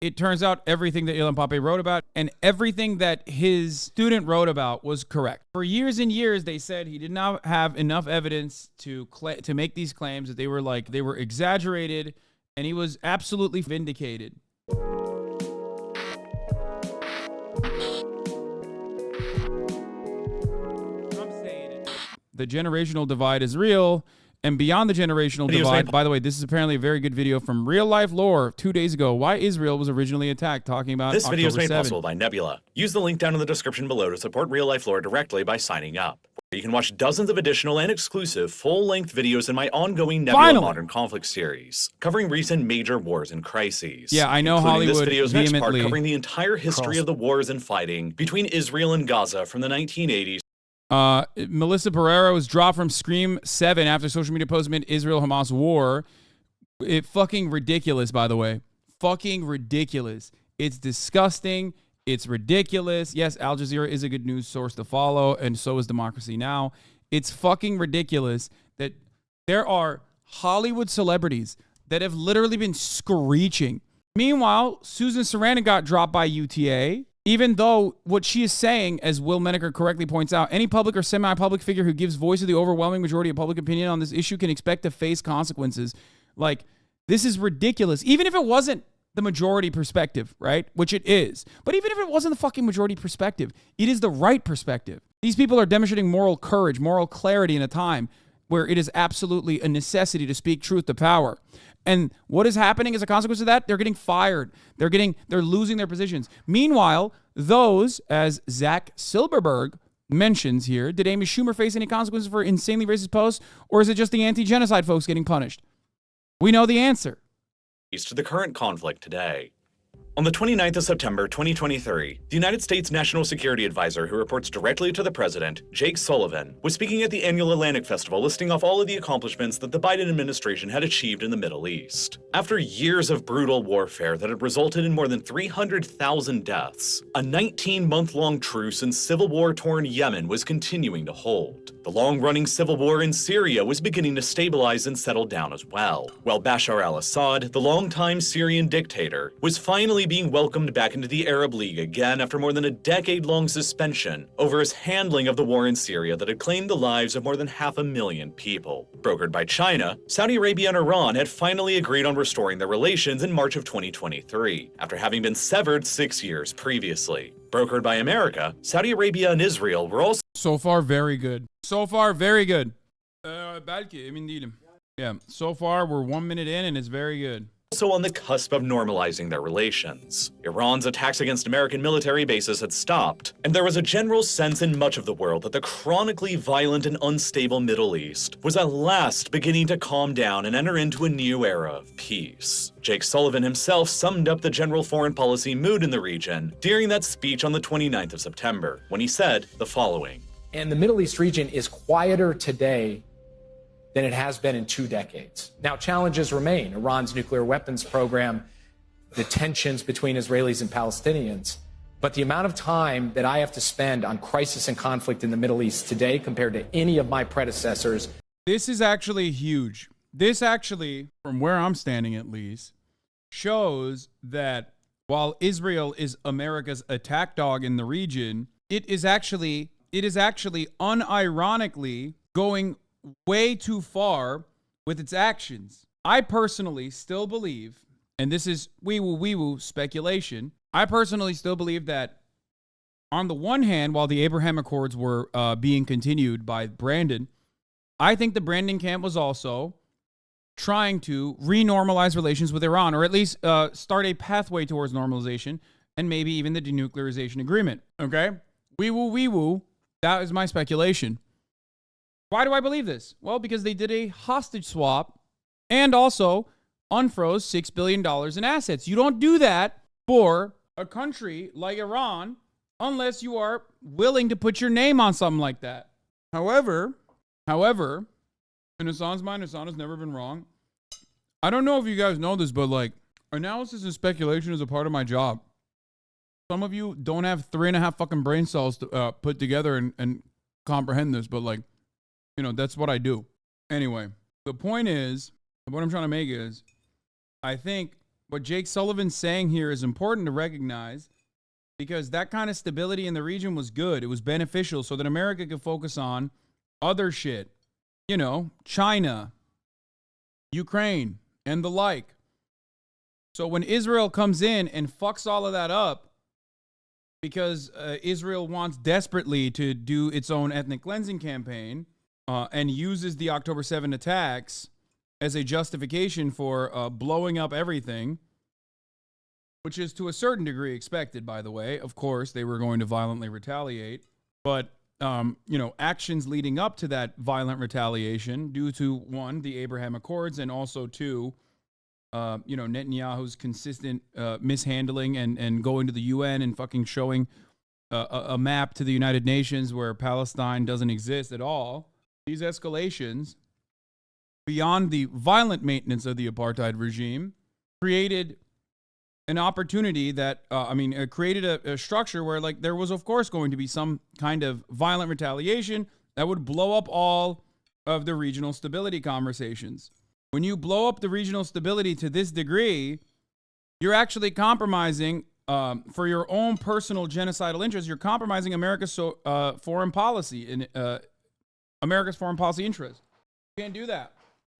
it turns out everything that Ilan Pape wrote about and everything that his student wrote about was correct. For years and years, they said he did not have enough evidence to make these claims, that they were exaggerated, and he was absolutely vindicated. The generational divide is real. And beyond the generational divide, by the way, this is apparently a very good video from RealLifeLore 2 days ago. Why Israel was originally attacked, talking about this video is made 7. possible by Nebula. Use the link down in the description below to support RealLifeLore directly by signing up. You can watch dozens of additional and exclusive full-length videos in my ongoing Nebula Modern Conflict series, covering recent major wars and crises. Yeah, I know Hollywood this video's next part vehemently covering the entire history of the wars and fighting between Israel and Gaza from the 1980s. Melissa Pereira was dropped from Scream 7 after social media posts amid Israel-Hamas war. It fucking ridiculous, by the way. Fucking ridiculous. It's disgusting. It's ridiculous. Yes, Al Jazeera is a good news source to follow, and so is Democracy Now! It's fucking ridiculous that there are Hollywood celebrities that have literally been screeching. Meanwhile, Susan Sarandon got dropped by UTA. Even though what she is saying, as Will Menaker correctly points out, any public or semi-public figure who gives voice to the overwhelming majority of public opinion on this issue can expect to face consequences. Like, this is ridiculous. Even if it wasn't the majority perspective, right? Which it is. But even if it wasn't the fucking majority perspective, it is the right perspective. These people are demonstrating moral courage, moral clarity in a time where it is absolutely a necessity to speak truth to power. And what is happening as a consequence of that? They're getting fired. They're losing their positions. Meanwhile, those, as Zach Silberberg mentions here, did Amy Schumer face any consequences for insanely racist posts, or is it just the anti-genocide folks getting punished? We know the answer. To the current conflict today. On the 29th of September 2023, the United States National Security Advisor, who reports directly to the president, Jake Sullivan, was speaking at the annual Atlantic Festival, listing off all of the accomplishments that the Biden administration had achieved in the Middle East. After years of brutal warfare that had resulted in more than 300,000 deaths, a 19-month-long truce in civil war-torn Yemen was continuing to hold. The long-running civil war in Syria was beginning to stabilize and settle down as well, while Bashar al-Assad, the longtime Syrian dictator, was finally being welcomed back into the Arab League again after more than a decade-long suspension over his handling of the war in Syria that had claimed the lives of more than 500,000 people. Brokered by China, Saudi Arabia and Iran had finally agreed on restoring their relations in March of 2023, after having been severed 6 years previously. Brokered by America, Saudi Arabia and Israel were also... So far, very good. So far, very good. Belki, emin değilim. Yeah, so far, we're 1 minute in and it's very good. Also on the cusp of normalizing their relations. Iran's attacks against American military bases had stopped, and there was a general sense in much of the world that the chronically violent and unstable Middle East was at last beginning to calm down and enter into a new era of peace. Jake Sullivan himself summed up the general foreign policy mood in the region during that speech on the 29th of September, when he said the following. And the Middle East region is quieter today than it has been in 2 decades. Now, challenges remain. Iran's nuclear weapons program, the tensions between Israelis and Palestinians. But the amount of time that I have to spend on crisis and conflict in the Middle East today compared to any of my predecessors. This is actually huge. This actually, from where I'm standing at least, shows that while Israel is America's attack dog in the region, it is actually unironically going way too far with its actions. I personally still believe, and this is wee-woo speculation, I personally still believe that on the one hand, while the Abraham Accords were being continued by Brandon, I think the Brandon camp was also trying to renormalize relations with Iran, or at least start a pathway towards normalization, and maybe even the denuclearization agreement. Okay? Wee-woo. That is my speculation. Why do I believe this? Well, because they did a hostage swap and also unfroze $6 billion in assets. You don't do that for a country like Iran unless you are willing to put your name on something like that. However, in Hassan's mind, Hassan has never been wrong. I don't know if you guys know this, but like, analysis and speculation is a part of my job. Some of you don't have 3.5 fucking brain cells to put together and comprehend this, but like, you know, that's what I do. Anyway, the point is, what I'm trying to make is, I think what Jake Sullivan's saying here is important to recognize, because that kind of stability in the region was good. It was beneficial so that America could focus on other shit. You know, China, Ukraine, and the like. So when Israel comes in and fucks all of that up, because Israel wants desperately to do its own ethnic cleansing campaign and uses the October 7 attacks as a justification for blowing up everything, which is to a certain degree expected, by the way. Of course, they were going to violently retaliate. But, you know, actions leading up to that violent retaliation due to, one, the Abraham Accords, and also, two, you know, Netanyahu's consistent mishandling and going to the UN and fucking showing a map to the United Nations where Palestine doesn't exist at all. These escalations, beyond the violent maintenance of the apartheid regime, created an opportunity that, created a structure where, like, there was, of course, going to be some kind of violent retaliation that would blow up all of the regional stability conversations. When you blow up the regional stability to this degree, you're actually compromising, for your own personal genocidal interests, you're compromising America's foreign policy and America's foreign policy interests. You can't do that.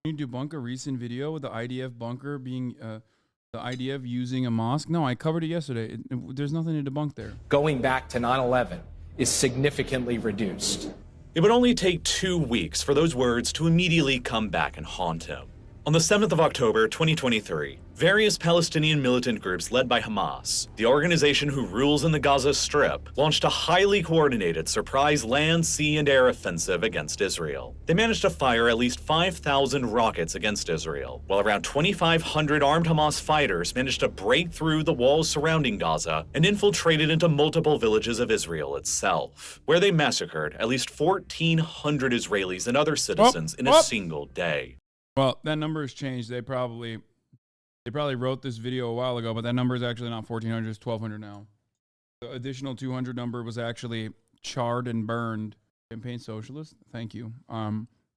Can you debunk a recent video with the IDF bunker being the IDF using a mosque? No, I covered it yesterday. There's nothing to debunk there. Going back to 9/11 is significantly reduced. It would only take 2 weeks for those words to immediately come back and haunt him. On the 7th of October, 2023, various Palestinian militant groups led by Hamas, the organization who rules in the Gaza Strip, launched a highly coordinated surprise land, sea, and air offensive against Israel. They managed to fire at least 5,000 rockets against Israel, while around 2,500 armed Hamas fighters managed to break through the walls surrounding Gaza and infiltrated into multiple villages of Israel itself, where they massacred at least 1,400 Israelis and other citizens in a single day. Well, that number has changed. They probably wrote this video a while ago, but that number is actually not 1,400, it's 1,200 now. The additional 200 number was actually charred and burned. Campaign socialist, thank you.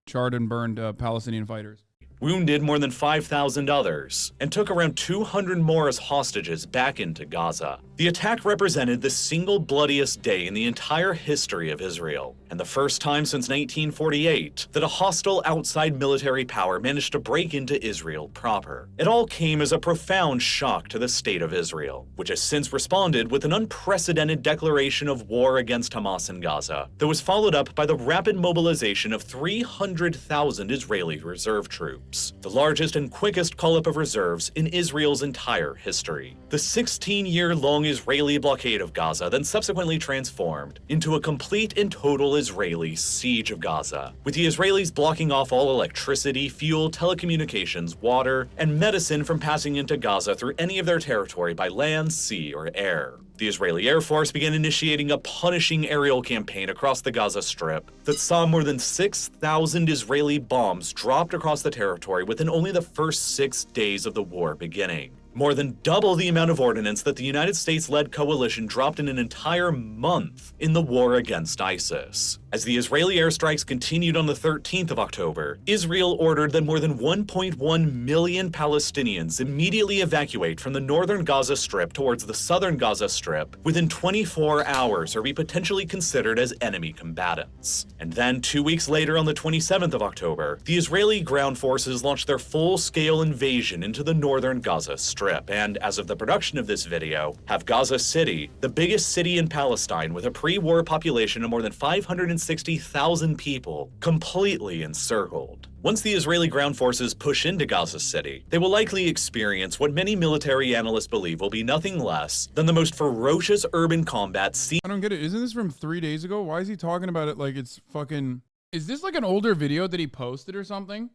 Charred and burned Palestinian fighters. Wounded more than 5,000 others, and took around 200 more as hostages back into Gaza. The attack represented the single bloodiest day in the entire history of Israel, and the first time since 1948 that a hostile outside military power managed to break into Israel proper. It all came as a profound shock to the state of Israel, which has since responded with an unprecedented declaration of war against Hamas in Gaza that was followed up by the rapid mobilization of 300,000 Israeli reserve troops, the largest and quickest call-up of reserves in Israel's entire history. The 16-year-long Israeli blockade of Gaza then subsequently transformed into a complete and total Israeli siege of Gaza, with the Israelis blocking off all electricity, fuel, telecommunications, water, and medicine from passing into Gaza through any of their territory by land, sea, or air. The Israeli Air Force began initiating a punishing aerial campaign across the Gaza Strip that saw more than 6,000 Israeli bombs dropped across the territory within only the first 6 days of the war beginning. More than double the amount of ordnance that the United States-led coalition dropped in an entire month in the war against ISIS. As the Israeli airstrikes continued on the 13th of October, Israel ordered that more than 1.1 million Palestinians immediately evacuate from the northern Gaza Strip towards the southern Gaza Strip within 24 hours or be potentially considered as enemy combatants. And then 2 weeks later, on the 27th of October, the Israeli ground forces launched their full-scale invasion into the northern Gaza Strip. And as of the production of this video, have Gaza City, the biggest city in Palestine with a pre-war population of more than 560,000 people, completely encircled. Once the Israeli ground forces push into Gaza City, they will likely experience what many military analysts believe will be nothing less than the most ferocious urban combat seen. I don't get it. Isn't this from 3 days ago? Why is he talking about it like it's fucking... Is this like an older video that he posted or something?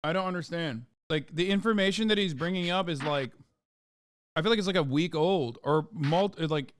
I don't understand. Like, the information that he's bringing up is like, I feel like it's like a week old, or like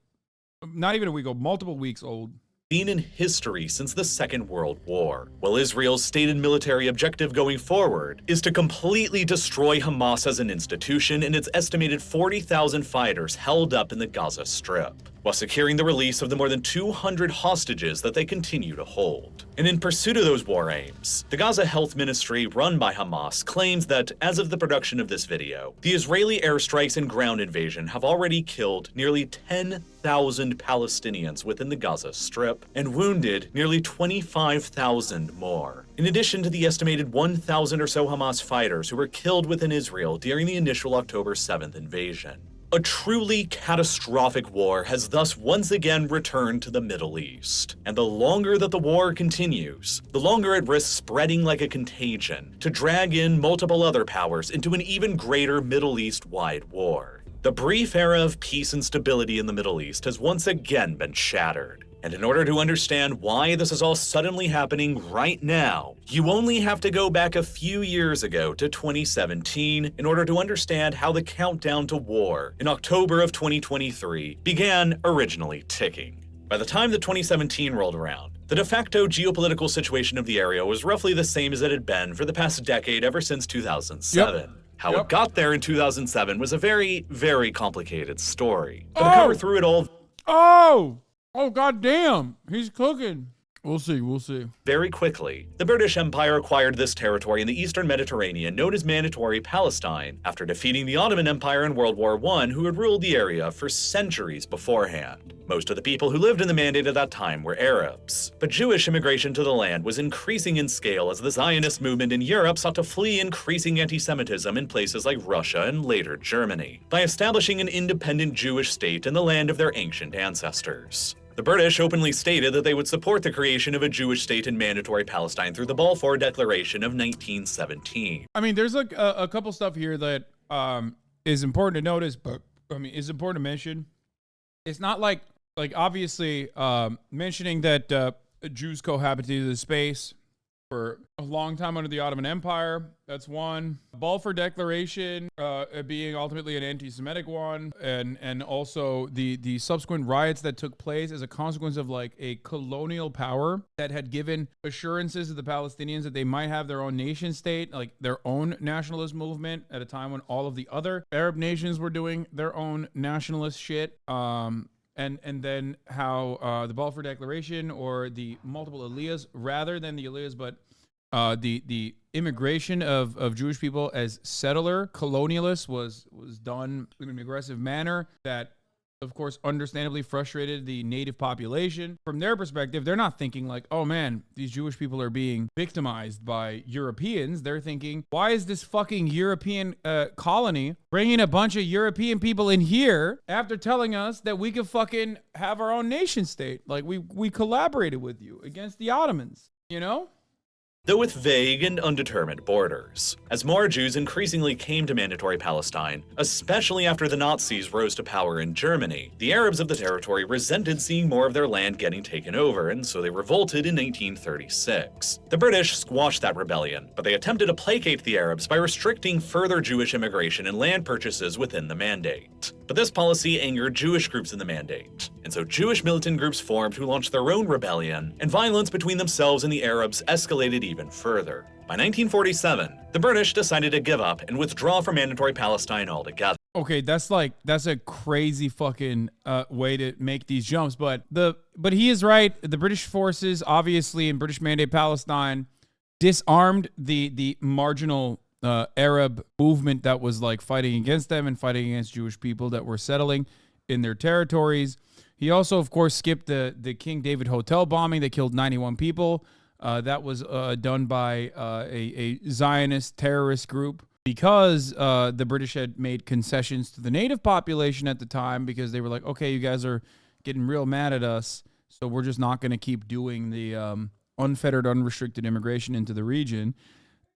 not even a week old, multiple weeks old. Seen in history since the Second World War. While Israel's stated military objective going forward is to completely destroy Hamas as an institution and its estimated 40,000 fighters held up in the Gaza Strip. while securing the release of the more than 200 hostages that they continue to hold. And in pursuit of those war aims, the Gaza Health Ministry, run by Hamas, claims that, as of the production of this video, the Israeli airstrikes and ground invasion have already killed nearly 10,000 Palestinians within the Gaza Strip and wounded nearly 25,000 more. In addition to the estimated 1,000 or so Hamas fighters who were killed within Israel during the initial October 7th invasion. A truly catastrophic war has thus once again returned to the Middle East. And the longer that the war continues, the longer it risks spreading like a contagion to drag in multiple other powers into an even greater Middle East-wide war. The brief era of peace and stability in the Middle East has once again been shattered. And in order to understand why this is all suddenly happening right now, you only have to go back a few years ago to 2017 in order to understand how the countdown to war in October of 2023 began originally ticking. By the time that 2017 rolled around, the de facto geopolitical situation of the area was roughly the same as it had been for the past decade ever since 2007. How it got there in 2007 was a very, very complicated story. But to cover through it all... Oh, goddamn. He's cooking. We'll see. Very quickly, the British Empire acquired this territory in the Eastern Mediterranean known as Mandatory Palestine after defeating the Ottoman Empire in World War I, who had ruled the area for centuries beforehand. Most of the people who lived in the Mandate at that time were Arabs. But Jewish immigration to the land was increasing in scale as the Zionist movement in Europe sought to flee increasing anti-Semitism in places like Russia and later Germany, by establishing an independent Jewish state in the land of their ancient ancestors. The British openly stated that they would support the creation of a Jewish state in Mandatory Palestine through the Balfour Declaration of 1917. I mean, there's like a couple stuff here that is important to notice, but is important to mention. It's not like obviously mentioning that Jews cohabited in the space for a long time under the Ottoman Empire. That's one. Balfour Declaration being ultimately an anti-Semitic one, and also the subsequent riots that took place as a consequence of like a colonial power that had given assurances to the Palestinians that they might have their own nation state, like their own nationalist movement at a time when all of the other Arab nations were doing their own nationalist shit. And then how the Balfour Declaration, or the multiple aliyahs, rather than the aliyahs, but the immigration of Jewish people as settler colonialists was done in an aggressive manner that, of course, understandably frustrated the native population. From their perspective, they're not thinking like, oh man, these Jewish people are being victimized by Europeans. They're thinking, why is this fucking European colony bringing a bunch of European people in here after telling us that we could fucking have our own nation state? Like we collaborated with you against the Ottomans, you know? Though with vague and undetermined borders. As more Jews increasingly came to Mandatory Palestine, especially after the Nazis rose to power in Germany, the Arabs of the territory resented seeing more of their land getting taken over, and so they revolted in 1936. The British squashed that rebellion, but they attempted to placate the Arabs by restricting further Jewish immigration and land purchases within the Mandate. But this policy angered Jewish groups in the Mandate, and so Jewish militant groups formed who launched their own rebellion, and violence between themselves and the Arabs escalated even further. By 1947, the British decided to give up and withdraw from Mandatory Palestine altogether. Okay, that's a crazy fucking way to make these jumps, but he is right. The British forces, obviously in British Mandate Palestine, disarmed the marginal Arab movement that was like fighting against them and fighting against Jewish people that were settling in their territories. He also, of course, skipped the King David Hotel bombing that killed 91 people. That was done by a Zionist terrorist group because the British had made concessions to the native population at the time, because they were like, okay, you guys are getting real mad at us, so we're just not going to keep doing the unfettered, unrestricted immigration into the region.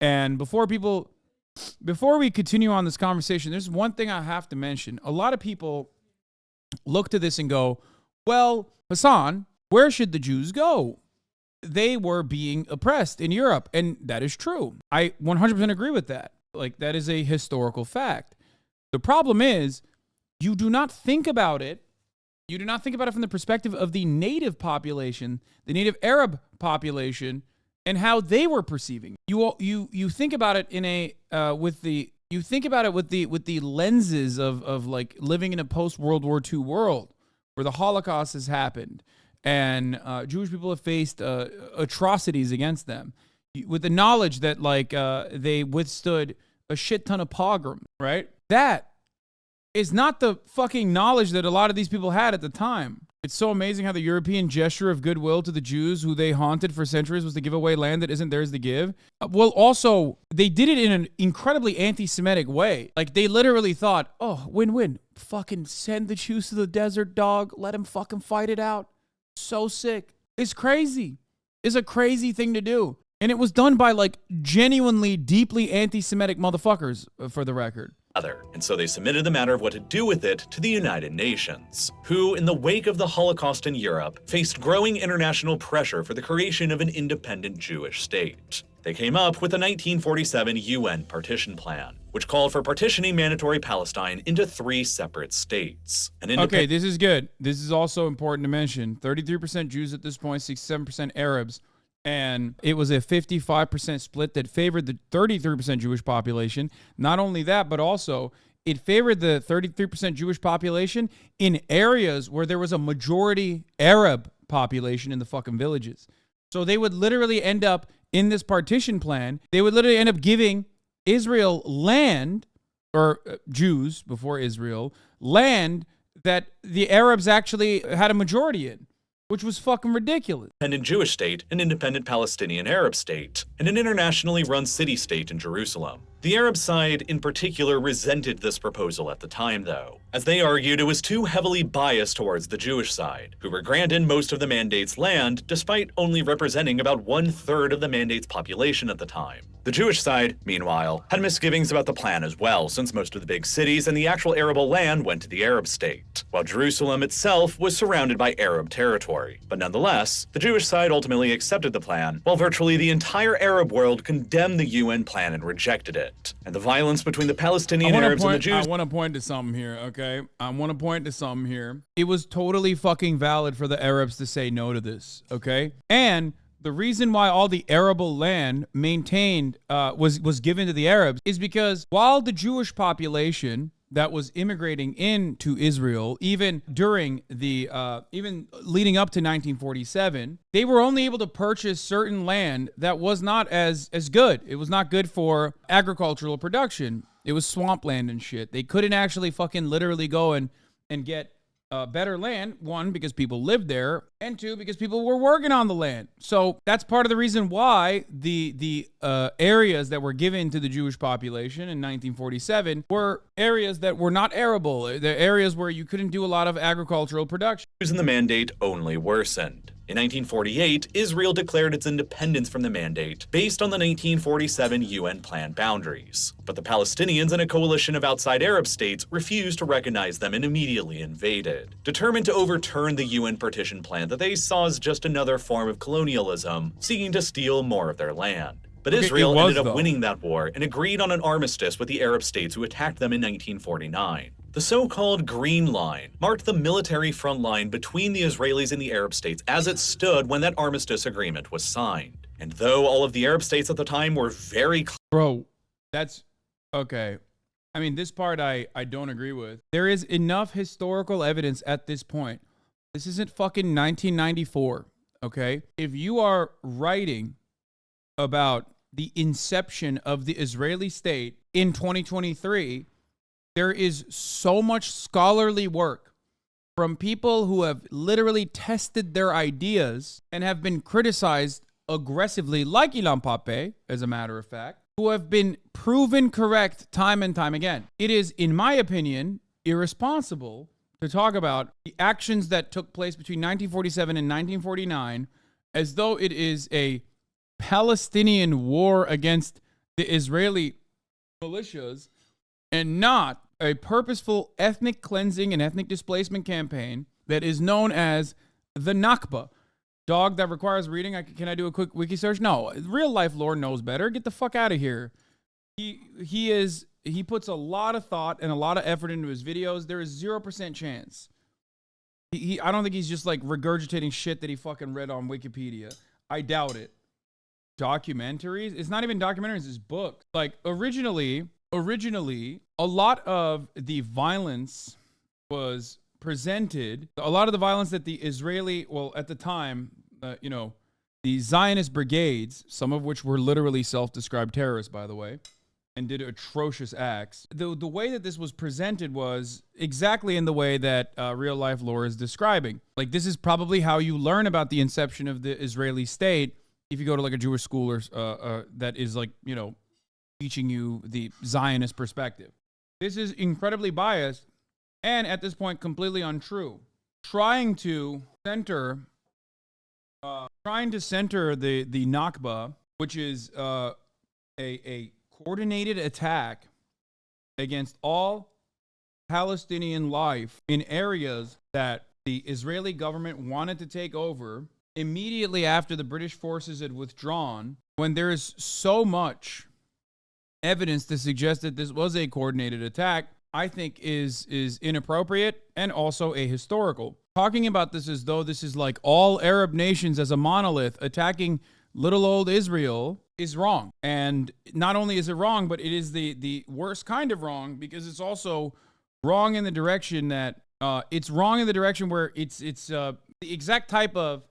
And before we continue on this conversation, there's one thing I have to mention. A lot of people look to this and go, well, Hasan, where should the Jews go? They were being oppressed in Europe. And that is true. I 100% agree with that. Like, that is a historical fact. The problem is, you do not think about it. You do not think about it from the perspective of the native population, the native Arab population, and how they were perceiving. You think about it in a with the lenses of like living in a post World War II world, where the Holocaust has happened and Jewish people have faced atrocities against them, with the knowledge that like they withstood a shit ton of pogrom, right? That is not the fucking knowledge that a lot of these people had at the time. It's so amazing how the European gesture of goodwill to the Jews who they haunted for centuries was to give away land that isn't theirs to give. Well, also, they did it in an incredibly anti-Semitic way. Like, they literally thought, oh, win-win. Fucking send the Jews to the desert, dog. Let them fucking fight it out. So sick. It's crazy. It's a crazy thing to do. And it was done by, like, genuinely, deeply anti-Semitic motherfuckers, for the record. And so they submitted the matter of what to do with it to the United Nations, who, in the wake of the Holocaust in Europe, faced growing international pressure for the creation of an independent Jewish state. They came up with the 1947 UN Partition Plan, which called for partitioning mandatory Palestine into 3 separate states. Okay, this is good. This is also important to mention. 33% Jews at this point, 67% Arabs. And it was a 55% split that favored the 33% Jewish population. Not only that, but also it favored the 33% Jewish population in areas where there was a majority Arab population in the fucking villages. So they would literally end up in this partition plan. They would literally end up giving Israel land, or Jews before Israel, land that the Arabs actually had a majority in, which was fucking ridiculous. Independent Jewish state, an independent Palestinian Arab state, and an internationally run city-state in Jerusalem. The Arab side, in particular, resented this proposal at the time, though, as they argued it was too heavily biased towards the Jewish side, who were granted most of the mandate's land, despite only representing about 1/3 of the mandate's population at the time. The Jewish side, meanwhile, had misgivings about the plan as well, since most of the big cities and the actual arable land went to the Arab state, while Jerusalem itself was surrounded by Arab territory. But nonetheless, the Jewish side ultimately accepted the plan, while virtually the entire Arab world condemned the UN plan and rejected it. And the violence between the Palestinian Arabs and the Jews— I want to point to something here, okay? It was totally fucking valid for the Arabs to say no to this, okay? And the reason why all the arable land maintained was given to the Arabs is because while the Jewish population that was immigrating into Israel, even during the even leading up to 1947, they were only able to purchase certain land that was not as good. It was not good for agricultural production. It was swampland and shit. They couldn't actually fucking literally go and get better land, one, because people lived there, and two, because people were working on the land. So that's part of the reason why the areas that were given to the Jewish population in 1947 were areas that were not arable. The areas where you couldn't do a lot of agricultural production. And the mandate only worsened. In 1948, Israel declared its independence from the mandate based on the 1947 UN plan boundaries. But the Palestinians and a coalition of outside Arab states refused to recognize them and immediately invaded, determined to overturn the UN partition plan that they saw as just another form of colonialism, seeking to steal more of their land. But Israel ended up winning that war and agreed on an armistice with the Arab states who attacked them in 1949. The so-called Green Line marked the military front line between the Israelis and the Arab states as it stood when that armistice agreement was signed. And though all of the Arab states at the time were very— Bro, that's okay. I mean, this part I don't agree with. There is enough historical evidence at this point. This isn't fucking 1994, okay? If you are writing about the inception of the Israeli state in 2023, there is so much scholarly work from people who have literally tested their ideas and have been criticized aggressively, like Ilan Pappé, as a matter of fact, who have been proven correct time and time again. It is, in my opinion, irresponsible to talk about the actions that took place between 1947 and 1949 as though it is a Palestinian war against the Israeli militias and not a purposeful ethnic cleansing and ethnic displacement campaign that is known as the Nakba. Dog, that requires reading. Can I do a quick wiki search? No, RealLifeLore knows better. Get the fuck out of here. He puts a lot of thought and a lot of effort into his videos. There is 0% chance. I don't think he's just like regurgitating shit that he fucking read on Wikipedia. I doubt it. Documentaries? It's not even documentaries, it's books. Like originally, a lot of the violence was presented, a lot of the violence that the Israeli, well, at the time, the Zionist brigades, some of which were literally self-described terrorists, by the way, and did atrocious acts. The way that this was presented was exactly in the way that RealLifeLore is describing. Like, this is probably how you learn about the inception of the Israeli state if you go to like a Jewish school or that is like, teaching you the Zionist perspective. This is incredibly biased and at this point completely untrue. Trying to center the Nakba, which is a coordinated attack against all Palestinian life in areas that the Israeli government wanted to take over immediately after the British forces had withdrawn, when there is so much evidence to suggest that this was a coordinated attack, I think is inappropriate and also ahistorical. Talking about this as though this is like all Arab nations as a monolith attacking little old Israel is wrong. And not only is it wrong, but it is the worst kind of wrong, because it's also wrong in the direction that it's wrong in the direction where it's the exact type of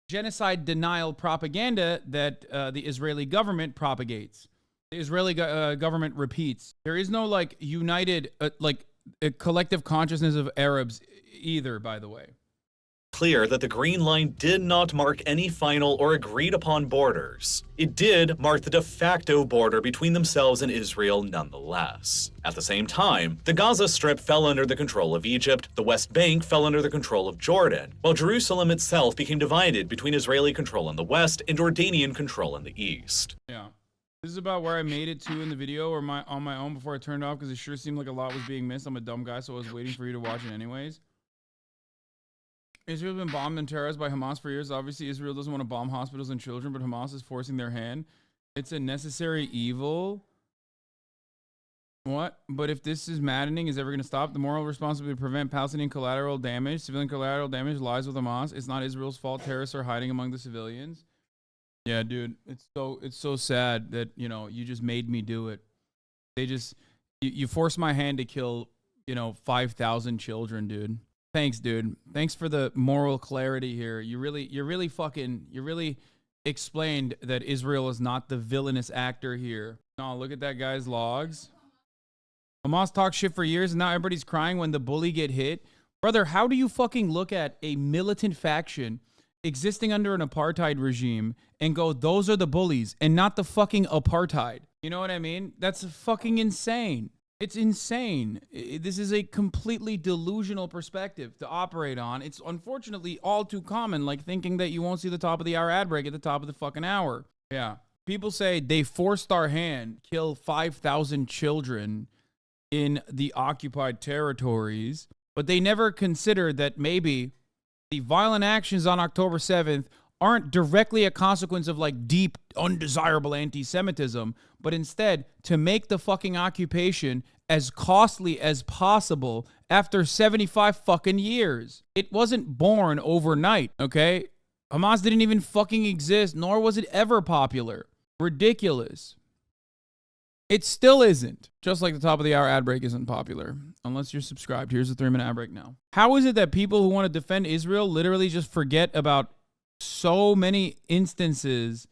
genocide denial propaganda that the Israeli government propagates. The Israeli government repeats. There is no like united, a collective consciousness of Arabs either, by the way. Clear that the Green Line did not mark any final or agreed upon borders. It did mark the de facto border between themselves and Israel nonetheless. At the same time, the Gaza Strip fell under the control of Egypt, the West Bank fell under the control of Jordan, while Jerusalem itself became divided between Israeli control in the west and Jordanian control in the east. Yeah. This is about where I made it to in the video or on my own before I turned off, because it sure seemed like a lot was being missed. I'm a dumb guy, so I was waiting for you to watch it anyways. Israel's been bombed and terrorized by Hamas for years. Obviously, Israel doesn't want to bomb hospitals and children, but Hamas is forcing their hand. It's a necessary evil. What? But if this is maddening, is ever going to stop? The moral responsibility to prevent Palestinian collateral damage, civilian collateral damage lies with Hamas. It's not Israel's fault. Terrorists are hiding among the civilians. Yeah, dude, it's so sad that, you just made me do it. You forced my hand to kill, 5,000 children, dude. Thanks, dude. Thanks for the moral clarity here. You really explained that Israel is not the villainous actor here. No, look at that guy's logs. Hamas talked shit for years and now everybody's crying when the bully get hit. Brother, how do you fucking look at a militant faction existing under an apartheid regime and go, those are the bullies and not the fucking apartheid? You know what I mean? That's fucking insane. It's insane. This is a completely delusional perspective to operate on. It's unfortunately all too common, like thinking that you won't see the top of the hour ad break at the top of the fucking hour. Yeah. People say they forced our hand, kill 5,000 children in the occupied territories, but they never considered that maybe the violent actions on October 7th aren't directly a consequence of like deep, undesirable anti-Semitism, but instead to make the fucking occupation as costly as possible after 75 fucking years. It wasn't born overnight, okay? Hamas didn't even fucking exist, nor was it ever popular. Ridiculous. It still isn't. Just like the top of the hour ad break isn't popular. Unless you're subscribed. Here's a 3-minute ad break now. How is it that people who want to defend Israel literally just forget about so many instances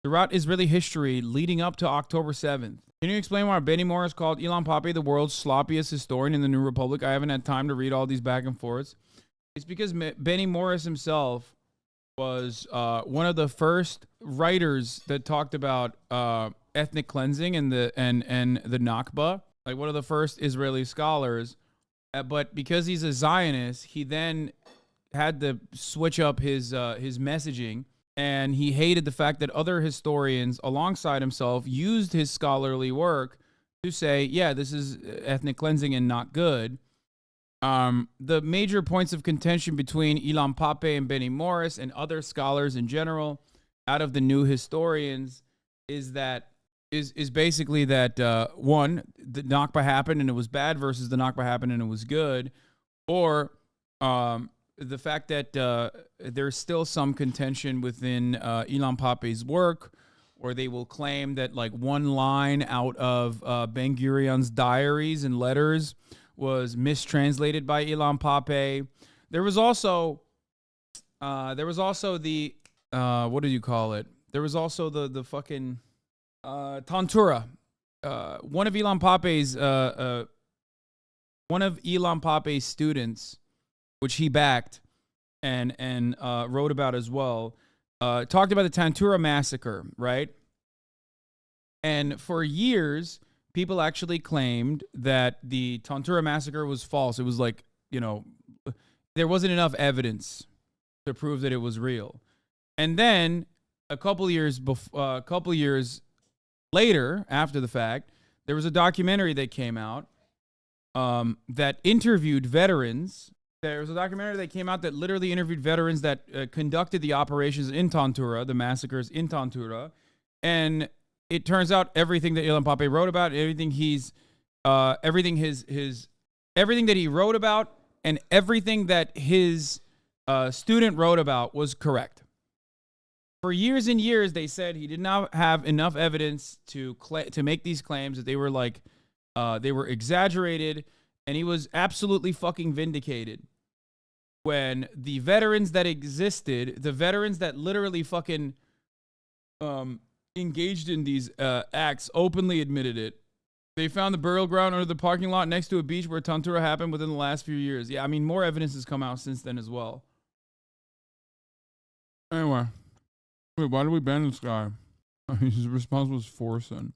throughout Israeli history leading up to October 7th? Can you explain why Benny Morris called Ilan Pappé the world's sloppiest historian in the New Republic? I haven't had time to read all these back and forths. It's because Benny Morris himself was one of the first writers that talked about ethnic cleansing and the Nakba, like one of the first Israeli scholars. But because he's a Zionist, he then had to switch up his messaging, and he hated the fact that other historians alongside himself used his scholarly work to say, yeah, this is ethnic cleansing and not good. The major points of contention between Ilan Pappé and Benny Morris and other scholars in general out of the new historians is basically that one, the Nakba happened and it was bad versus the Nakba happened and it was good, or the fact that there's still some contention within Ilan Pappé's work, or they will claim that like one line out of Ben-Gurion's diaries and letters was mistranslated by Ilan Pappé. There was also the what do you call it? There was also the fucking Tontura. One of Ilan Pappé's students, which he backed and wrote about as well, talked about the Tontura massacre, right? And for years, people actually claimed that the Tontura massacre was false. It was like, there wasn't enough evidence to prove that it was real. And then a couple years later, after the fact, there was a documentary that came out that interviewed veterans. There was a documentary that came out that literally interviewed veterans that conducted the operations in Tontura, the massacres in Tontura, and it turns out everything that Ilan Pappé wrote about, everything that he wrote about, and everything that his student wrote about was correct. For years and years, they said he did not have enough evidence to make these claims, that they were they were exaggerated, and he was absolutely fucking vindicated when the veterans that existed, the veterans that literally fucking engaged in these acts, openly admitted it. They found the burial ground under the parking lot next to a beach where Tontura happened within the last few years. Yeah, I mean, more evidence has come out since then as well. Anyway, wait, why did we ban this guy? His response was forcing.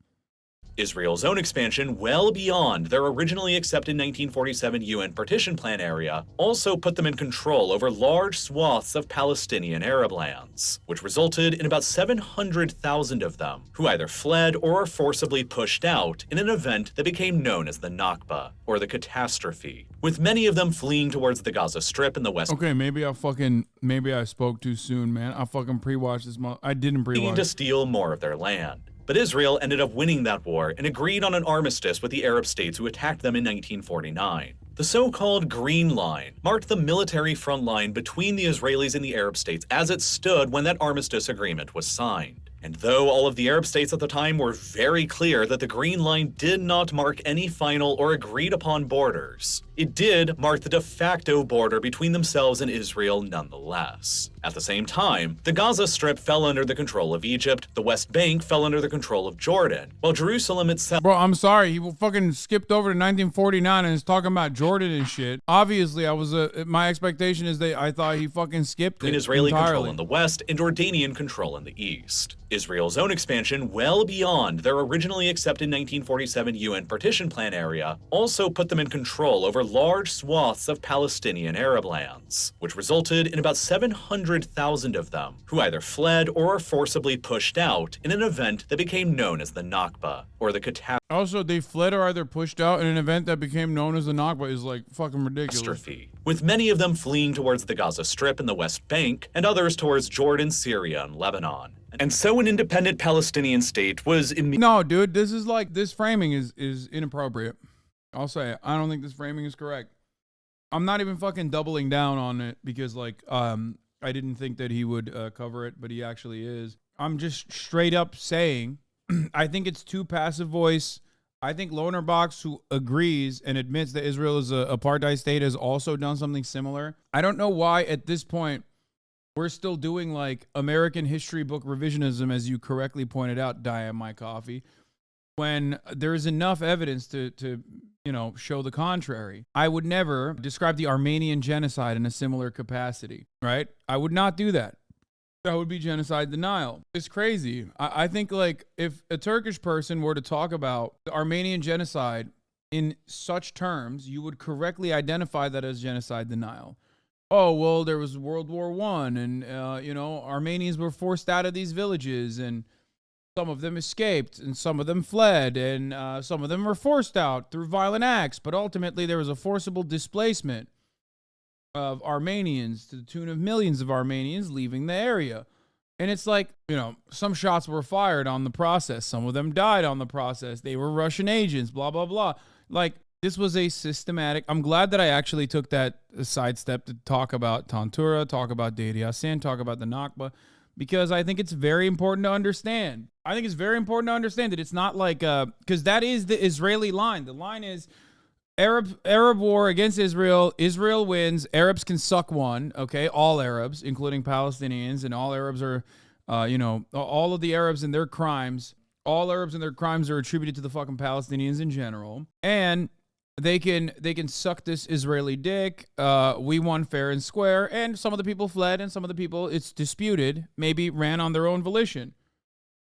Israel's own expansion well beyond their originally accepted 1947 UN partition plan area also put them in control over large swaths of Palestinian Arab lands, which resulted in about 700,000 of them who either fled or were forcibly pushed out in an event that became known as the Nakba, or the catastrophe, with many of them fleeing towards the Gaza Strip in the West. Okay, maybe I spoke too soon, man. I fucking pre-watched this. I didn't pre-watch. To steal more of their land. But Israel ended up winning that war and agreed on an armistice with the Arab states who attacked them in 1949. The so-called Green Line marked the military front line between the Israelis and the Arab states as it stood when that armistice agreement was signed. And though all of the Arab states at the time were very clear that the Green Line did not mark any final or agreed upon borders, it did mark the de facto border between themselves and Israel nonetheless. At the same time, the Gaza Strip fell under the control of Egypt, the West Bank fell under the control of Jordan, while Jerusalem itself— Bro, I'm sorry, he fucking skipped over to 1949 and is talking about Jordan and shit. Obviously, my expectation is I thought he fucking skipped it between Israeli entirely. Control in the West and Jordanian control in the East. Israel's own expansion well beyond their originally accepted 1947 UN partition plan area also put them in control over large swaths of Palestinian Arab lands, which resulted in about 700,000 of them who either fled or were forcibly pushed out in an event that became known as the Nakba, or the catastrophe. Also, they fled or either pushed out in an event that became known as the Nakba is like fucking ridiculous. With many of them fleeing towards the Gaza Strip and the West Bank, and others towards Jordan, Syria, and Lebanon. And so an independent Palestinian state was No, dude, this framing is inappropriate. I'll say it. I don't think this framing is correct. I'm not even fucking doubling down on it because I didn't think that he would cover it, but he actually is. I'm just straight up saying I think it's too passive voice. I think Lonerbox, who agrees and admits that Israel is an apartheid state, has also done something similar. I don't know why at this point we're still doing like American history book revisionism, as you correctly pointed out, Diane My Coffee, when there's enough evidence to show the contrary. I would never describe the Armenian genocide in a similar capacity, right? I would not do that. That would be genocide denial. It's crazy. I think like if a Turkish person were to talk about the Armenian genocide in such terms, you would correctly identify that as genocide denial. Oh, well, there was World War I, and, Armenians were forced out of these villages, and some of them escaped, and some of them fled, and some of them were forced out through violent acts, but ultimately there was a forcible displacement of Armenians to the tune of millions of Armenians leaving the area. And it's like, some shots were fired on the process. Some of them died on the process. They were Russian agents, blah, blah, blah. Like, this was a systematic. I'm glad that I actually took that sidestep to talk about Tontura, talk about Deir Yassin, talk about the Nakba, because I think it's very important to understand. I think it's very important to understand that it's not like, because that is the Israeli line. The line is, Arab war against Israel. Israel wins. Arabs can suck one. Okay, all Arabs, including Palestinians, and all Arabs are, all of the Arabs and their crimes. All Arabs and their crimes are attributed to the fucking Palestinians in general, and they can suck this Israeli dick. We won fair and square, and some of the people fled, and some of the people, it's disputed, maybe ran on their own volition.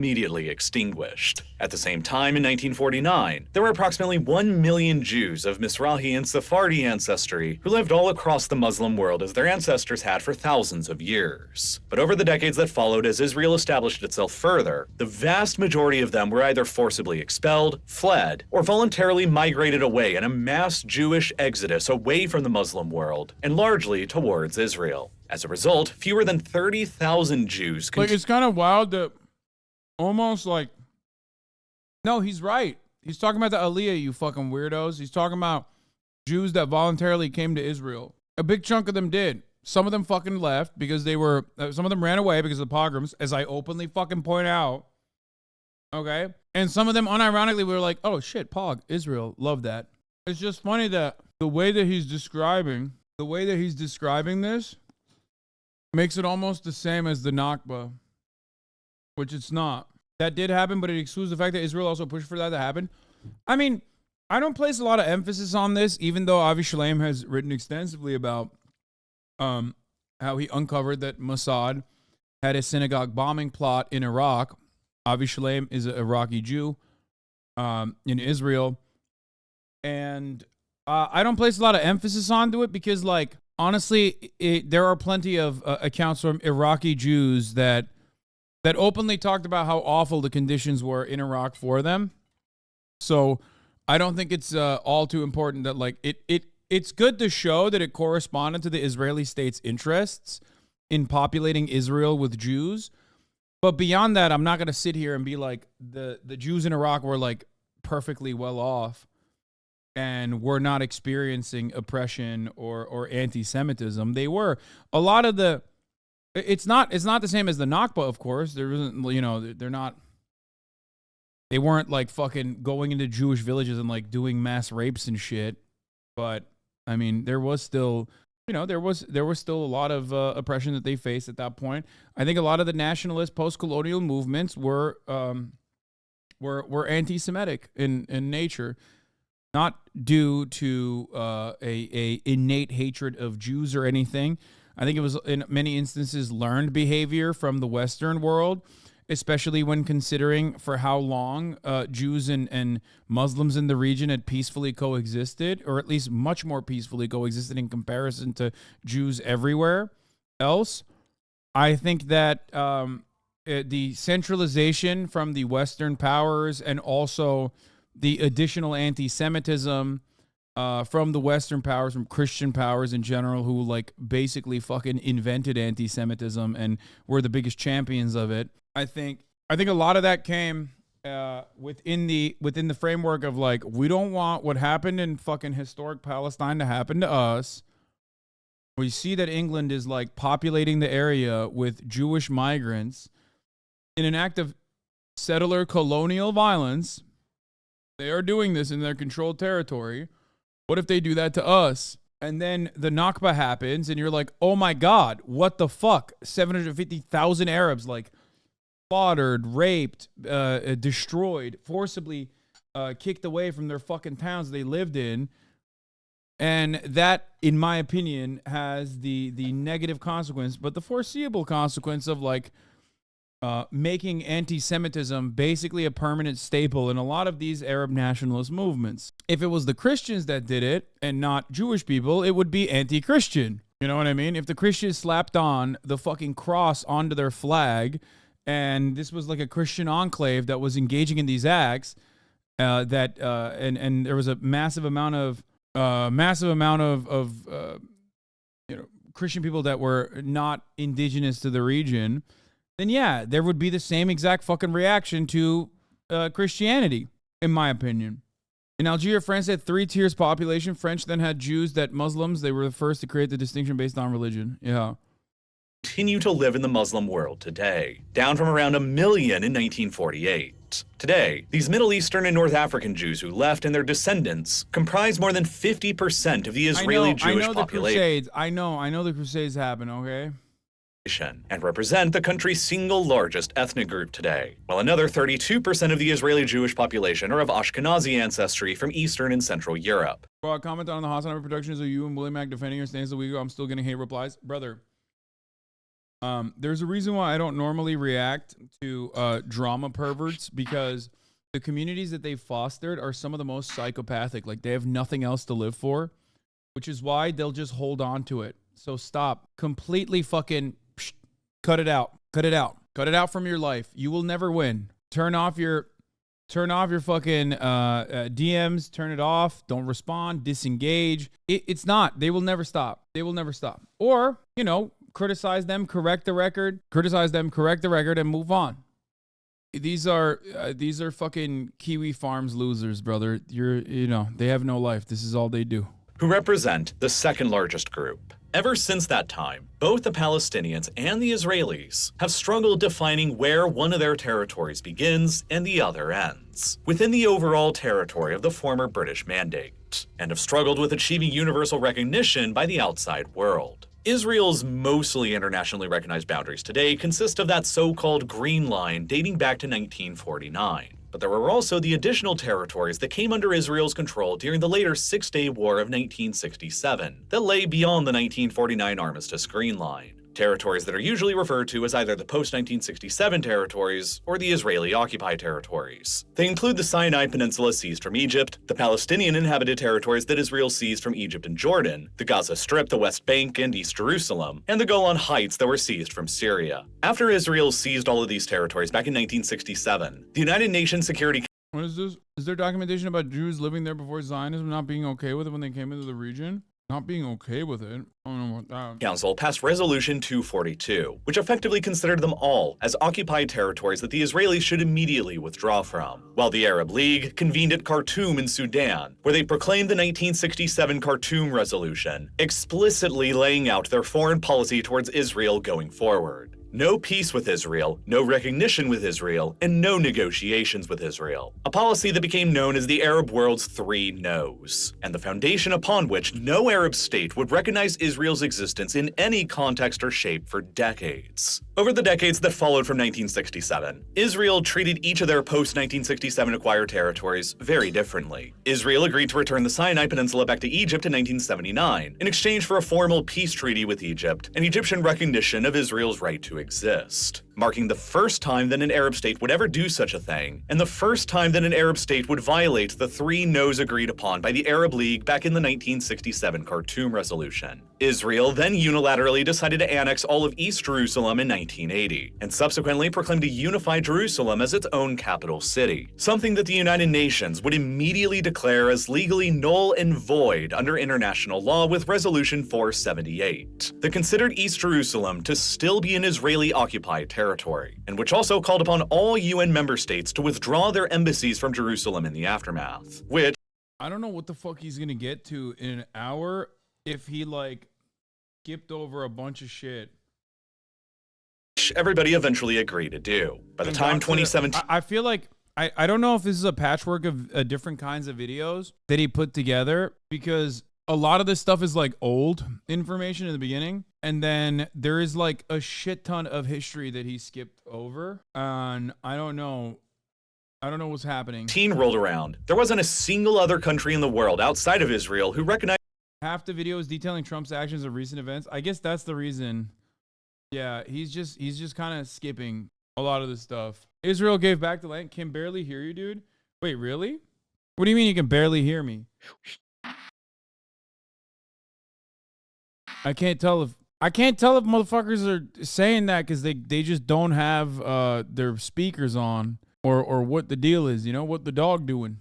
Immediately extinguished. At the same time, in 1949, there were approximately 1 million Jews of Mizrahi and Sephardi ancestry who lived all across the Muslim world as their ancestors had for thousands of years. But over the decades that followed, as Israel established itself further, the vast majority of them were either forcibly expelled, fled, or voluntarily migrated away in a mass Jewish exodus away from the Muslim world, and largely towards Israel. As a result, fewer than 30,000 Jews... Like, it's kind of wild that... Almost like, no, he's right. He's talking about the Aliyah, you fucking weirdos. He's talking about Jews that voluntarily came to Israel. A big chunk of them did. Some of them fucking left because they were, some of them ran away because of the pogroms, as I openly fucking point out. Okay? And some of them unironically were like, oh shit, Pog, Israel, love that. It's just funny that the way that he's describing this makes it almost the same as the Nakba. Which it's not. That did happen, but it excludes the fact that Israel also pushed for that to happen. I mean, I don't place a lot of emphasis on this, even though Avi Shlaim has written extensively about how he uncovered that Mossad had a synagogue bombing plot in Iraq. Avi Shlaim is an Iraqi Jew in Israel. And I don't place a lot of emphasis onto it because, like, honestly, there are plenty of accounts from Iraqi Jews that openly talked about how awful the conditions were in Iraq for them. So I don't think it's all too important that, like, it's good to show that it corresponded to the Israeli state's interests in populating Israel with Jews. But beyond that, I'm not going to sit here and be like, the Jews in Iraq were, like, perfectly well off and were not experiencing oppression or anti-Semitism. They were. A lot of the... It's not the same as the Nakba, of course. There isn't, they weren't like fucking going into Jewish villages and like doing mass rapes and shit. But I mean, there was still, there was still a lot of oppression that they faced at that point. I think a lot of the nationalist post-colonial movements were anti-Semitic in nature, not due to a innate hatred of Jews or anything. I think it was, in many instances, learned behavior from the Western world, especially when considering for how long Jews and Muslims in the region had peacefully coexisted, or at least much more peacefully coexisted in comparison to Jews everywhere else. I think that the centralization from the Western powers and also the additional anti-Semitism from the Western powers, from Christian powers in general, who like basically fucking invented anti-Semitism and were the biggest champions of it. I think a lot of that came within the framework of like, we don't want what happened in fucking historic Palestine to happen to us. We see that England is like populating the area with Jewish migrants in an act of settler colonial violence. They are doing this in their controlled territory. What if they do that to us? And then the Nakba happens, and you're like, oh my God, what the fuck? 750,000 Arabs, like, slaughtered, raped, destroyed, forcibly kicked away from their fucking towns they lived in. And that, in my opinion, has the negative consequence, but the foreseeable consequence of, like, making anti-Semitism basically a permanent staple in a lot of these Arab nationalist movements. If it was the Christians that did it and not Jewish people, it would be anti-Christian. You know what I mean? If the Christians slapped on the fucking cross onto their flag, and this was like a Christian enclave that was engaging in these acts, and there was a massive amount of Christian people that were not indigenous to the region, then yeah, there would be the same exact fucking reaction to Christianity, in my opinion. In Algeria, France had 3 tiers population. French then had Jews, that Muslims, they were the first to create the distinction based on religion. Yeah. continue to live in the Muslim world today, down from around 1 million in 1948. Today, these Middle Eastern and North African Jews who left and their descendants comprise more than 50% of the Israeli Jewish population. I know the Crusades happen, okay? And represent the country's single largest ethnic group today, while another 32% of the Israeli Jewish population are of Ashkenazi ancestry from Eastern and Central Europe. Bro, I comment on the Hasanabi productions of you and Willie Mack defending your stance a week ago. I'm still getting hate replies. Brother, there's a reason why I don't normally react to drama perverts, because the communities that they've fostered are some of the most psychopathic. Like, they have nothing else to live for, which is why they'll just hold on to it. So stop. Completely fucking cut it out. Cut it out. Cut it out from your life. You will never win. Turn off your fucking DMs. Turn it off. Don't respond. Disengage. It's not. They will never stop. They will never stop. Or, you know, criticize them, correct the record. Criticize them, correct the record, and move on. These are fucking Kiwi Farms losers, brother. You know, they have no life. This is all they do. Who represent the second largest group. Ever since that time, both the Palestinians and the Israelis have struggled defining where one of their territories begins and the other ends, within the overall territory of the former British Mandate, and have struggled with achieving universal recognition by the outside world. Israel's mostly internationally recognized boundaries today consist of that so-called Green Line dating back to 1949. But there were also the additional territories that came under Israel's control during the later Six-Day War of 1967 that lay beyond the 1949 Armistice Green Line. Territories that are usually referred to as either the post-1967 territories or the Israeli-occupied territories. They include the Sinai Peninsula seized from Egypt, the Palestinian inhabited territories that Israel seized from Egypt and Jordan, the Gaza Strip, the West Bank, and East Jerusalem, and the Golan Heights that were seized from Syria. After Israel seized all of these territories back in 1967, the United Nations Security What is this? Is there documentation about Jews living there before Zionism not being okay with it when they came into the region? Not being okay with it. I don't know about that. Council passed Resolution 242, which effectively considered them all as occupied territories that the Israelis should immediately withdraw from, while the Arab League convened at Khartoum in Sudan, where they proclaimed the 1967 Khartoum Resolution, explicitly laying out their foreign policy towards Israel going forward. No peace with Israel, no recognition with Israel, and no negotiations with Israel. A policy that became known as the Arab world's 3 no's, and the foundation upon which no Arab state would recognize Israel's existence in any context or shape for decades. Over the decades that followed from 1967, Israel treated each of their post-1967 acquired territories very differently. Israel agreed to return the Sinai Peninsula back to Egypt in 1979, in exchange for a formal peace treaty with Egypt and Egyptian recognition of Israel's right to exist, marking the first time that an Arab state would ever do such a thing, and the first time that an Arab state would violate the 3 no's agreed upon by the Arab League back in the 1967 Khartoum Resolution. Israel then unilaterally decided to annex all of East Jerusalem in 1980, and subsequently proclaimed a unified Jerusalem as its own capital city, something that the United Nations would immediately declare as legally null and void under international law with Resolution 478, that considered East Jerusalem to still be an Israeli-occupied territory, and which also called upon all UN member states to withdraw their embassies from Jerusalem in the aftermath, which I don't know what the fuck he's gonna get to in an hour if he, like, skipped over a bunch of shit. Everybody eventually agreed to do. By the time 2017... I feel like, I don't know if this is a patchwork of different kinds of videos that he put together, because a lot of this stuff is like old information in the beginning, and then there is like a shit ton of history that he skipped over, and I don't know what's happening. Rolled around. There wasn't a single other country in the world outside of Israel who recognized half the video is detailing Trump's actions of recent events. I guess that's the reason. Yeah, he's just kind of skipping a lot of this stuff. Israel gave back the land. Can barely hear you, dude. Wait, really? What do you mean you can barely hear me? I can't tell if motherfuckers are saying that because they just don't have their speakers on, or what the deal is, you know, what the dog doing.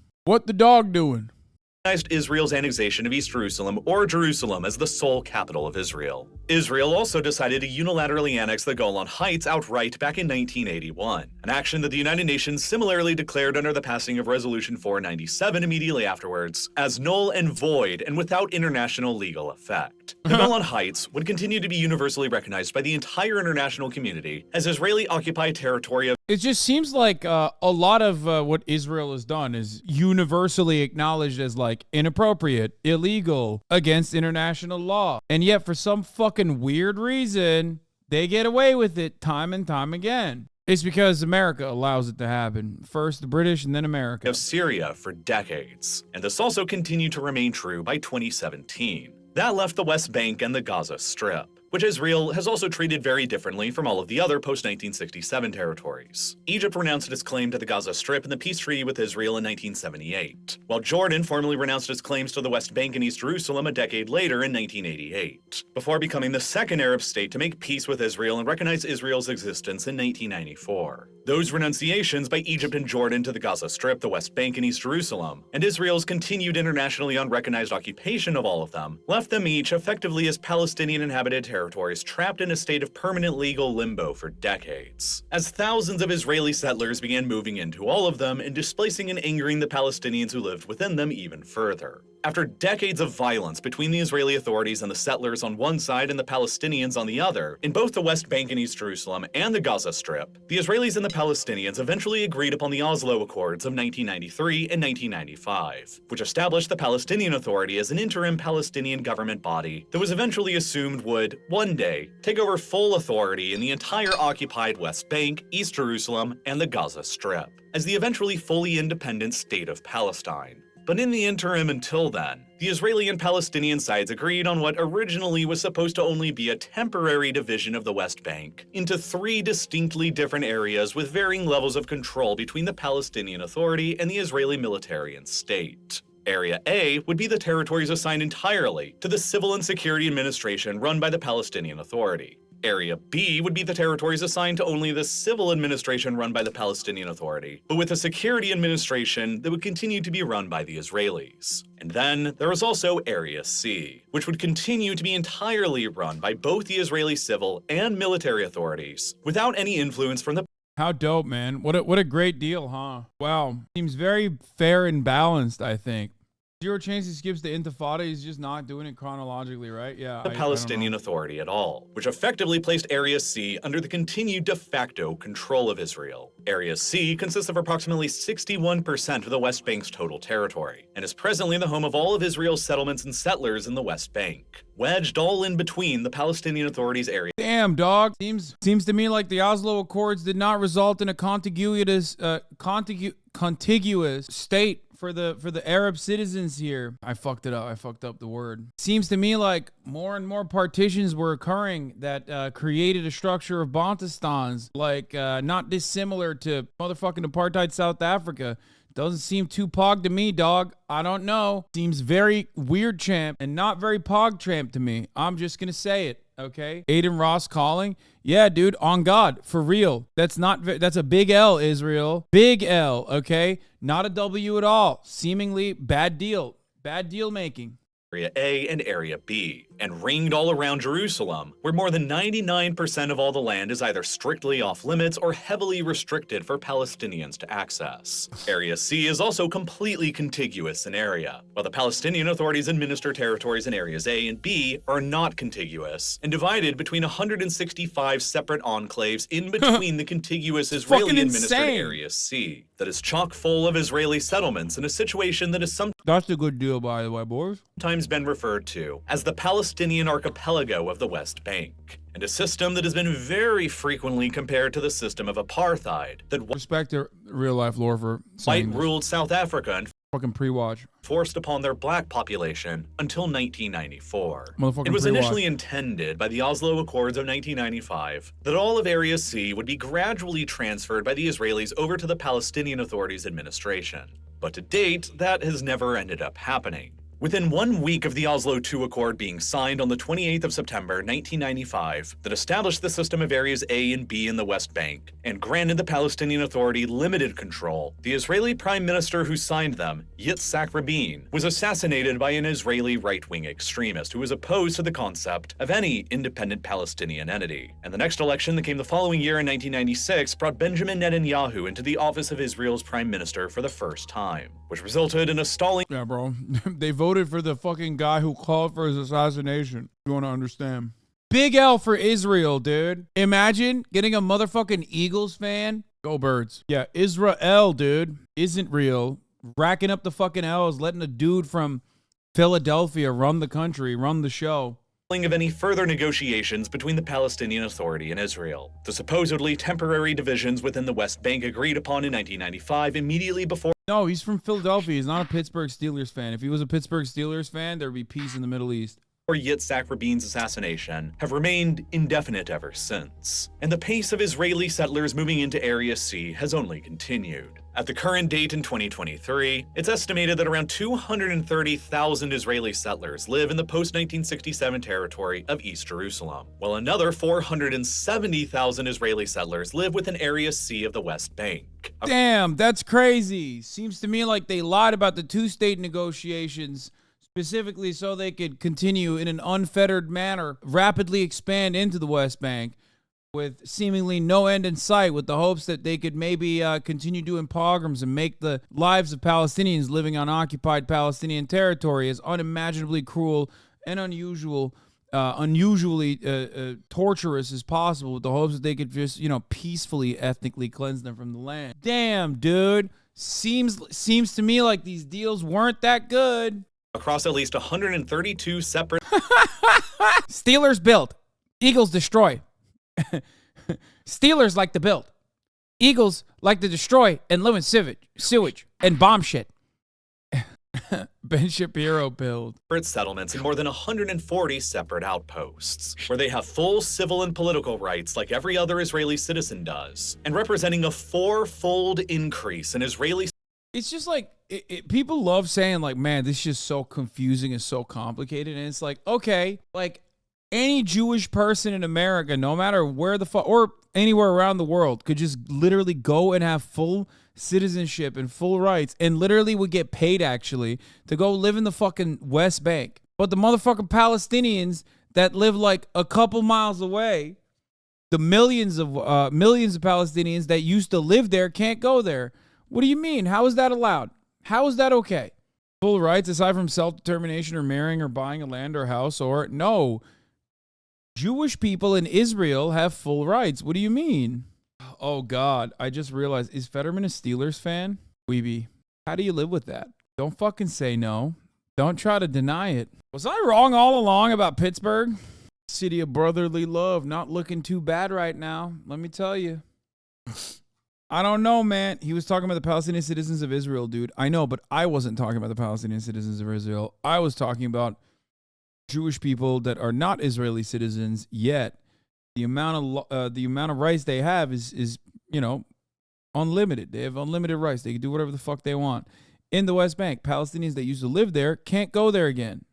Israel's annexation of East Jerusalem or Jerusalem as the sole capital of Israel. Israel also decided to unilaterally annex the Golan Heights outright back in 1981, an action that the United Nations similarly declared under the passing of Resolution 497 immediately afterwards as null and void and without international legal effect. The Golan Heights would continue to be universally recognized by the entire international community as Israeli-occupied territory of It just seems like a lot of what Israel has done is universally acknowledged as like inappropriate, illegal, against international law. And yet for some fucking weird reason, they get away with it time and time again. It's because America allows it to happen. First the British and then America. of Syria for decades, and this also continued to remain true by 2017. That left the West Bank and the Gaza Strip, which Israel has also treated very differently from all of the other post-1967 territories. Egypt renounced its claim to the Gaza Strip in the peace treaty with Israel in 1978, while Jordan formally renounced its claims to the West Bank and East Jerusalem a decade later in 1988, before becoming the second Arab state to make peace with Israel and recognize Israel's existence in 1994. Those renunciations by Egypt and Jordan to the Gaza Strip, the West Bank, and East Jerusalem, and Israel's continued internationally unrecognized occupation of all of them, left them each effectively as Palestinian inhabited territories trapped in a state of permanent legal limbo for decades, as thousands of Israeli settlers began moving into all of them and displacing and angering the Palestinians who lived within them even further. After decades of violence between the Israeli authorities and the settlers on one side and the Palestinians on the other, in both the West Bank and East Jerusalem and the Gaza Strip, the Israelis and the Palestinians eventually agreed upon the Oslo Accords of 1993 and 1995, which established the Palestinian Authority as an interim Palestinian government body that was eventually assumed would, one day, take over full authority in the entire occupied West Bank, East Jerusalem, and the Gaza Strip, as the eventually fully independent state of Palestine. But in the interim until then, the Israeli and Palestinian sides agreed on what originally was supposed to only be a temporary division of the West Bank into three distinctly different areas with varying levels of control between the Palestinian Authority and the Israeli military and state. Area A would be the territories assigned entirely to the Civil and Security Administration run by the Palestinian Authority. Area B would be the territories assigned to only the civil administration run by the Palestinian Authority, but with a security administration that would continue to be run by the Israelis. And then there was also Area C, which would continue to be entirely run by both the Israeli civil and military authorities, without any influence from the How dope, man. What a great deal, huh? Wow. Seems very fair and balanced, I think. Zero chance he skips the Intifada. He's just not doing it chronologically, right? Yeah. Palestinian Authority at all, which effectively placed Area C under the continued de facto control of Israel. Area C consists of approximately 61% of the West Bank's total territory, and is presently the home of all of Israel's settlements and settlers in the West Bank, wedged all in between the Palestinian Authority's area. Damn, dog. Seems to me like the Oslo Accords did not result in a contiguous state for the Arab citizens here. I fucked it up. I fucked up the word. Seems to me like more and more partitions were occurring that created a structure of Bantustans, like not dissimilar to motherfucking apartheid South Africa. Doesn't seem too pog to me, dog. I don't know. Seems very weird champ and not very pog champ to me. I'm just gonna say it. Okay. Aiden Ross calling. Yeah, dude, on God, for real. That's a big L, Israel. Big L, okay? Not a W at all. Seemingly bad deal. Bad deal making. Area A and Area B, and ringed all around Jerusalem, where more than 99% of all the land is either strictly off limits or heavily restricted for Palestinians to access. Area C is also completely contiguous in area, while the Palestinian Authorities administer territories in Areas A and B are not contiguous, and divided between 165 separate enclaves in between the contiguous Israeli-administered Area C, that is chock full of Israeli settlements in a situation that is sometimes That's a good deal, by the way, boys. Been referred to as the Palestinian archipelago of the West Bank, and a system that has been very frequently compared to the system of apartheid that respect to real life lore for white-ruled South Africa and fucking pre-watch forced upon their black population until 1994. It was initially intended by the Oslo Accords of 1995 that all of Area C would be gradually transferred by the Israelis over to the Palestinian Authorities administration. But to date, that has never ended up happening. Within 1 week of the Oslo II Accord being signed on the 28th of September 1995, that established the system of areas A and B in the West Bank, and granted the Palestinian Authority limited control, the Israeli prime minister who signed them, Yitzhak Rabin, was assassinated by an Israeli right-wing extremist who was opposed to the concept of any independent Palestinian entity. And the next election that came the following year in 1996 brought Benjamin Netanyahu into the office of Israel's prime minister for the first time, which resulted in a stalling. Yeah, bro. They voted for the fucking guy who called for his assassination. You want to understand? Big L for Israel, dude. Imagine getting a motherfucking Eagles fan. Go Birds. Yeah, Israel, dude, isn't real. Racking up the fucking L's, letting a dude from Philadelphia run the country, run the show. Of any further negotiations between the Palestinian Authority and Israel. The supposedly temporary divisions within the West Bank agreed upon in 1995 immediately before. No, he's from Philadelphia. He's not a Pittsburgh Steelers fan. If he was a Pittsburgh Steelers fan, there'd be peace in the Middle East. Or Yitzhak Rabin's assassination have remained indefinite ever since, and the pace of Israeli settlers moving into Area C has only continued. At the current date in 2023, it's estimated that around 230,000 Israeli settlers live in the post-1967 territory of East Jerusalem, while another 470,000 Israeli settlers live within Area C of the West Bank. Damn, that's crazy. Seems to me like they lied about the two-state negotiations specifically so they could continue in an unfettered manner, rapidly expand into the West Bank with seemingly no end in sight, with the hopes that they could maybe continue doing pogroms and make the lives of Palestinians living on occupied Palestinian territory as unimaginably cruel and unusually torturous as possible, with the hopes that they could just, peacefully, ethnically cleanse them from the land. Damn, dude. Seems to me like these deals weren't that good. Across at least 132 separate Steelers build, Eagles destroy. Steelers like to build, Eagles like to destroy and live in sewage and bomb shit. Ben Shapiro build. Settlements in more than 140 separate outposts, where they have full civil and political rights like every other Israeli citizen does, and representing a four-fold increase in Israeli. It's just like, people love saying like, man, this is just so confusing and so complicated. And it's like, okay, like any Jewish person in America, no matter where the fuck, or anywhere around the world, could just literally go and have full citizenship and full rights and literally would get paid actually to go live in the fucking West Bank. But the motherfucking Palestinians that live like a couple miles away, the millions of Palestinians that used to live there can't go there. What do you mean? How is that allowed? How is that okay? Full rights aside from self-determination or marrying or buying a land or house or no. Jewish people in Israel have full rights. What do you mean? Oh God, I just realized, is Fetterman a Steelers fan? Weeby, how do you live with that? Don't fucking say no. Don't try to deny it. Was I wrong all along about Pittsburgh? City of brotherly love, not looking too bad right now. Let me tell you. I don't know, man. He was talking about the Palestinian citizens of Israel, dude. I know, but I wasn't talking about the Palestinian citizens of Israel. I was talking about Jewish people that are not Israeli citizens yet. The amount of rights they have is unlimited. They have unlimited rights. They can do whatever the fuck they want. In the West Bank, Palestinians that used to live there can't go there again.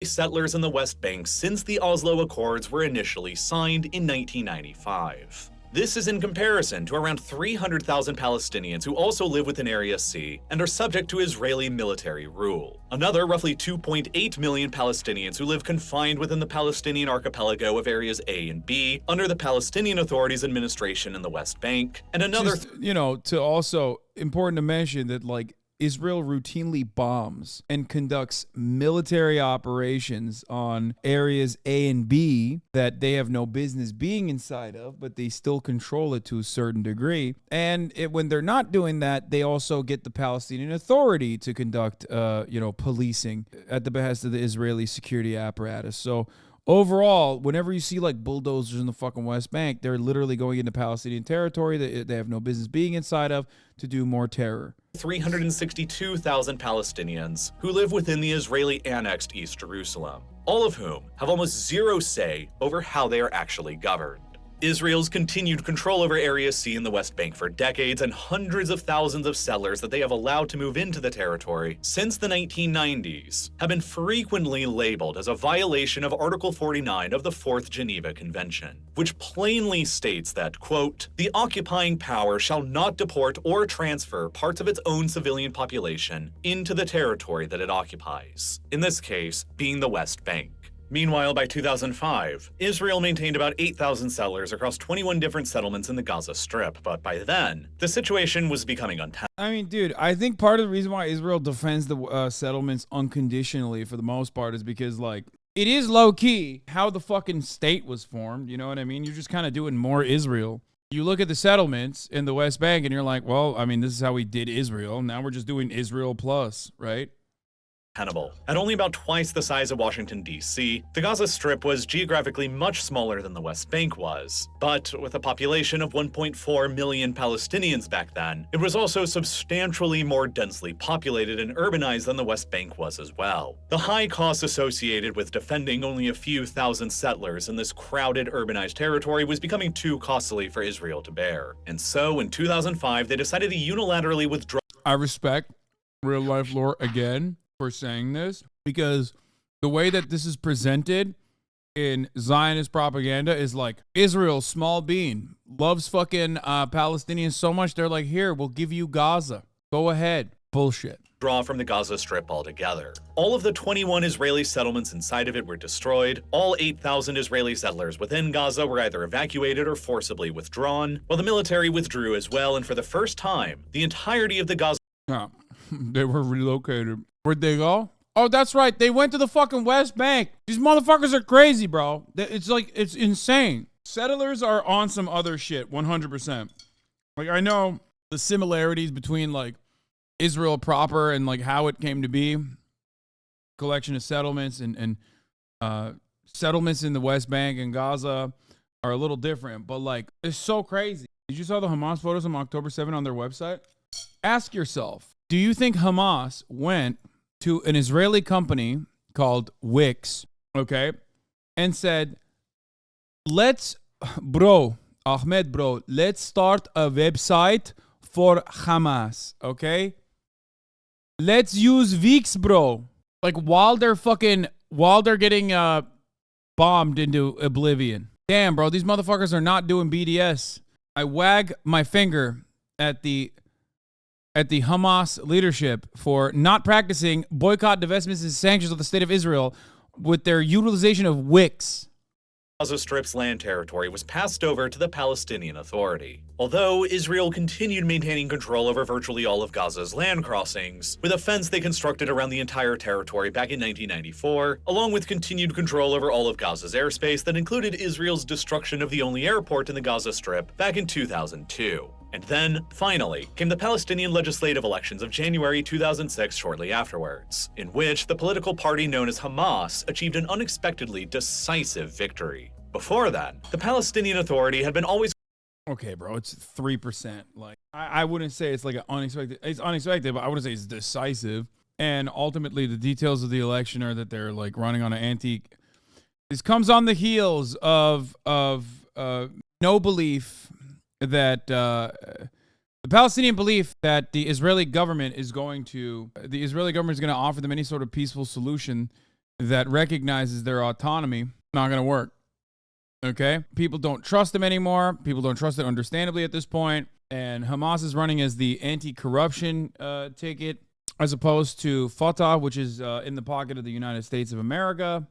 Settlers in the West Bank since the Oslo Accords were initially signed in 1995. This is in comparison to around 300,000 Palestinians who also live within Area C and are subject to Israeli military rule. Another roughly 2.8 million Palestinians who live confined within the Palestinian archipelago of Areas A and B under the Palestinian Authority's administration in the West Bank. And another... to also, important to mention that, like, Israel routinely bombs and conducts military operations on areas A and B that they have no business being inside of, but they still control it to a certain degree. And when they're not doing that, they also get the Palestinian Authority to conduct, policing at the behest of the Israeli security apparatus. So overall, whenever you see like bulldozers in the fucking West Bank, they're literally going into Palestinian territory that they have no business being inside of to do more terror. 362,000 Palestinians who live within the Israeli-annexed East Jerusalem, all of whom have almost zero say over how they are actually governed. Israel's continued control over Area C in the West Bank for decades and hundreds of thousands of settlers that they have allowed to move into the territory since the 1990s have been frequently labeled as a violation of Article 49 of the Fourth Geneva Convention, which plainly states that, quote, "The occupying power shall not deport or transfer parts of its own civilian population into the territory that it occupies," in this case being the West Bank. Meanwhile, by 2005, Israel maintained about 8,000 settlers across 21 different settlements in the Gaza Strip, but by then, the situation was becoming untenable. I mean, dude, I think part of the reason why Israel defends the settlements unconditionally for the most part is because, like, it is low-key how the fucking state was formed, you know what I mean? You're just kind of doing more Israel. You look at the settlements in the West Bank and you're like, well, I mean, this is how we did Israel. Now we're just doing Israel plus, right? At only about twice the size of Washington, D.C., the Gaza Strip was geographically much smaller than the West Bank was. But with a population of 1.4 million Palestinians back then, it was also substantially more densely populated and urbanized than the West Bank was as well. The high costs associated with defending only a few thousand settlers in this crowded urbanized territory was becoming too costly for Israel to bear. And so in 2005, they decided to unilaterally withdraw. I respect RealLifeLore again for saying this, because the way that this is presented in Zionist propaganda is like Israel, small bean, loves fucking Palestinians so much they're like, here, we'll give you Gaza. Go ahead. Bullshit. Draw from the Gaza Strip altogether. All of the 21 Israeli settlements inside of it were destroyed. All 8,000 Israeli settlers within Gaza were either evacuated or forcibly withdrawn, while the military withdrew as well, and for the first time, the entirety of the Gaza... Yeah, they were relocated. Where'd they go? Oh, that's right. They went to the fucking West Bank. These motherfuckers are crazy, bro. It's like, it's insane. Settlers are on some other shit, 100%. Like, I know the similarities between, like, Israel proper and, like, how it came to be. Collection of settlements and settlements in the West Bank and Gaza are a little different. But, like, it's so crazy. Did you saw the Hamas photos on October 7 on their website? Ask yourself, do you think Hamas went to an Israeli company called Wix, okay, and said, Ahmed, let's start a website for Hamas, okay? Let's use Wix, bro. Like, while they're getting bombed into oblivion. Damn, bro, these motherfuckers are not doing BDS. I wag my finger at the Hamas leadership for not practicing boycott, divestments, and sanctions of the state of Israel with their utilization of Wix. Gaza Strip's land territory was passed over to the Palestinian Authority. Although Israel continued maintaining control over virtually all of Gaza's land crossings, with a fence they constructed around the entire territory back in 1994, along with continued control over all of Gaza's airspace that included Israel's destruction of the only airport in the Gaza Strip back in 2002. And then, finally, came the Palestinian legislative elections of January 2006 shortly afterwards, in which the political party known as Hamas achieved an unexpectedly decisive victory. Before then, the Palestinian Authority had been always... Okay, bro, it's 3%. Like, I wouldn't say it's like an unexpected... It's unexpected, but I wouldn't say it's decisive. And ultimately, the details of the election are that they're, like, running on an antique... This comes on the heels of no belief... that the Palestinian belief that the Israeli government is going to offer them any sort of peaceful solution that recognizes their autonomy, not going to work. Okay? People don't trust them anymore. People don't trust it understandably at this point. And Hamas is running as the anti-corruption ticket as opposed to Fatah, which is in the pocket of the United States of America,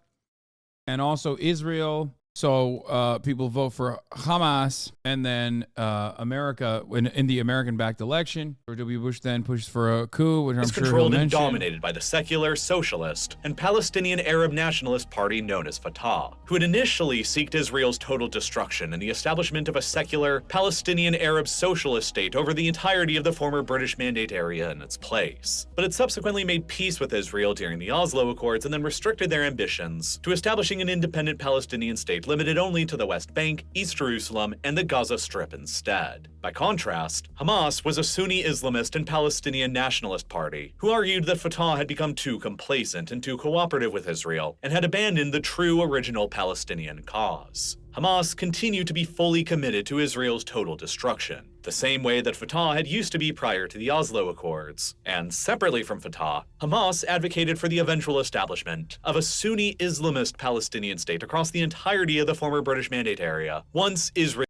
and also Israel. So people vote for Hamas, and then America in the American-backed election. George W. Bush then pushes for a coup, which I'm sure he'll controlled and mention. dominated by the secular, socialist, and Palestinian Arab nationalist party known as Fatah, who had initially sought Israel's total destruction and the establishment of a secular, Palestinian Arab socialist state over the entirety of the former British Mandate area in its place. But it subsequently made peace with Israel during the Oslo Accords and then restricted their ambitions to establishing an independent Palestinian state limited only to the West Bank, East Jerusalem, and the Gaza Strip instead. By contrast, Hamas was a Sunni Islamist and Palestinian nationalist party who argued that Fatah had become too complacent and too cooperative with Israel and had abandoned the true original Palestinian cause. Hamas continue to be fully committed to Israel's total destruction, the same way that Fatah had used to be prior to the Oslo Accords. And separately from Fatah, Hamas advocated for the eventual establishment of a Sunni Islamist Palestinian state across the entirety of the former British Mandate area, once Israel.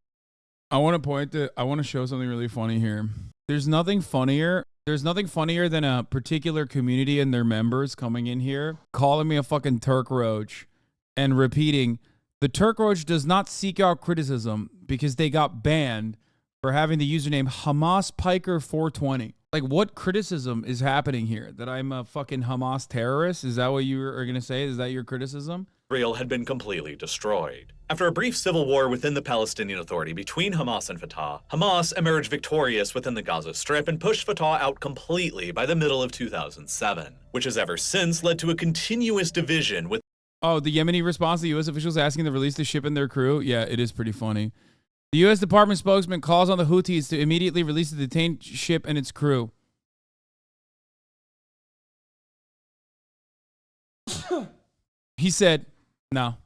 I want to show something really funny here. There's nothing funnier than a particular community and their members coming in here, calling me a fucking Turk roach and repeating, the Turk roach does not seek out criticism because they got banned for having the username Hamas Piker 420. Like, what criticism is happening here? That I'm a fucking Hamas terrorist? Is that what you are going to say? Is that your criticism? Israel had been completely destroyed. After a brief civil war within the Palestinian Authority between Hamas and Fatah, Hamas emerged victorious within the Gaza Strip and pushed Fatah out completely by the middle of 2007, which has ever since led to a continuous division with. Oh, the Yemeni response to U.S. officials asking to release the ship and their crew? Yeah, it is pretty funny. The U.S. Department spokesman calls on the Houthis to immediately release the detained ship and its crew. He said, no.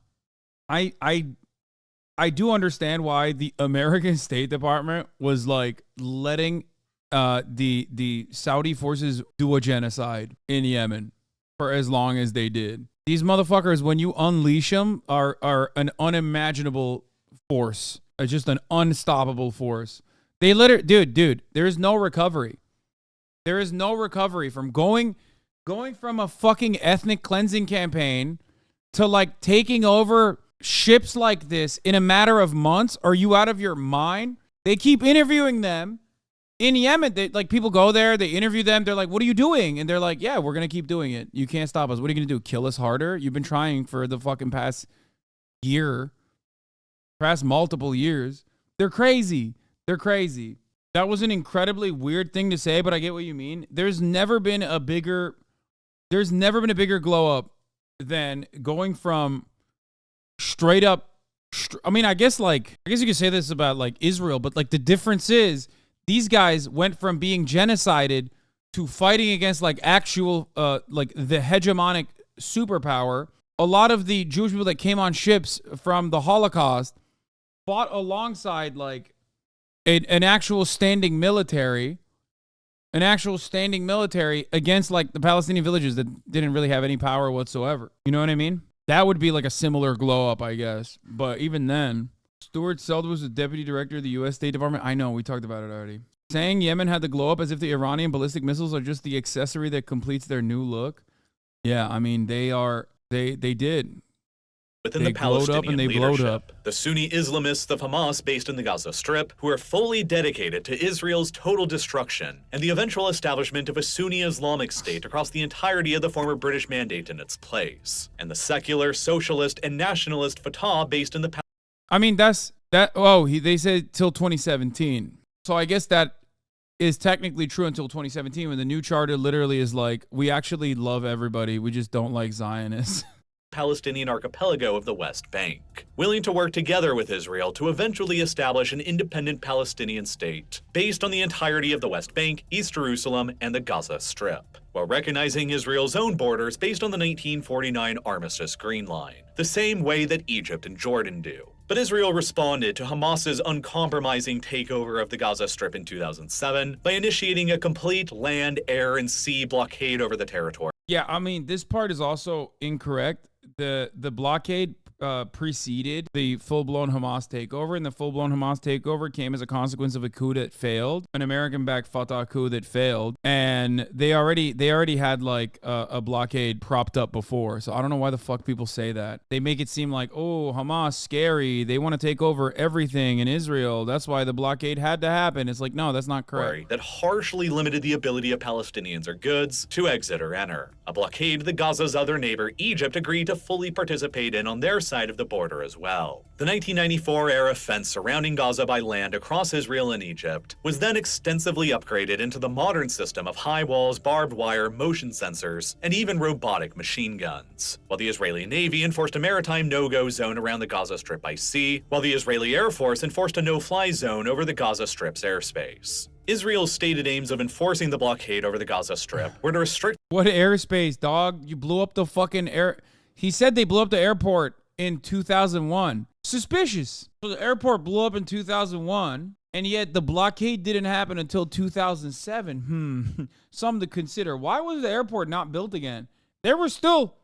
I do understand why the American State Department was like letting the Saudi forces do a genocide in Yemen for as long as they did. These motherfuckers, when you unleash them, are an unimaginable force. Just an unstoppable force. They literally, dude, there is no recovery. There is no recovery from going from a fucking ethnic cleansing campaign to like taking over ships like this in a matter of months. Are you out of your mind? They keep interviewing them in Yemen. They, like, people go there, they interview them. They're like, what are you doing? And they're like, yeah, we're going to keep doing it. You can't stop us. What are you going to do? Kill us harder? You've been trying for the fucking past multiple years. They're crazy. They're crazy. That was an incredibly weird thing to say, but I get what you mean. There's never been a bigger glow up than going from straight up. I mean, I guess you could say this about like Israel, but like the difference is these guys went from being genocided to fighting against like actual, like the hegemonic superpower. A lot of the Jewish people that came on ships from the Holocaust fought alongside like an actual standing military against like the Palestinian villages that didn't really have any power whatsoever. You know what I mean? That would be like a similar glow up, I guess. But even then, Stuart Seld was the deputy director of the U.S. State Department. I know, we talked about it already. Saying Yemen had the glow up as if the Iranian ballistic missiles are just the accessory that completes their new look. Yeah, I mean, they did. Within the Palestinian leadership, the Sunni Islamists of Hamas based in the Gaza Strip, who are fully dedicated to Israel's total destruction and the eventual establishment of a Sunni Islamic state across the entirety of the former British Mandate in its place, and the secular, socialist, and nationalist Fatah based in the. I mean, they said till 2017. So I guess that is technically true until 2017, when the new charter literally is like, we actually love everybody, we just don't like Zionists. Palestinian archipelago of the West Bank, willing to work together with Israel to eventually establish an independent Palestinian state based on the entirety of the West Bank, East Jerusalem, and the Gaza Strip, while recognizing Israel's own borders based on the 1949 Armistice Green Line, the same way that Egypt and Jordan do. But Israel responded to Hamas's uncompromising takeover of the Gaza Strip in 2007 by initiating a complete land, air, and sea blockade over the territory. Yeah, I mean, this part is also incorrect. The blockade preceded the full-blown Hamas takeover, and the full-blown Hamas takeover came as a consequence of a coup that failed, an American-backed Fatah coup that failed, and they already had like a blockade propped up before. So I don't know why the fuck people say that. They make it seem like, oh, Hamas scary, they want to take over everything in Israel, that's why the blockade had to happen. It's like, no, that's not correct. That harshly limited the ability of Palestinians or goods to exit or enter. A blockade that Gaza's other neighbor, Egypt, agreed to fully participate in on their side of the border as well. The 1994-era fence surrounding Gaza by land across Israel and Egypt was then extensively upgraded into the modern system of high walls, barbed wire, motion sensors, and even robotic machine guns, while the Israeli Navy enforced a maritime no-go zone around the Gaza Strip by sea, while the Israeli Air Force enforced a no-fly zone over the Gaza Strip's airspace. Israel's stated aims of enforcing the blockade over the Gaza Strip were to restrict— What airspace, dog? You blew up the fucking air— He said they blew up the airport in 2001. suspicious. So the airport blew up in 2001, and yet the blockade didn't happen until 2007. Something to consider. Why was the airport not built again? There were still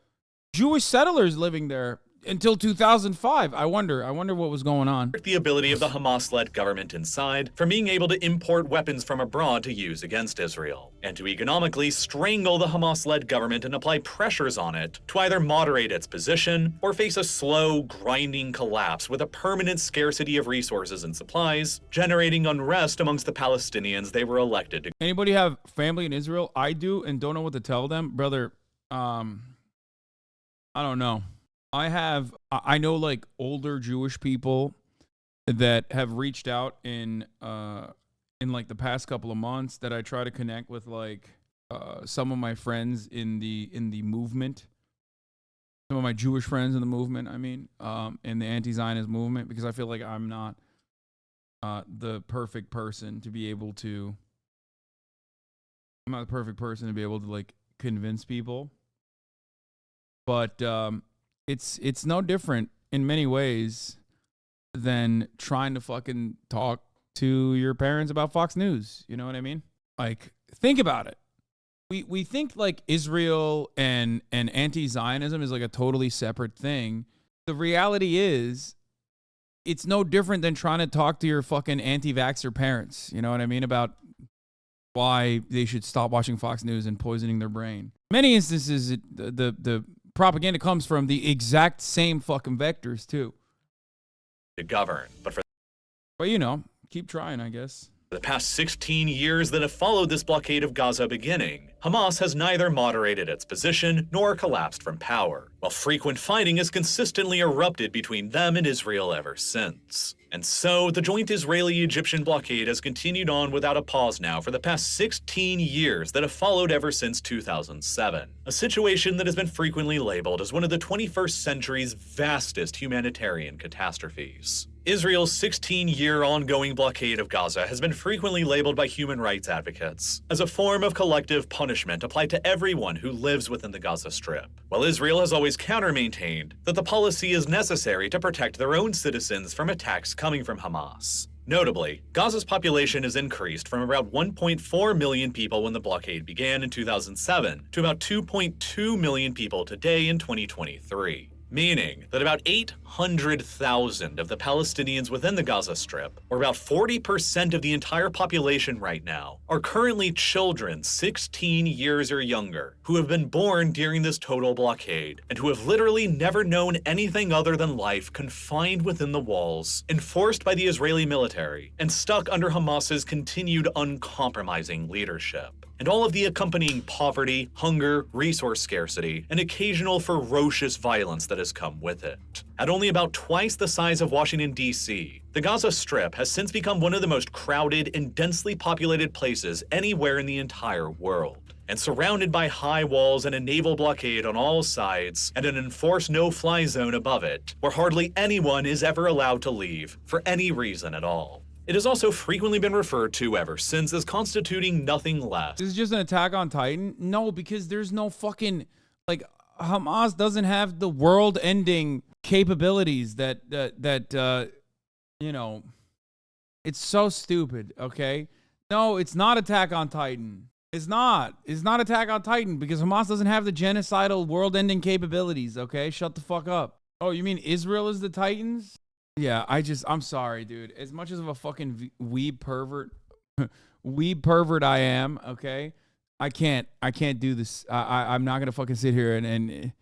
Jewish settlers living there until 2005. I wonder what was going on. The ability of the Hamas-led government inside from being able to import weapons from abroad to use against Israel, and to economically strangle the Hamas-led government and apply pressures on it to either moderate its position or face a slow, grinding collapse with a permanent scarcity of resources and supplies, generating unrest amongst the Palestinians they were elected to. Anybody have family in Israel? I do, and don't know what to tell them. Brother, I don't know. I know like older Jewish people that have reached out in like the past couple of months that I try to connect with, like some of my friends in the movement, some of my Jewish friends in the movement, I mean, in the anti-Zionist movement, because I feel like I'm not the perfect person to be able to like convince people. But it's no different in many ways than trying to fucking talk to your parents about Fox News. You know what I mean? Like, think about it. We think like Israel and anti-Zionism is like a totally separate thing. The reality is, it's no different than trying to talk to your fucking anti-vaxxer parents. You know what I mean? About why they should stop watching Fox News and poisoning their brain. Many instances, the propaganda comes from the exact same fucking vectors too. To govern, but you know, keep trying, I guess. For the past 16 years that have followed this blockade of Gaza beginning, Hamas has neither moderated its position nor collapsed from power, while frequent fighting has consistently erupted between them and Israel ever since. And so, the joint Israeli-Egyptian blockade has continued on without a pause now for the past 16 years that have followed ever since 2007, a situation that has been frequently labeled as one of the 21st century's vastest humanitarian catastrophes. Israel's 16-year ongoing blockade of Gaza has been frequently labeled by human rights advocates as a form of collective punishment applied to everyone who lives within the Gaza Strip, while Israel has always counter-maintained that the policy is necessary to protect their own citizens from attacks coming from Hamas. Notably, Gaza's population has increased from around 1.4 million people when the blockade began in 2007 to about 2.2 million people today in 2023. Meaning that about 800,000 of the Palestinians within the Gaza Strip, or about 40% of the entire population right now, are currently children 16 years or younger who have been born during this total blockade and who have literally never known anything other than life confined within the walls, enforced by the Israeli military, and stuck under Hamas's continued uncompromising leadership. And all of the accompanying poverty, hunger, resource scarcity, and occasional ferocious violence that has come with it. At only about twice the size of Washington, D.C., the Gaza Strip has since become one of the most crowded and densely populated places anywhere in the entire world. And surrounded by high walls and a naval blockade on all sides, and an enforced no-fly zone above it, where hardly anyone is ever allowed to leave for any reason at all. It has also frequently been referred to ever since as constituting nothing less. This is just an attack on Titan? No, because there's no fucking, like, Hamas doesn't have the world-ending capabilities that you know, it's so stupid, okay? No, it's not Attack on Titan. It's not Attack on Titan because Hamas doesn't have the genocidal world-ending capabilities, okay? Shut the fuck up. Oh, you mean Israel is the Titans? Yeah, I'm sorry, dude. As much as of a fucking weeb pervert I am, okay? I can't do this. I'm not gonna fucking sit here and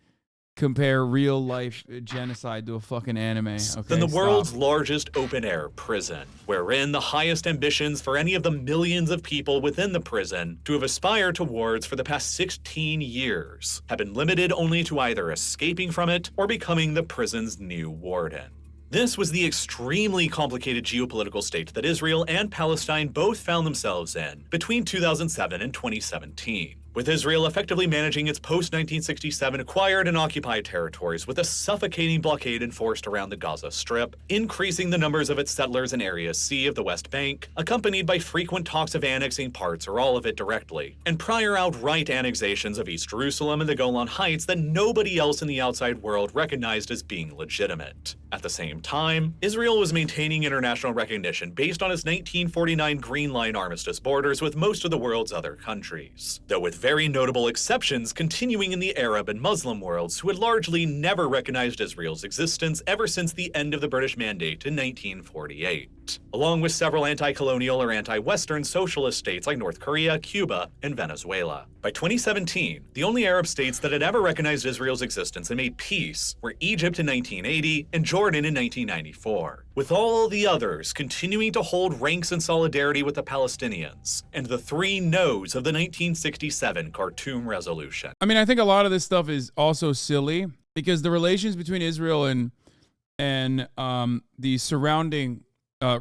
compare real life genocide to a fucking anime. Okay, than the world's largest open-air prison, wherein the highest ambitions for any of the millions of people within the prison to have aspired towards for the past 16 years have been limited only to either escaping from it or becoming the prison's new warden. This was the extremely complicated geopolitical state that Israel and Palestine both found themselves in between 2007 and 2017, with Israel effectively managing its post-1967 acquired and occupied territories with a suffocating blockade enforced around the Gaza Strip, increasing the numbers of its settlers in Area C of the West Bank, accompanied by frequent talks of annexing parts or all of it directly, and prior outright annexations of East Jerusalem and the Golan Heights that nobody else in the outside world recognized as being legitimate. At the same time, Israel was maintaining international recognition based on its 1949 Green Line armistice borders with most of the world's other countries, though with very notable exceptions continuing in the Arab and Muslim worlds who had largely never recognized Israel's existence ever since the end of the British Mandate in 1948, along with several anti-colonial or anti-Western socialist states like North Korea, Cuba, and Venezuela. By 2017, the only Arab states that had ever recognized Israel's existence and made peace were Egypt in 1980 and Jordan in 1994, with all the others continuing to hold ranks in solidarity with the Palestinians, and the three no's of the 1967 Khartoum Resolution. I mean, I think a lot of this stuff is also silly because the relations between Israel and the surrounding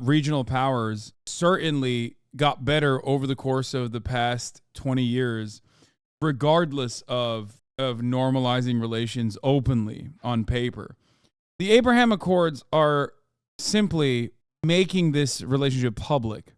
regional powers certainly got better over the course of the past 20 years, regardless of normalizing relations openly on paper. The Abraham Accords are simply making this relationship public.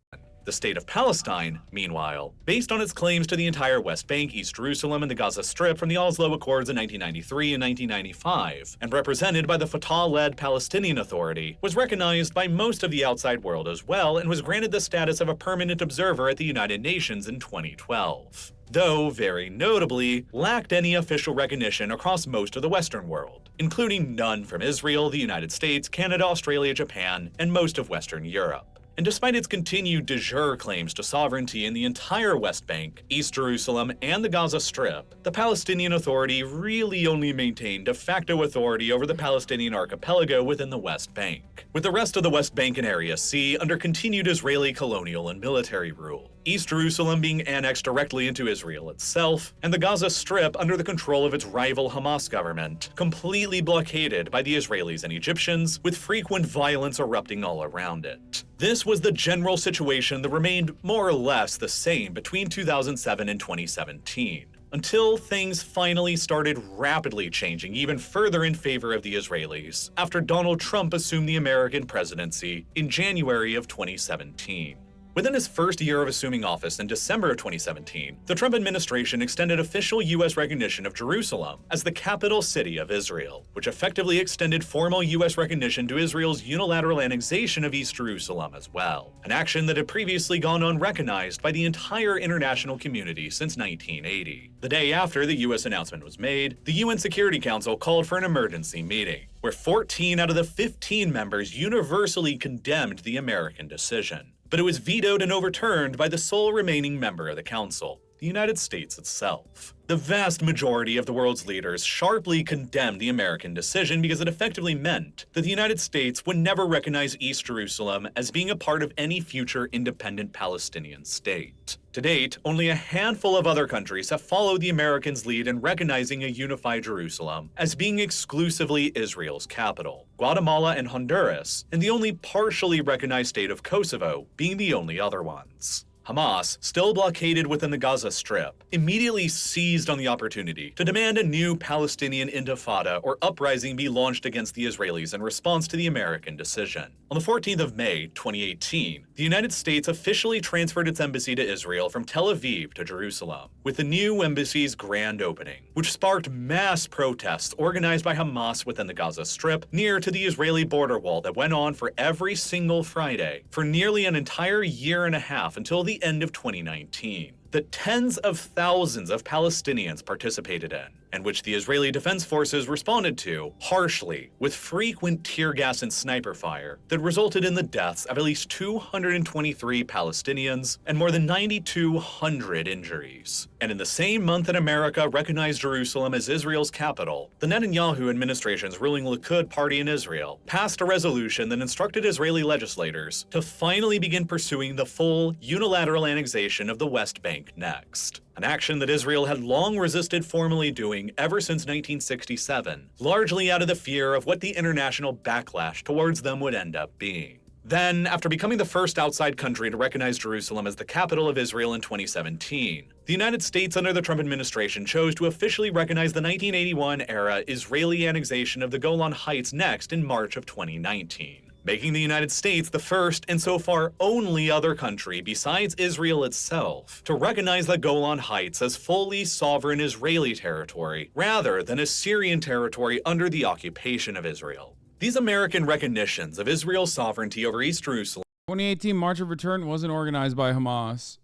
The state of Palestine, meanwhile, based on its claims to the entire West Bank, East Jerusalem, and the Gaza Strip from the Oslo Accords in 1993 and 1995, and represented by the Fatah-led Palestinian Authority, was recognized by most of the outside world as well and was granted the status of a permanent observer at the United Nations in 2012. Though, very notably, lacked any official recognition across most of the Western world, including none from Israel, the United States, Canada, Australia, Japan, and most of Western Europe. And despite its continued de jure claims to sovereignty in the entire West Bank, East Jerusalem, and the Gaza Strip, the Palestinian Authority really only maintained de facto authority over the Palestinian archipelago within the West Bank, with the rest of the West Bank and Area C under continued Israeli colonial and military rule, East Jerusalem being annexed directly into Israel itself, and the Gaza Strip under the control of its rival Hamas government, completely blockaded by the Israelis and Egyptians, with frequent violence erupting all around it. This was the general situation that remained more or less the same between 2007 and 2017, until things finally started rapidly changing even further in favor of the Israelis after Donald Trump assumed the American presidency in January of 2017. Within his first year of assuming office in December of 2017, the Trump administration extended official U.S. recognition of Jerusalem as the capital city of Israel, which effectively extended formal U.S. recognition to Israel's unilateral annexation of East Jerusalem as well, an action that had previously gone unrecognized by the entire international community since 1980. The day after the U.S. announcement was made, the UN Security Council called for an emergency meeting, where 14 out of the 15 members universally condemned the American decision. But it was vetoed and overturned by the sole remaining member of the council, the United States itself. The vast majority of the world's leaders sharply condemned the American decision because it effectively meant that the United States would never recognize East Jerusalem as being a part of any future independent Palestinian state. To date, only a handful of other countries have followed the Americans' lead in recognizing a unified Jerusalem as being exclusively Israel's capital, Guatemala and Honduras, and the only partially recognized state of Kosovo being the only other ones. Hamas, still blockaded within the Gaza Strip, immediately seized on the opportunity to demand a new Palestinian intifada or uprising be launched against the Israelis in response to the American decision. On the 14th of May, 2018, the United States officially transferred its embassy to Israel from Tel Aviv to Jerusalem, with the new embassy's grand opening, which sparked mass protests organized by Hamas within the Gaza Strip near to the Israeli border wall that went on for every single Friday for nearly an entire year and a half until the end of 2019, that tens of thousands of Palestinians participated in, and which the Israeli Defense Forces responded to harshly with frequent tear gas and sniper fire that resulted in the deaths of at least 223 Palestinians and more than 9,200 injuries. And in the same month that America recognized Jerusalem as Israel's capital, the Netanyahu administration's ruling Likud party in Israel passed a resolution that instructed Israeli legislators to finally begin pursuing the full unilateral annexation of the West Bank next, an action that Israel had long resisted formally doing ever since 1967, largely out of the fear of what the international backlash towards them would end up being. Then, after becoming the first outside country to recognize Jerusalem as the capital of Israel in 2017, the United States under the Trump administration chose to officially recognize the 1981-era Israeli annexation of the Golan Heights next in March of 2019. Making the United States the first and so far only other country besides Israel itself to recognize the Golan Heights as fully sovereign Israeli territory rather than as Syrian territory under the occupation of Israel. These American recognitions of Israel's sovereignty over East Jerusalem 2018 March of Return wasn't organized by Hamas.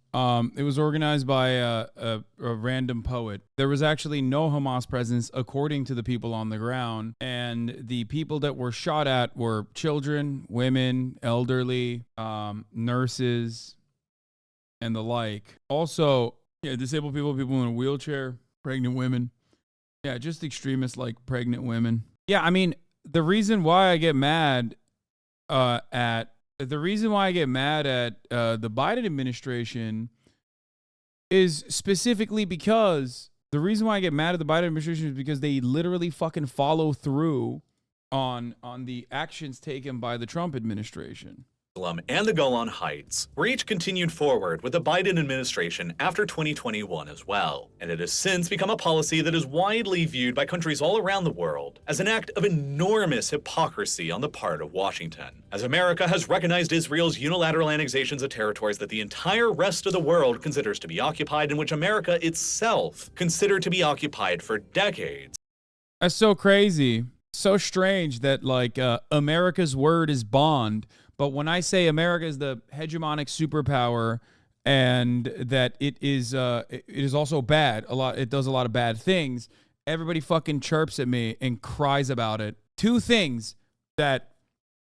It was organized by a random poet. There was actually no Hamas presence, according to the people on the ground. And the people that were shot at were children, women, elderly, nurses, and the like. Also, yeah, disabled people, people in a wheelchair, pregnant women. Yeah, just extremists like pregnant women. Yeah, I mean, the reason why I get mad at the Biden administration is specifically because the reason why I get mad at the Biden administration is because they literally fucking follow through on the actions taken by the Trump administration. and the Golan Heights were each continued forward with the Biden administration after 2021 as well, and it has since become a policy that is widely viewed by countries all around the world as an act of enormous hypocrisy on the part of Washington, as America has recognized Israel's unilateral annexations of territories that the entire rest of the world considers to be occupied, and which America itself considered to be occupied for decades. That's so crazy. So strange that like America's word is bond. But when I say America is the hegemonic superpower and that it is also bad, it does a lot of bad things, everybody fucking chirps at me and cries about it. Two things that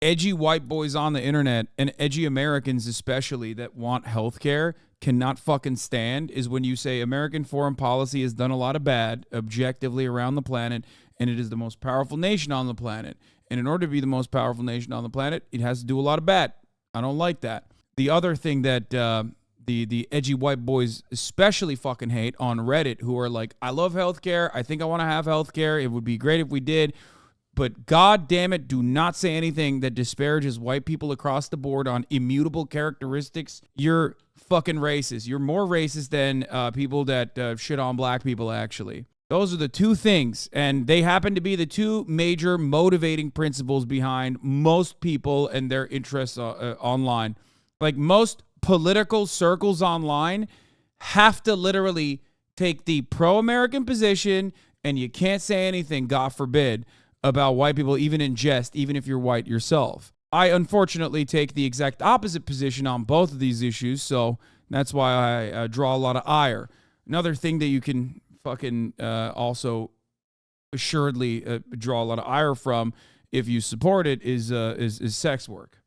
edgy white boys on the internet and edgy Americans especially that want healthcare cannot fucking stand is when you say American foreign policy has done a lot of bad objectively around the planet and it is the most powerful nation on the planet. And in order to be the most powerful nation on the planet, it has to do a lot of bad. I don't like that. The other thing that the edgy white boys especially fucking hate on Reddit, who are like, I love healthcare. I think I want to have healthcare. It would be great if we did. But God damn it, do not say anything that disparages white people across the board on immutable characteristics. You're fucking racist. You're more racist than people that shit on black people, actually. Those are the two things, and they happen to be the two major motivating principles behind most people and their interests online. Like most political circles online have to literally take the pro-American position, and you can't say anything, God forbid, about white people, even in jest, even if you're white yourself. I unfortunately take the exact opposite position on both of these issues, so that's why I draw a lot of ire. Another thing that you can fucking also assuredly draw a lot of ire from if you support it is sex work.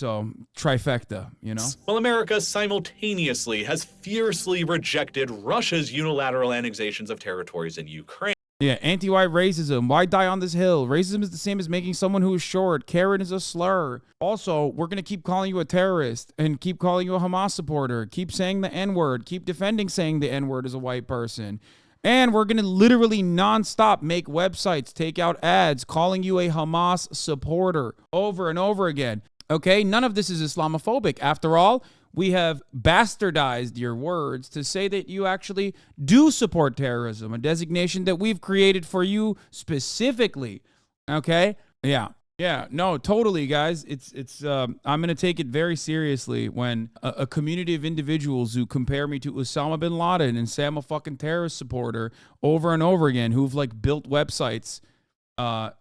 So trifecta, you know? While America simultaneously has fiercely rejected Russia's unilateral annexations of territories in Ukraine. Yeah, anti-white racism. Why die on this hill? Racism is the same as making someone who is short. Karen is a slur. Also, we're going to keep calling you a terrorist and keep calling you a Hamas supporter. Keep saying the N-word. Keep defending saying the N-word as a white person. And we're going to literally nonstop make websites, take out ads, calling you a Hamas supporter over and over again. Okay, none of this is Islamophobic. After all, we have bastardized your words to say that you actually do support terrorism, a designation that we've created for you specifically. Okay? Yeah. Yeah, no, totally, guys. It's I'm going to take it very seriously when a community of individuals who compare me to Osama bin Laden and say I'm a fucking terrorist supporter over and over again, who've like built websites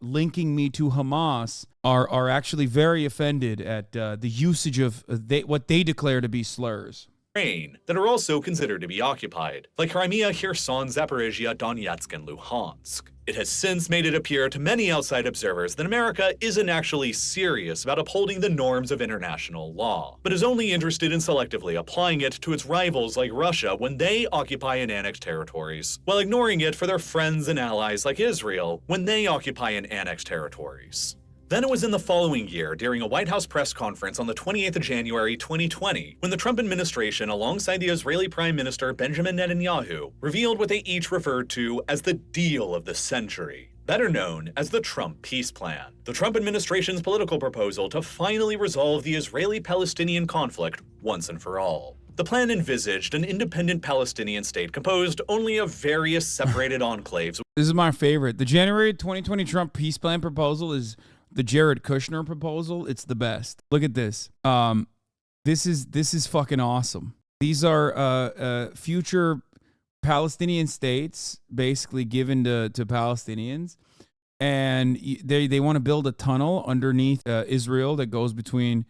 linking me to Hamas are actually very offended at the usage of what they declare to be slurs. That are also considered to be occupied, like Crimea, Kherson, Zaporizhia, Donetsk, and Luhansk. It has since made it appear to many outside observers that America isn't actually serious about upholding the norms of international law, but is only interested in selectively applying it to its rivals like Russia when they occupy and annex territories, while ignoring it for their friends and allies like Israel when they occupy and annex territories. Then it was in the following year, during a White House press conference on the 28th of January 2020, when the Trump administration, alongside the Israeli Prime Minister Benjamin Netanyahu, revealed what they each referred to as the deal of the century, better known as the Trump Peace Plan, the Trump administration's political proposal to finally resolve the Israeli-Palestinian conflict once and for all. The plan envisaged an independent Palestinian state composed only of various separated enclaves. This is my favorite. The January 2020 Trump Peace Plan proposal is the Jared Kushner proposal. It's the best. Look at this. This is fucking awesome. These are future Palestinian states basically given to Palestinians. and they want to build a tunnel underneath Israel that goes between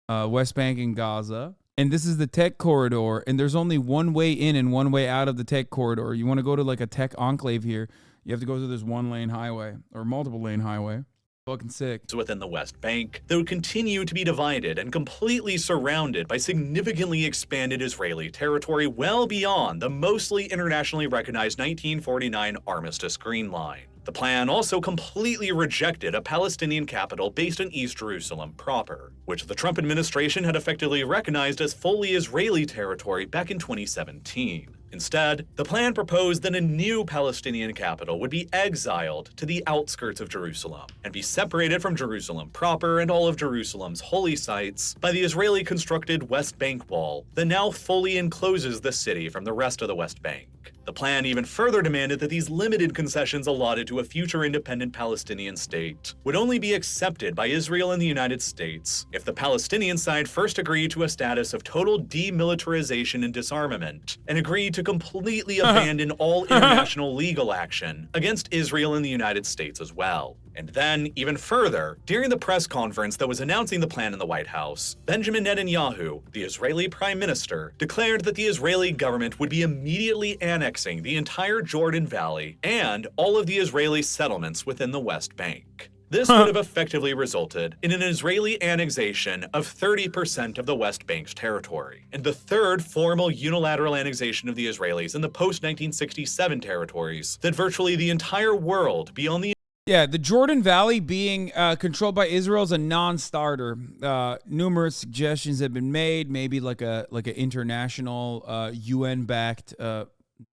West Bank and Gaza. And this is the tech corridor, and there's only one way in and one way out of the tech corridor. You want to go to like a tech enclave here, you have to go through this one-lane highway or multiple-lane highway. Fucking sick. Within the West Bank that would continue to be divided and completely surrounded by significantly expanded Israeli territory well beyond the mostly internationally recognized 1949 Armistice Green Line. The plan also completely rejected a Palestinian capital based in East Jerusalem proper, which the Trump administration had effectively recognized as fully Israeli territory back in 2017. Instead, the plan proposed that a new Palestinian capital would be exiled to the outskirts of Jerusalem and be separated from Jerusalem proper and all of Jerusalem's holy sites by the Israeli-constructed West Bank wall that now fully encloses the city from the rest of the West Bank. The plan even further demanded that these limited concessions allotted to a future independent Palestinian state would only be accepted by Israel and the United States if the Palestinian side first agreed to a status of total demilitarization and disarmament and agreed to completely abandon all international legal action against Israel and the United States as well. And then, even further, during the press conference that was announcing the plan in the White House, Benjamin Netanyahu, the Israeli prime minister, declared that the Israeli government would be immediately annexing the entire Jordan Valley and all of the Israeli settlements within the West Bank. This would have effectively resulted in an Israeli annexation of 30% of the West Bank's territory, and the third formal unilateral annexation of the Israelis in the post-1967 territories that virtually the entire world beyond the the Jordan Valley being controlled by Israel is a non-starter. Numerous suggestions have been made, maybe like an international UN-backed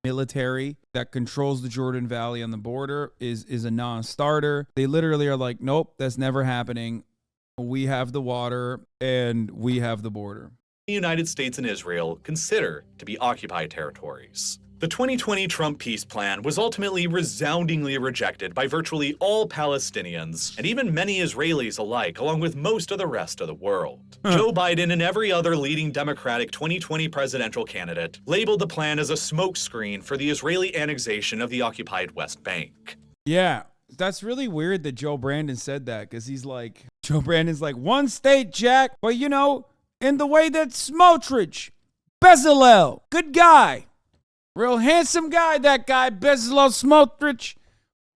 military that controls the Jordan Valley on the border is a non-starter. They literally are like, nope, that's never happening. We have the water and we have the border. The United States and Israel consider to be occupied territories. The 2020 Trump peace plan was ultimately resoundingly rejected by virtually all Palestinians, and even many Israelis alike, along with most of the rest of the world. Joe Biden and every other leading Democratic 2020 presidential candidate labeled the plan as a smokescreen for the Israeli annexation of the occupied West Bank. Yeah, that's really weird that Joe Brandon said that, because Joe Brandon's like, one state, Jack, but you know, in the way that Smotrich, Bezalel, good guy. Real handsome guy, that guy, Bezalel Smotrich.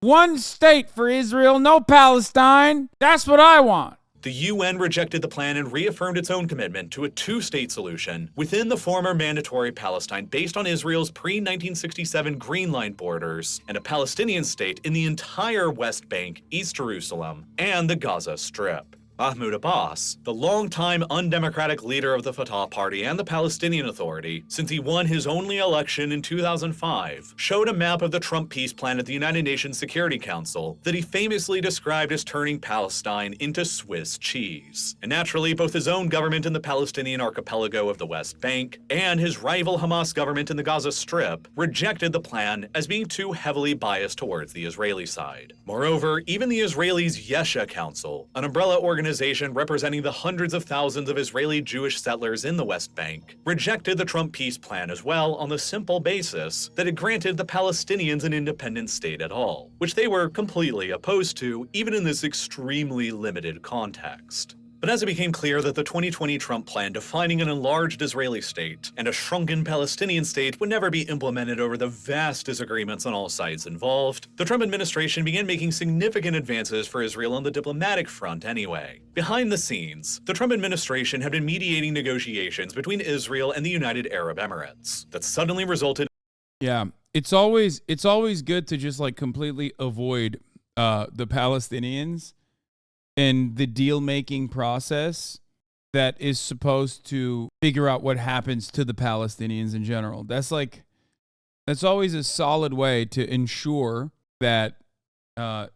One state for Israel, no Palestine. That's what I want. The UN rejected the plan and reaffirmed its own commitment to a two-state solution within the former mandatory Palestine based on Israel's pre-1967 Green Line borders and a Palestinian state in the entire West Bank, East Jerusalem, and the Gaza Strip. Mahmoud Abbas, the longtime undemocratic leader of the Fatah Party and the Palestinian Authority since he won his only election in 2005, showed a map of the Trump peace plan at the United Nations Security Council that he famously described as turning Palestine into Swiss cheese. And naturally, both his own government in the Palestinian archipelago of the West Bank and his rival Hamas government in the Gaza Strip rejected the plan as being too heavily biased towards the Israeli side. Moreover, even the Israelis' Yesha Council, an umbrella organization representing the hundreds of thousands of Israeli Jewish settlers in the West Bank, rejected the Trump peace plan as well on the simple basis that it granted the Palestinians an independent state at all, which they were completely opposed to, even in this extremely limited context. But as it became clear that the 2020 Trump plan defining an enlarged Israeli state and a shrunken Palestinian state would never be implemented over the vast disagreements on all sides involved, the Trump administration began making significant advances for Israel on the diplomatic front anyway. Behind the scenes, the Trump administration had been mediating negotiations between Israel and the United Arab Emirates that suddenly resulted. Yeah, it's always good to just like completely avoid the Palestinians and the deal-making process that is supposed to figure out what happens to the Palestinians in general. That's always a solid way to ensure that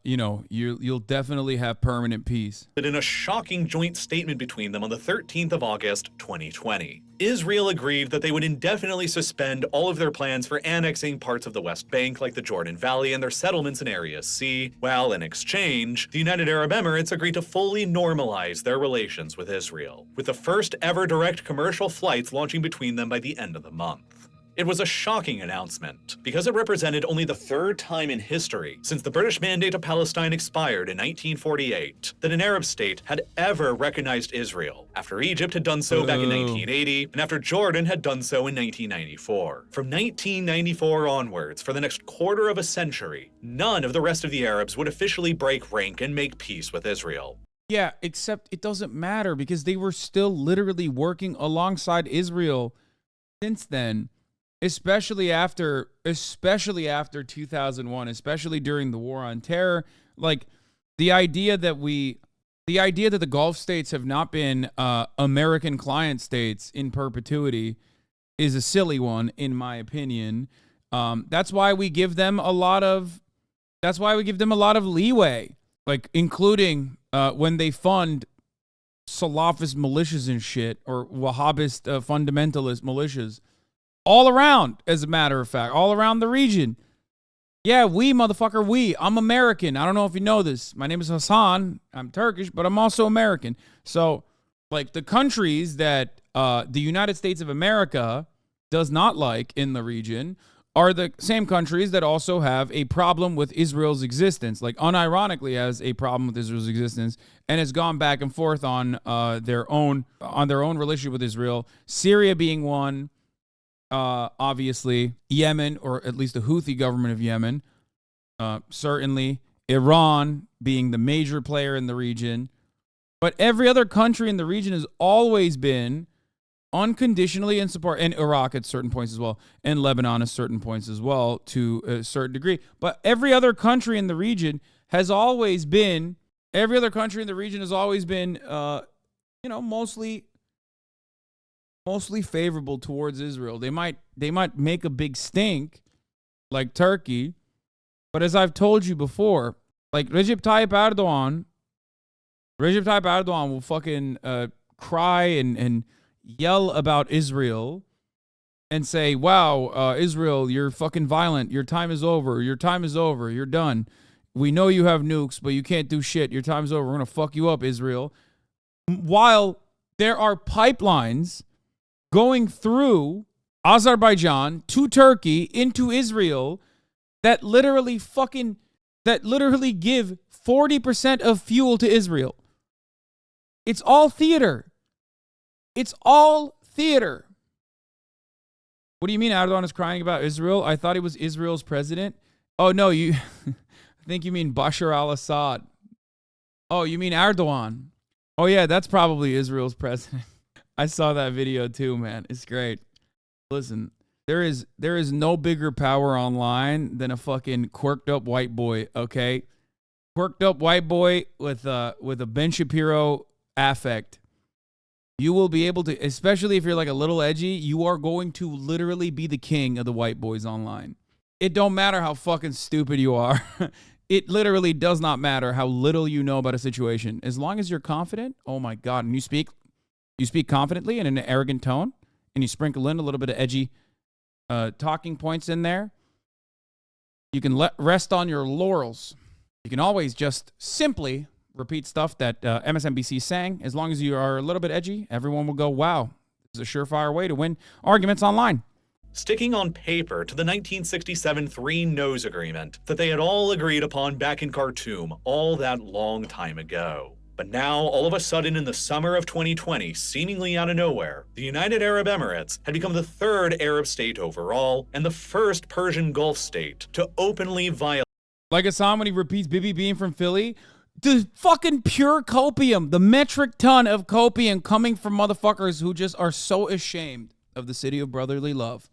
you'll definitely have permanent peace. In a shocking joint statement between them on the 13th of August, 2020. Israel agreed that they would indefinitely suspend all of their plans for annexing parts of the West Bank like the Jordan Valley and their settlements in Area C, while in exchange, the United Arab Emirates agreed to fully normalize their relations with Israel, with the first ever direct commercial flights launching between them by the end of the month. It was a shocking announcement, because it represented only the third time in history, since the British Mandate of Palestine expired in 1948, that an Arab state had ever recognized Israel, after Egypt had done so back in 1980, and after Jordan had done so in 1994. From 1994 onwards, for the next quarter of a century, none of the rest of the Arabs would officially break rank and make peace with Israel. Yeah, except it doesn't matter because they were still literally working alongside Israel since then. Especially after 2001, especially during the war on terror. Like the idea that the Gulf states have not been American client states in perpetuity is a silly one, in my opinion. That's why we give them a lot of leeway, like including when they fund Salafist militias and shit, or Wahhabist fundamentalist militias. All around, as a matter of fact, all around the region. Yeah, motherfucker, I'm American. I don't know if you know this. My name is Hasan. I'm Turkish, but I'm also American. So, like, the countries that the United States of America does not like in the region are the same countries that also have a problem with Israel's existence. Like, unironically has a problem with Israel's existence and has gone back and forth on their own relationship with Israel. Syria being one. Obviously Yemen, or at least the Houthi government of Yemen, certainly Iran being the major player in the region, but every other country in the region has always been unconditionally in support, and Iraq at certain points as well, and Lebanon at certain points as well to a certain degree. But every other country in the region has always been, mostly favorable towards Israel. They might make a big stink, like Turkey, but as I've told you before, like Recep Tayyip Erdogan will fucking cry and yell about Israel and say, "Wow, Israel, you're fucking violent. Your time is over. Your time is over. You're done. We know you have nukes, but you can't do shit. Your time's over. We're gonna fuck you up, Israel." While there are pipelines going through Azerbaijan to Turkey into Israel that literally give 40% of fuel to Israel. It's all theater. It's all theater. What do you mean Erdogan is crying about Israel? I thought he was Israel's president. Oh, no, I think you mean Bashar al-Assad. Oh, you mean Erdogan. Oh, yeah, that's probably Israel's president. I saw that video too, man. It's great. Listen, there is no bigger power online than a fucking quirked up white boy, okay? Quirked up white boy with a Ben Shapiro affect. You will be able to, especially if you're like a little edgy, you are going to literally be the king of the white boys online. It don't matter how fucking stupid you are. It literally does not matter how little you know about a situation. As long as you're confident, oh my God, and you speak confidently and in an arrogant tone, and you sprinkle in a little bit of edgy talking points in there, you can rest on your laurels. You can always just simply repeat stuff that MSNBC is saying. As long as you are a little bit edgy, everyone will go, wow, this is a surefire way to win arguments online. Sticking on paper to the 1967 Three No's Agreement that they had all agreed upon back in Khartoum all that long time ago. But now, all of a sudden in the summer of 2020, seemingly out of nowhere, the United Arab Emirates had become the third Arab state overall and the first Persian Gulf state to openly violate. Like Hassan when he repeats Bibi being from Philly, the fucking pure copium, the metric ton of copium coming from motherfuckers who just are so ashamed of the city of brotherly love,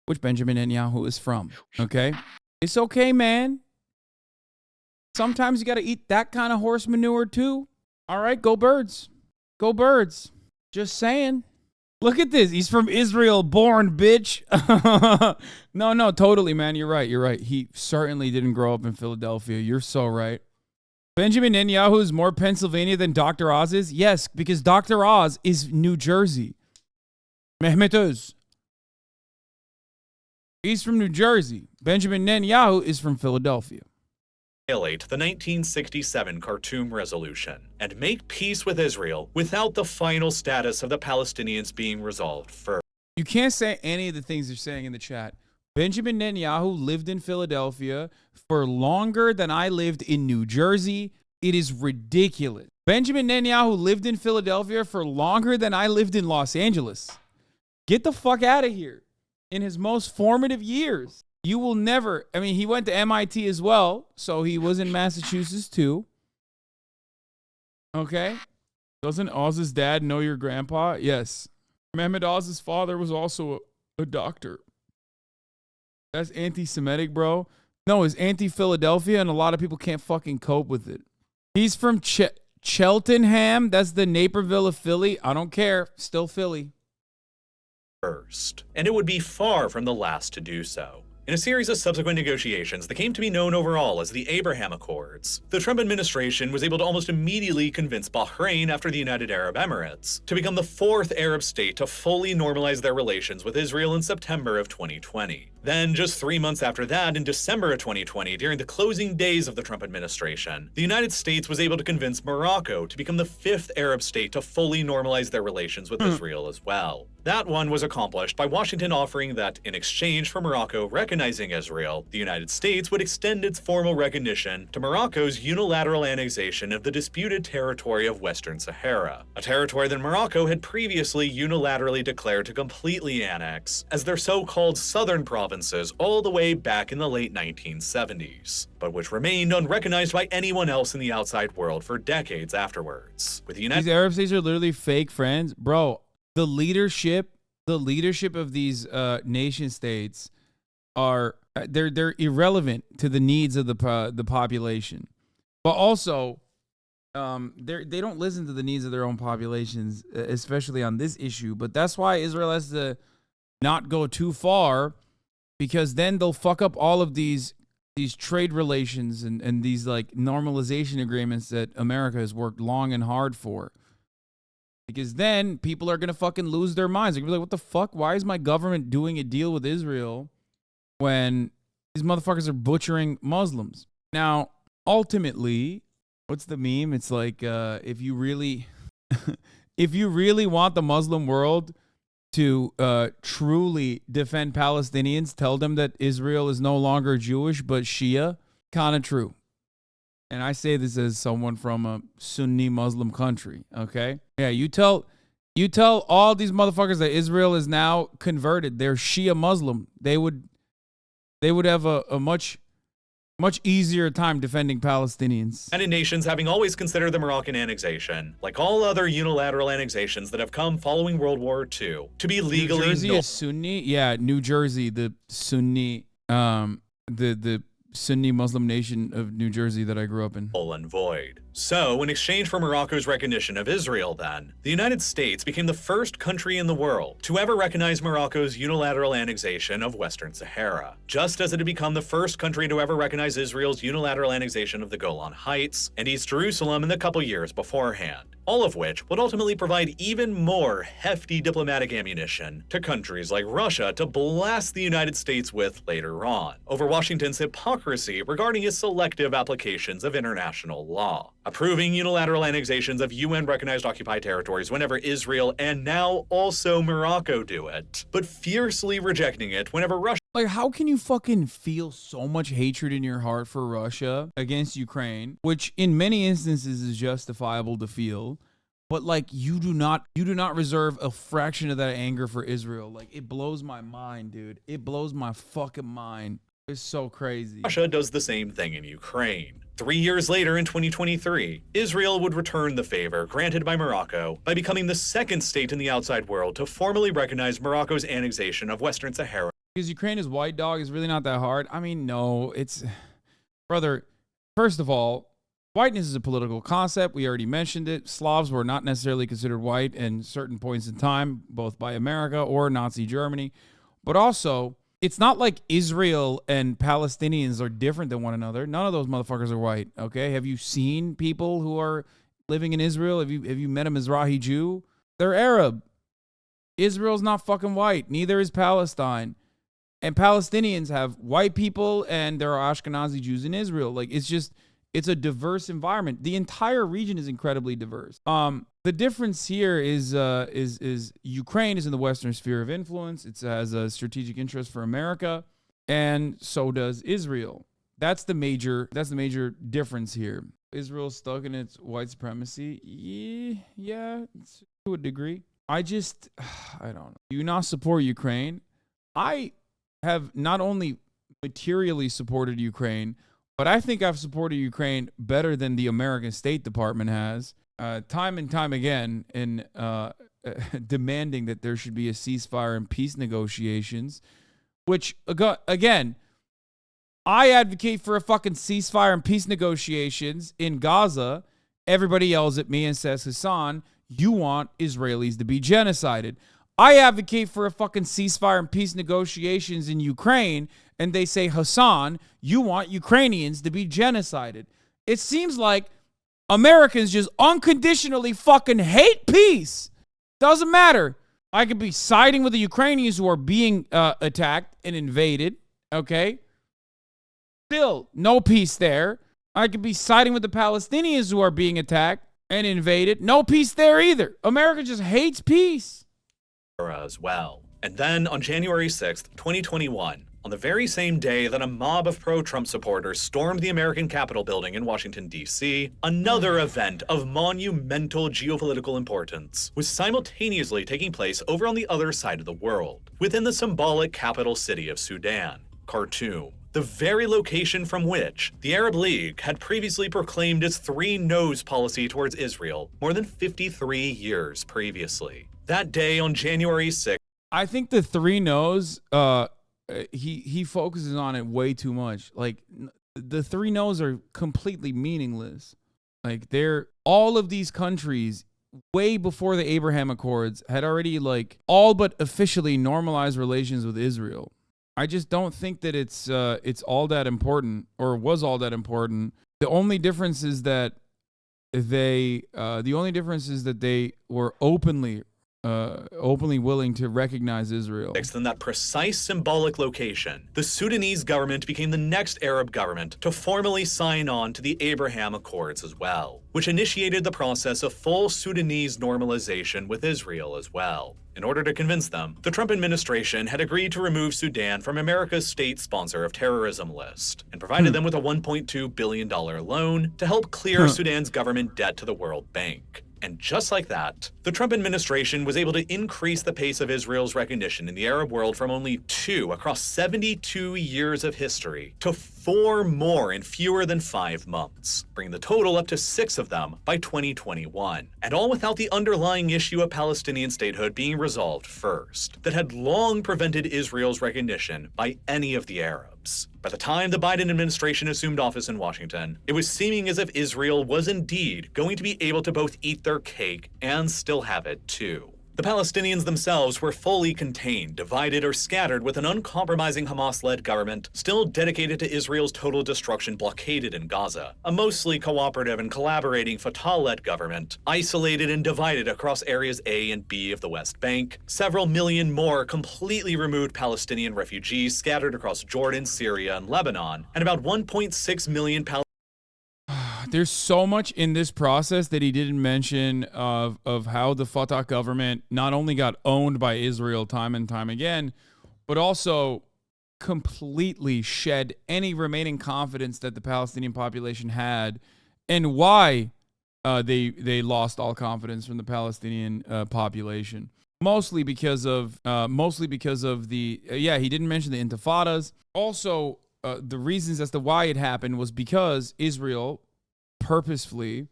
which Benjamin Netanyahu is from, okay? It's okay, man. Sometimes you got to eat that kind of horse manure too. All right, go birds. Go birds. Just saying. Look at this. He's from Israel, born, bitch. No, totally, man. You're right. You're right. He certainly didn't grow up in Philadelphia. You're so right. Benjamin Netanyahu is more Pennsylvania than Dr. Oz is? Yes, because Dr. Oz is New Jersey. Mehmet Oz. He's from New Jersey. Benjamin Netanyahu is from Philadelphia. Violate the 1967 Khartoum Resolution and make peace with Israel without the final status of the Palestinians being resolved first. You can't say any of the things they're saying in the chat. Benjamin Netanyahu lived in Philadelphia for longer than I lived in New Jersey. It is ridiculous. Benjamin Netanyahu lived in Philadelphia for longer than I lived in Los Angeles. Get the fuck out of here. In his most formative years. You will never, I mean, he went to MIT as well, so he was in Massachusetts too. Okay. Doesn't Oz's dad know your grandpa? Yes. Mehmet Oz's father was also a doctor. That's anti-Semitic, bro. No, it's anti-Philadelphia, and a lot of people can't fucking cope with it. He's from Cheltenham. That's the Naperville of Philly. I don't care. Still Philly. First, and it would be far from the last to do so. In a series of subsequent negotiations that came to be known overall as the Abraham Accords, the Trump administration was able to almost immediately convince Bahrain, after the United Arab Emirates, to become the fourth Arab state to fully normalize their relations with Israel in September of 2020. Then, just 3 months after that, in December of 2020, during the closing days of the Trump administration, the United States was able to convince Morocco to become the fifth Arab state to fully normalize their relations with Israel as well. That one was accomplished by Washington offering that, in exchange for Morocco recognizing Israel, the United States would extend its formal recognition to Morocco's unilateral annexation of the disputed territory of Western Sahara, a territory that Morocco had previously unilaterally declared to completely annex as their so-called southern provinces all the way back in the late 1970s, but which remained unrecognized by anyone else in the outside world for decades afterwards. With the These Arab states are literally fake friends. Bro, the leadership of these nation states are they're irrelevant to the needs of the population, but also they don't listen to the needs of their own populations, especially on this issue. But that's why Israel has to not go too far, because then they'll fuck up all of these trade relations and these like normalization agreements that America has worked long and hard for. Because then people are going to fucking lose their minds. They're going to be like, what the fuck? Why is my government doing a deal with Israel when these motherfuckers are butchering Muslims? Now, ultimately, what's the meme? It's like, if you really want the Muslim world to truly defend Palestinians, tell them that Israel is no longer Jewish but Shia. Kind of true. And I say this as someone from a Sunni Muslim country, okay? Yeah, you tell all these motherfuckers that Israel is now converted. They're Shia Muslim. They would have a much easier time defending Palestinians. United Nations having always considered the Moroccan annexation, like all other unilateral annexations that have come following World War II, to be legally New Jersey is Sunni? Yeah, New Jersey, the Sunni, the Sunni Muslim nation of New Jersey that I grew up in. Null and void. So, in exchange for Morocco's recognition of Israel then, the United States became the first country in the world to ever recognize Morocco's unilateral annexation of Western Sahara, just as it had become the first country to ever recognize Israel's unilateral annexation of the Golan Heights and East Jerusalem in the couple years beforehand, all of which would ultimately provide even more hefty diplomatic ammunition to countries like Russia to blast the United States with later on, over Washington's hypocrisy regarding its selective applications of international law, approving unilateral annexations of UN-recognized occupied territories whenever Israel and now also Morocco do it, but fiercely rejecting it whenever Russia. Like, how can you fucking feel so much hatred in your heart for Russia against Ukraine, which in many instances is justifiable to feel, but like you do not reserve a fraction of that anger for Israel? Like, it blows my mind, dude. It blows my fucking mind. It's so crazy. Russia does the same thing in Ukraine. 3 years later, in 2023, Israel would return the favor granted by Morocco by becoming the second state in the outside world to formally recognize Morocco's annexation of Western Sahara. Because Ukraine is white, dog, is really not that hard. I mean, no, it's... Brother, first of all, whiteness is a political concept. We already mentioned it. Slavs were not necessarily considered white in certain points in time, both by America or Nazi Germany. But also, it's not like Israel and Palestinians are different than one another. None of those motherfuckers are white, okay? Have you seen people who are living in Israel? Have you met a Mizrahi Jew? They're Arab. Israel's not fucking white. Neither is Palestine. And Palestinians have white people, and there are Ashkenazi Jews in Israel. Like, it's It's a diverse environment. The entire region is incredibly diverse. The difference here is Ukraine is in the Western sphere of influence. It has a strategic interest for America, and so does Israel. That's the major difference here. Israel's stuck in its white supremacy. Yeah, to a degree. I don't know. Do you not support Ukraine? I have not only materially supported Ukraine, but I think I've supported Ukraine better than the American State Department has, time and time again, in demanding that there should be a ceasefire and peace negotiations, which, again, I advocate for a fucking ceasefire and peace negotiations in Gaza. Everybody yells at me and says, Hasan, you want Israelis to be genocided. I advocate for a fucking ceasefire and peace negotiations in Ukraine, and they say, Hasan, you want Ukrainians to be genocided. It seems like Americans just unconditionally fucking hate peace. Doesn't matter. I could be siding with the Ukrainians who are being attacked and invaded, okay? Still, no peace there. I could be siding with the Palestinians who are being attacked and invaded. No peace there either. America just hates peace. As well. And then on January 6th, 2021, on the very same day that a mob of pro-Trump supporters stormed the American Capitol building in Washington, D.C., another event of monumental geopolitical importance was simultaneously taking place over on the other side of the world, within the symbolic capital city of Sudan, Khartoum, the very location from which the Arab League had previously proclaimed its three no's policy towards Israel more than 53 years previously. That day on January 6th, I think the three no's, he focuses on it way too much. Like, the three no's are completely meaningless. Like, all of these countries, way before the Abraham Accords, had already, like, all but officially normalized relations with Israel. I just don't think that it's all that important, or was all that important. The only difference is that they were openly willing to recognize Israel. In that precise symbolic location, the Sudanese government became the next Arab government to formally sign on to the Abraham Accords as well, which initiated the process of full Sudanese normalization with Israel as well. In order to convince them, the Trump administration had agreed to remove Sudan from America's state sponsor of terrorism list and provided them with a $1.2 billion loan to help clear Sudan's government debt to the World Bank. And just like that, the Trump administration was able to increase the pace of Israel's recognition in the Arab world from only 2 across 72 years of history to 4 more in fewer than 5 months, bringing the total up to 6 of them by 2021. And all without the underlying issue of Palestinian statehood being resolved first, that had long prevented Israel's recognition by any of the Arabs. By the time the Biden administration assumed office in Washington, it was seeming as if Israel was indeed going to be able to both eat their cake and still have it too. The Palestinians themselves were fully contained, divided, or scattered with an uncompromising Hamas-led government still dedicated to Israel's total destruction blockaded in Gaza, a mostly cooperative and collaborating Fatah-led government, isolated and divided across areas A and B of the West Bank, several million more completely removed Palestinian refugees scattered across Jordan, Syria, and Lebanon, and about 1.6 million Palestinians. There's so much in this process that he didn't mention of how the Fatah government not only got owned by Israel time and time again, but also completely shed any remaining confidence that the Palestinian population had, and why they lost all confidence from the Palestinian population. Mostly because of the he didn't mention the intifadas. Also, the reasons as to why it happened was because Israel purposefully.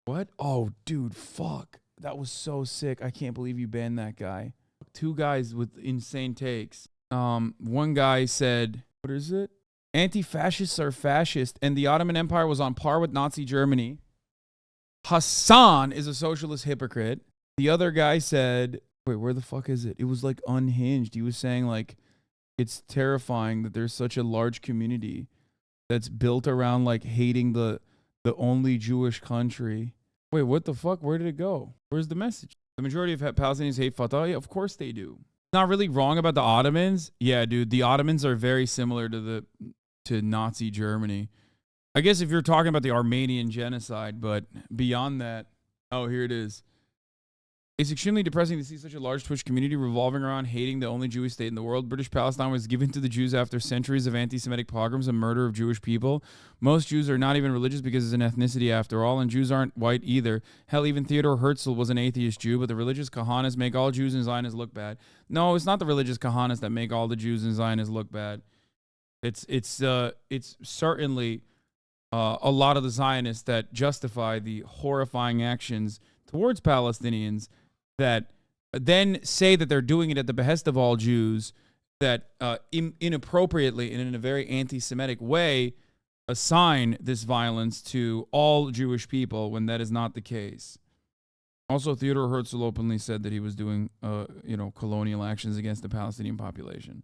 What? Oh, dude, fuck. That was so sick. I can't believe you banned that guy. 2 guys with insane takes. One guy said, what is it? Anti-fascists are fascist, and the Ottoman Empire was on par with Nazi Germany. Hasan is a socialist hypocrite. The other guy said, wait, where the fuck is it? It was like unhinged. He was saying like, it's terrifying that there's such a large community that's built around like hating the only Jewish country. Wait, what the fuck? Where did it go? Where's the message? The majority of Palestinians hate Fatah? Yeah, of course they do. Not really wrong about the Ottomans. Yeah, dude, the Ottomans are very similar to Nazi Germany. I guess if you're talking about the Armenian genocide, but beyond that, oh, here it is. It's extremely depressing to see such a large Twitch community revolving around hating the only Jewish state in the world. British Palestine was given to the Jews after centuries of anti-Semitic pogroms and murder of Jewish people. Most Jews are not even religious because it's an ethnicity after all, and Jews aren't white either. Hell, even Theodor Herzl was an atheist Jew, but the religious Kahanas make all Jews and Zionists look bad. No, it's not the religious Kahanas that make all the Jews and Zionists look bad. It's certainly a lot of the Zionists that justify the horrifying actions towards Palestinians that then say that they're doing it at the behest of all Jews, that inappropriately and in a very anti-Semitic way assign this violence to all Jewish people when that is not the case. Also, Theodor Herzl openly said that he was doing, colonial actions against the Palestinian population.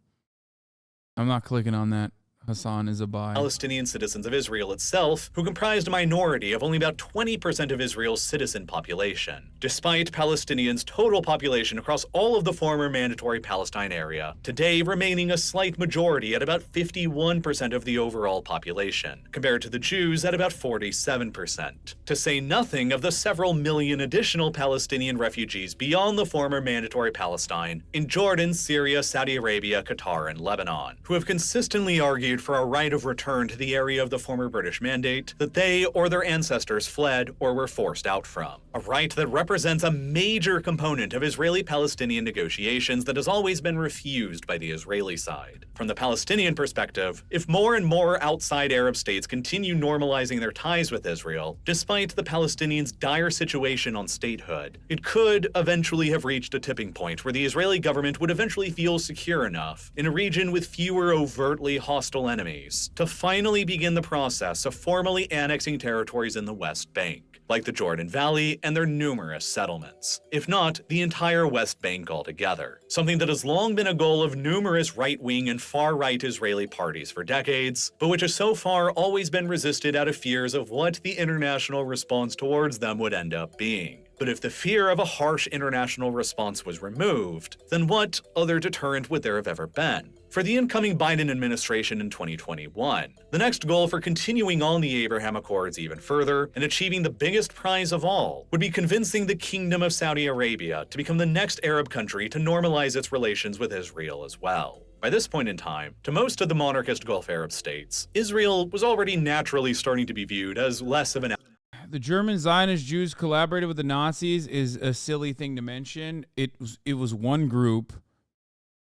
I'm not clicking on that. Hasan is a buy. Palestinian citizens of Israel itself, who comprised a minority of only about 20% of Israel's citizen population. Despite Palestinians' total population across all of the former mandatory Palestine area, today remaining a slight majority at about 51% of the overall population, compared to the Jews at about 47%. To say nothing of the several million additional Palestinian refugees beyond the former mandatory Palestine in Jordan, Syria, Saudi Arabia, Qatar, and Lebanon, who have consistently argued for a right of return to the area of the former British Mandate that they or their ancestors fled or were forced out from. A right that represents a major component of Israeli-Palestinian negotiations that has always been refused by the Israeli side. From the Palestinian perspective, if more and more outside Arab states continue normalizing their ties with Israel, despite the Palestinians' dire situation on statehood, it could eventually have reached a tipping point where the Israeli government would eventually feel secure enough in a region with fewer overtly hostile enemies to finally begin the process of formally annexing territories in the West Bank, like the Jordan Valley and their numerous settlements, if not the entire West Bank altogether, something that has long been a goal of numerous right-wing and far-right Israeli parties for decades, but which has so far always been resisted out of fears of what the international response towards them would end up being. But if the fear of a harsh international response was removed, then what other deterrent would there have ever been? For the incoming Biden administration in 2021, the next goal for continuing on the Abraham Accords even further and achieving the biggest prize of all would be convincing the Kingdom of Saudi Arabia to become the next Arab country to normalize its relations with Israel as well. By this point in time, to most of the monarchist Gulf Arab states, Israel was already naturally starting to be viewed as less of an the German Zionist Jews collaborated with the Nazis is a silly thing to mention. It was one group.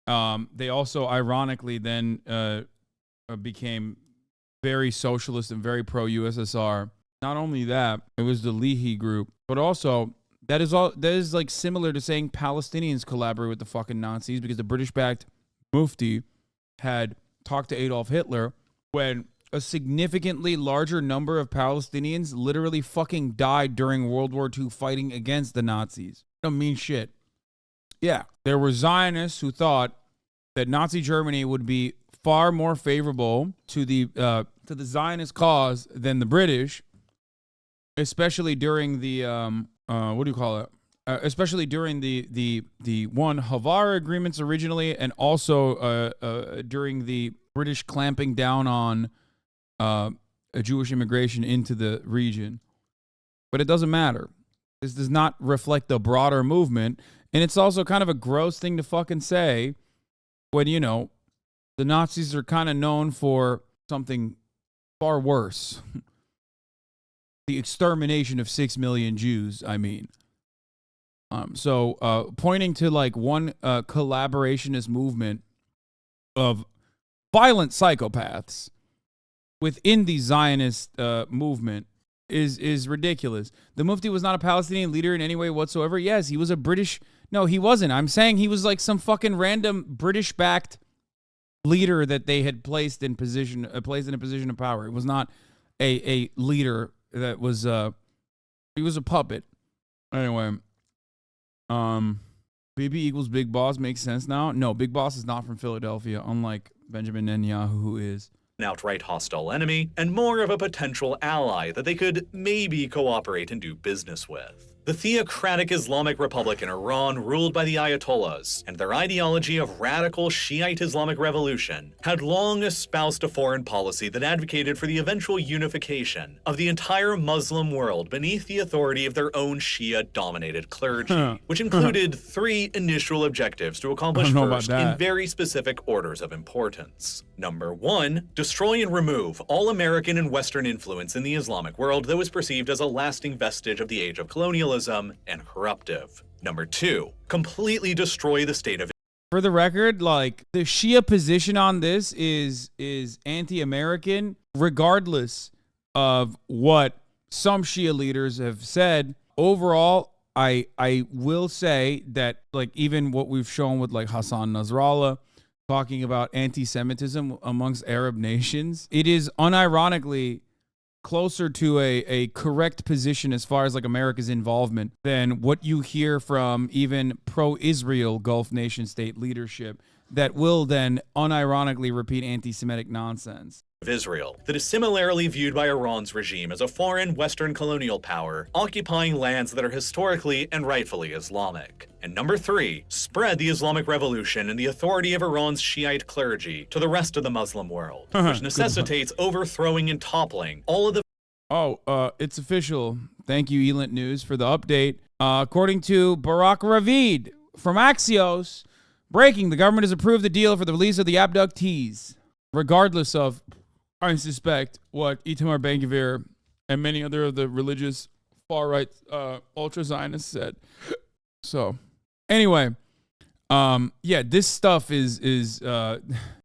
They also, ironically, then became very socialist and very pro-USSR. Not only that, it was the Leahy group, but also that is like similar to saying Palestinians collaborate with the fucking Nazis because the British-backed Mufti had talked to Adolf Hitler when a significantly larger number of Palestinians literally fucking died during World War II fighting against the Nazis. Don't mean shit. Yeah, there were Zionists who thought that Nazi Germany would be far more favorable to the Zionist cause than the British, especially during the especially during the one Havar agreements originally, and also during the British clamping down on a Jewish immigration into the region. But it doesn't matter. This does not reflect the broader movement. And it's also kind of a gross thing to fucking say when, you know, the Nazis are kind of known for something far worse. The extermination of 6 million Jews, I mean. So pointing to like one collaborationist movement of violent psychopaths within the Zionist movement is ridiculous. The Mufti was not a Palestinian leader in any way whatsoever. Yes, he was a British. No, he wasn't. I'm saying he was like some fucking random British-backed leader that they had placed in a position of power. It was not a leader that was he was a puppet. Anyway, BB equals Big Boss makes sense now. No, Big Boss is not from Philadelphia, unlike Benjamin Netanyahu, who is an outright hostile enemy, and more of a potential ally that they could maybe cooperate and do business with. The theocratic Islamic Republic in Iran, ruled by the Ayatollahs, and their ideology of radical Shiite Islamic revolution, had long espoused a foreign policy that advocated for the eventual unification of the entire Muslim world beneath the authority of their own Shia-dominated clergy, which included three initial objectives to accomplish first in very specific orders of importance. Number 1, destroy and remove all American and Western influence in the Islamic world that was perceived as a lasting vestige of the age of colonialism and corruptive. Number 2, completely destroy the state of. For the record, like, the Shia position on this is anti-American, regardless of what some Shia leaders have said. Overall, I will say that, like, even what we've shown with like Hassan Nasrallah talking about anti-Semitism amongst Arab nations, it is unironically closer to a correct position as far as like America's involvement than what you hear from even pro-Israel Gulf nation state leadership that will then unironically repeat anti-Semitic nonsense. Of Israel that is similarly viewed by Iran's regime as a foreign Western colonial power occupying lands that are historically and rightfully Islamic. And number 3, spread the Islamic revolution and the authority of Iran's Shiite clergy to the rest of the Muslim world, which necessitates overthrowing and toppling all of the. It's official. Thank you, Elint News, for the update. According to Barak Ravid from Axios, breaking, the government has approved the deal for the release of the abductees, regardless of, I suspect, what Itamar Ben-Gvir and many other of the religious far-right ultra-Zionists said. So, anyway, yeah, this stuff is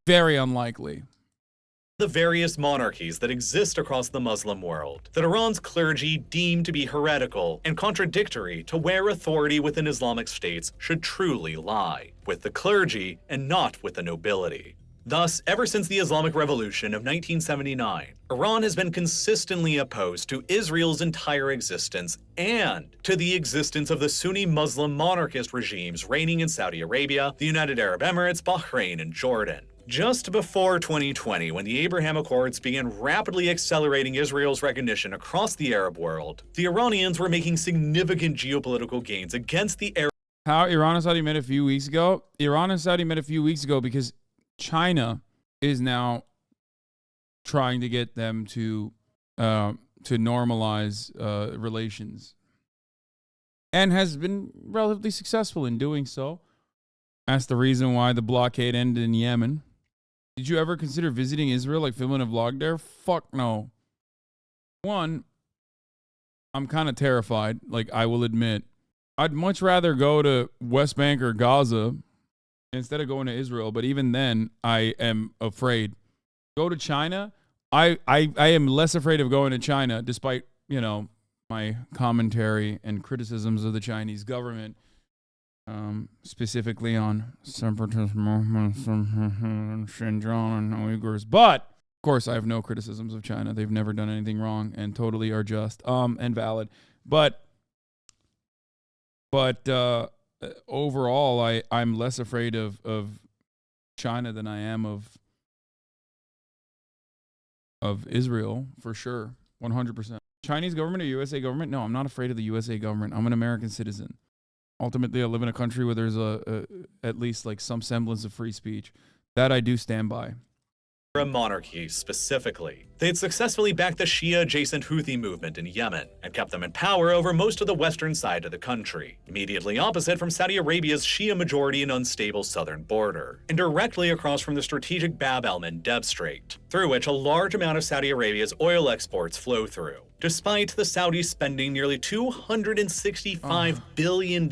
very unlikely. The various monarchies that exist across the Muslim world that Iran's clergy deem to be heretical and contradictory to where authority within Islamic states should truly lie, with the clergy and not with the nobility. Thus, ever since the Islamic Revolution of 1979, Iran has been consistently opposed to Israel's entire existence and to the existence of the Sunni Muslim monarchist regimes reigning in Saudi Arabia, the United Arab Emirates, Bahrain, and Jordan. Just before 2020, when the Abraham Accords began rapidly accelerating Israel's recognition across the Arab world, the Iranians were making significant geopolitical gains against the Arab. How Iran and Saudi met a few weeks ago? Iran and Saudi met a few weeks ago because China is now trying to get them to normalize relations, and has been relatively successful in doing so. That's the reason why the blockade ended in Yemen. Did you ever consider visiting Israel, like filming a vlog there? Fuck no. One, I'm kind of terrified, like I will admit. I'd much rather go to West Bank or Gaza instead of going to Israel, but even then, I am afraid. Go to China? I am less afraid of going to China, despite, you know, my commentary and criticisms of the Chinese government, specifically on separatist movements in Xinjiang and Uyghurs. But, of course, I have no criticisms of China. They've never done anything wrong and totally are just and valid. But overall, I'm less afraid of China than I am of Israel, for sure, 100%. Chinese government or USA government? No, I'm not afraid of the USA government. I'm an American citizen. Ultimately, I live in a country where there's at least like some semblance of free speech. That I do stand by. Monarchy specifically. They had successfully backed the Shia-adjacent Houthi movement in Yemen and kept them in power over most of the western side of the country, immediately opposite from Saudi Arabia's Shia majority and unstable southern border, and directly across from the strategic Bab el-Mandeb Strait, through which a large amount of Saudi Arabia's oil exports flow through. Despite the Saudis spending nearly $265 billion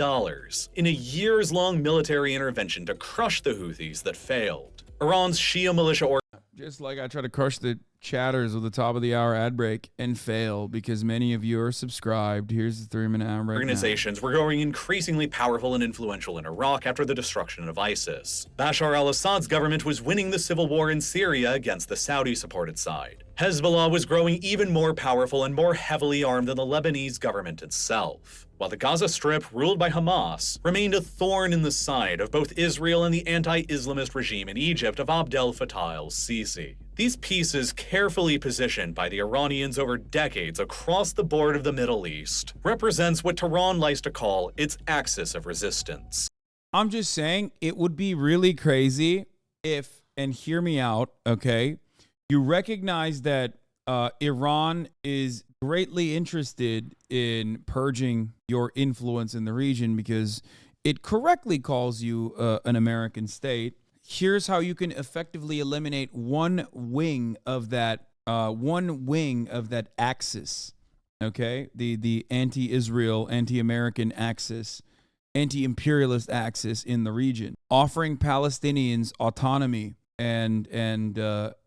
in a years-long military intervention to crush the Houthis that failed, Iran's Shia militia just like I try to crush the chatters with the top of the hour ad break and fail because many of you are subscribed. Here's the 3-minute ad break. Organizations were growing increasingly powerful and influential in Iraq after the destruction of ISIS. Bashar al-Assad's government was winning the civil war in Syria against the Saudi-supported side. Hezbollah was growing even more powerful and more heavily armed than the Lebanese government itself, while the Gaza Strip, ruled by Hamas, remained a thorn in the side of both Israel and the anti-Islamist regime in Egypt of Abdel Fattah el-Sisi. These pieces, carefully positioned by the Iranians over decades across the board of the Middle East, represents what Tehran likes to call its axis of resistance. I'm just saying it would be really crazy if, and hear me out, okay, you recognize that Iran is greatly interested in purging your influence in the region because it correctly calls you an American state. Here's how you can effectively eliminate one wing of that axis, okay? The anti-Israel, anti-American axis, anti-imperialist axis in the region, offering Palestinians autonomy and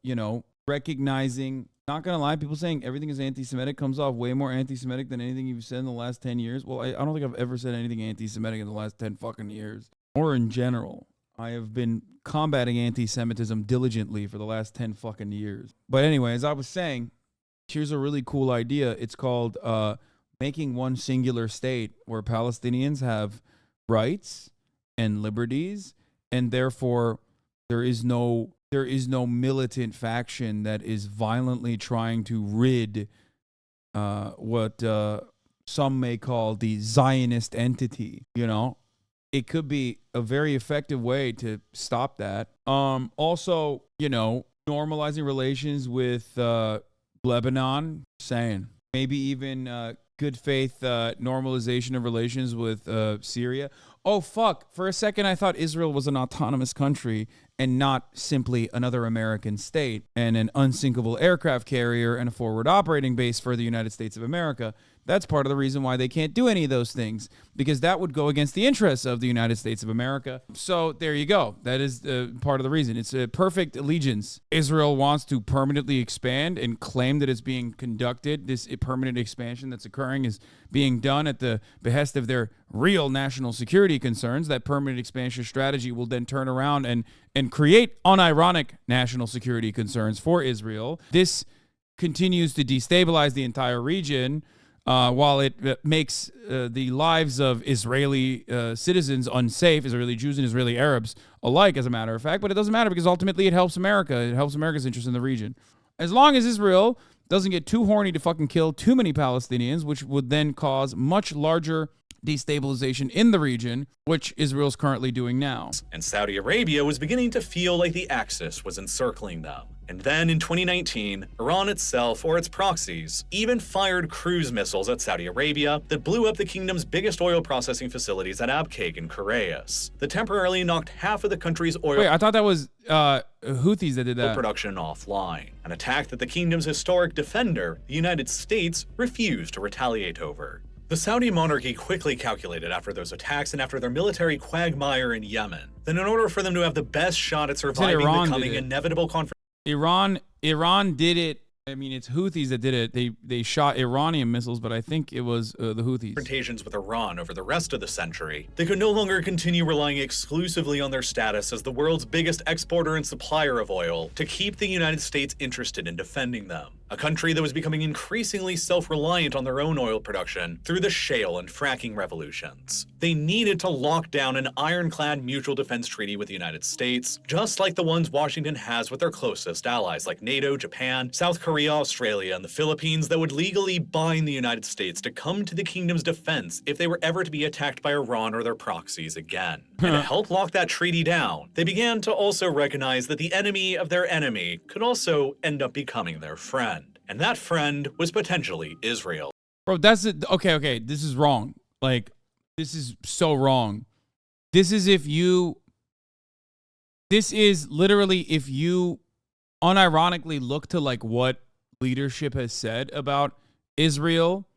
you know, recognizing. Not gonna lie, people saying everything is anti-Semitic comes off way more anti-Semitic than anything you've said in the last 10 years. Well, I don't think I've ever said anything anti-Semitic in the last 10 fucking years. Or in general. I have been combating anti-Semitism diligently for the last 10 fucking years. But anyway, as I was saying, here's a really cool idea. It's called making one singular state where Palestinians have rights and liberties, and therefore there is no militant faction that is violently trying to rid what some may call the Zionist entity. You know, it could be a very effective way to stop that. Also, you know, normalizing relations with Lebanon, saying maybe even good faith normalization of relations with Syria. Oh, fuck. For a second, I thought Israel was an autonomous country and not simply another American state and an unsinkable aircraft carrier and a forward operating base for the United States of America. That's part of the reason why they can't do any of those things, because that would go against the interests of the United States of America. So there you go. That is part of the reason. It's a perfect allegiance. Israel wants to permanently expand and claim that it's being conducted. This permanent expansion that's occurring is being done at the behest of their real national security concerns. That permanent expansion strategy will then turn around and create unironic national security concerns for Israel. This continues to destabilize the entire region. While it makes the lives of Israeli citizens unsafe, Israeli Jews and Israeli Arabs alike, as a matter of fact, but it doesn't matter because ultimately it helps America. It helps America's interest in the region. As long as Israel doesn't get too horny to fucking kill too many Palestinians, which would then cause much larger destabilization in the region, which Israel's currently doing now. And Saudi Arabia was beginning to feel like the Axis was encircling them. And then in 2019, Iran itself, or its proxies, even fired cruise missiles at Saudi Arabia that blew up the kingdom's biggest oil processing facilities at Abqaiq and Qurayas, that temporarily knocked half of the country's oil Wait, I thought that was Houthis that did that. Production offline. An attack that the kingdom's historic defender, the United States, refused to retaliate over. The Saudi monarchy quickly calculated after those attacks and after their military quagmire in Yemen, that in order for them to have the best shot at surviving the coming inevitable confrontation, Iran did it. I mean, it's Houthis that did it. They shot Iranian missiles, but I think it was the Houthis. Confrontations with Iran over the rest of the century, they could no longer continue relying exclusively on their status as the world's biggest exporter and supplier of oil to keep the United States interested in defending them. A country that was becoming increasingly self-reliant on their own oil production through the shale and fracking revolutions. They needed to lock down an ironclad mutual defense treaty with the United States, just like the ones Washington has with their closest allies like NATO, Japan, South Korea, Australia, and the Philippines, that would legally bind the United States to come to the kingdom's defense if they were ever to be attacked by Iran or their proxies again. And to help lock that treaty down, they began to also recognize that the enemy of their enemy could also end up becoming their friend. And that friend was potentially Israel. Bro, that's it. Okay. This is wrong. Like, this is so wrong. This is literally if you unironically look to like what leadership has said about Israel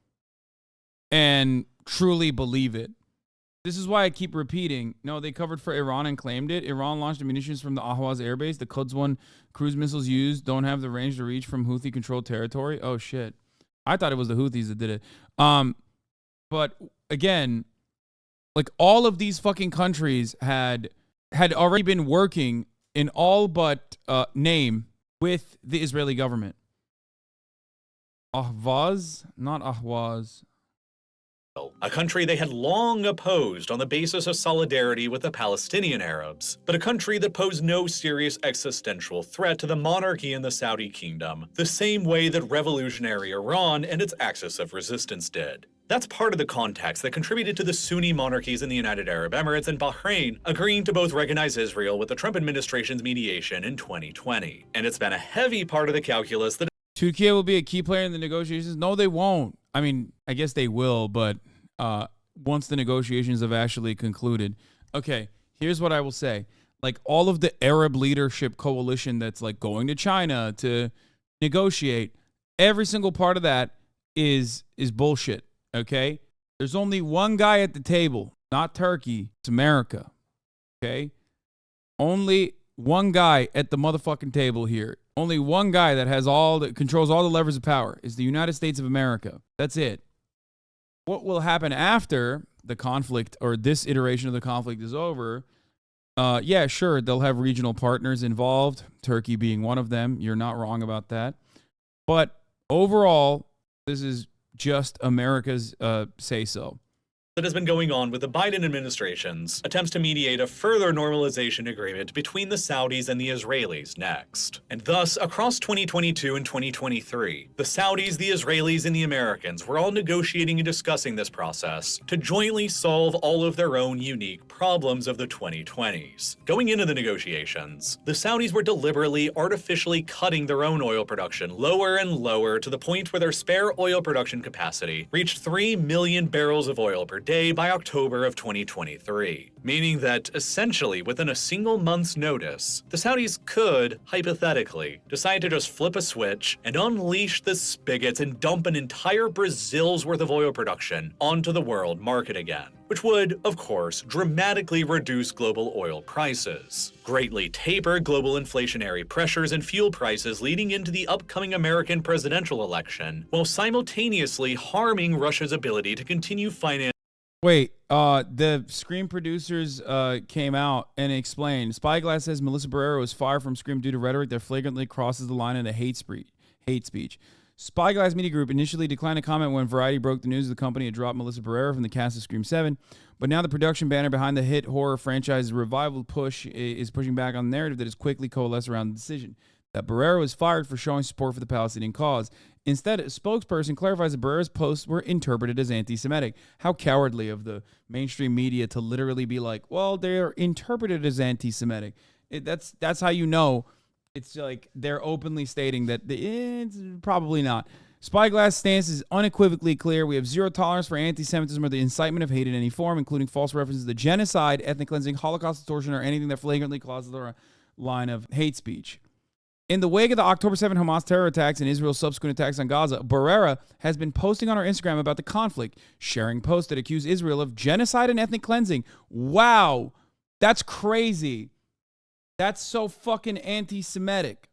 and truly believe it. This is why I keep repeating, no, they covered for Iran and claimed it. Iran launched munitions from the Ahwaz airbase. The Quds-1 cruise missiles used don't have the range to reach from Houthi-controlled territory. Oh, shit. I thought it was the Houthis that did it. But, again, like, all of these fucking countries had already been working in all but name with the Israeli government. Ahvaz? Not Ahwaz. a country they had long opposed on the basis of solidarity with the Palestinian Arabs, but a country that posed no serious existential threat to the monarchy in the Saudi kingdom, the same way that revolutionary Iran and its axis of resistance did. That's part of the context that contributed to the Sunni monarchies in the United Arab Emirates and Bahrain agreeing to both recognize Israel with the Trump administration's mediation in 2020. And it's been a heavy part of the calculus that Turkey will be a key player in the negotiations. No, they won't. I mean, I guess they will, but once the negotiations have actually concluded. Okay, here's what I will say. Like, all of the Arab leadership coalition that's like going to China to negotiate, every single part of that is bullshit, okay? There's only one guy at the table, not Turkey, it's America, okay? Only one guy at the motherfucking table here. Only one guy that controls all the levers of power is the United States of America. That's it. What will happen after the conflict or this iteration of the conflict is over? Yeah, sure, they'll have regional partners involved, Turkey being one of them. You're not wrong about that. But overall, this is just America's say-so. that has been going on with the Biden administration's attempts to mediate a further normalization agreement between the Saudis and the Israelis next. And thus, across 2022 and 2023, the Saudis, the Israelis, and the Americans were all negotiating and discussing this process to jointly solve all of their own unique problems of the 2020s. Going into the negotiations, the Saudis were deliberately artificially cutting their own oil production lower and lower to the point where their spare oil production capacity reached 3 million barrels of oil per day by October of 2023, meaning that essentially within a single month's notice, the Saudis could, hypothetically, decide to just flip a switch and unleash the spigots and dump an entire Brazil's worth of oil production onto the world market again, which would, of course, dramatically reduce global oil prices, greatly taper global inflationary pressures and fuel prices leading into the upcoming American presidential election, while simultaneously harming Russia's ability to continue financing. Wait, the Scream producers came out and explained. Spyglass says Melissa Barrera was fired from Scream due to rhetoric that flagrantly crosses the line into hate speech. Spyglass Media Group initially declined to comment when Variety broke the news of the company had dropped Melissa Barrera from the cast of Scream 7, but now the production banner behind the hit horror franchise revival push is pushing back on the narrative that has quickly coalesced around the decision that Barrera was fired for showing support for the Palestinian cause. Instead, a spokesperson clarifies that Barrera's posts were interpreted as anti-Semitic. How cowardly of the mainstream media to literally be like, well, they're interpreted as anti-Semitic. That's how you know it's like they're openly stating that it's probably not. Spyglass stance is unequivocally clear. We have zero tolerance for anti-Semitism or the incitement of hate in any form, including false references to genocide, ethnic cleansing, Holocaust extortion, or anything that flagrantly crosses the line of hate speech. In the wake of the October 7 Hamas terror attacks and Israel's subsequent attacks on Gaza, Barrera has been posting on her Instagram about the conflict, sharing posts that accuse Israel of genocide and ethnic cleansing. Wow, that's crazy. That's so fucking anti-Semitic.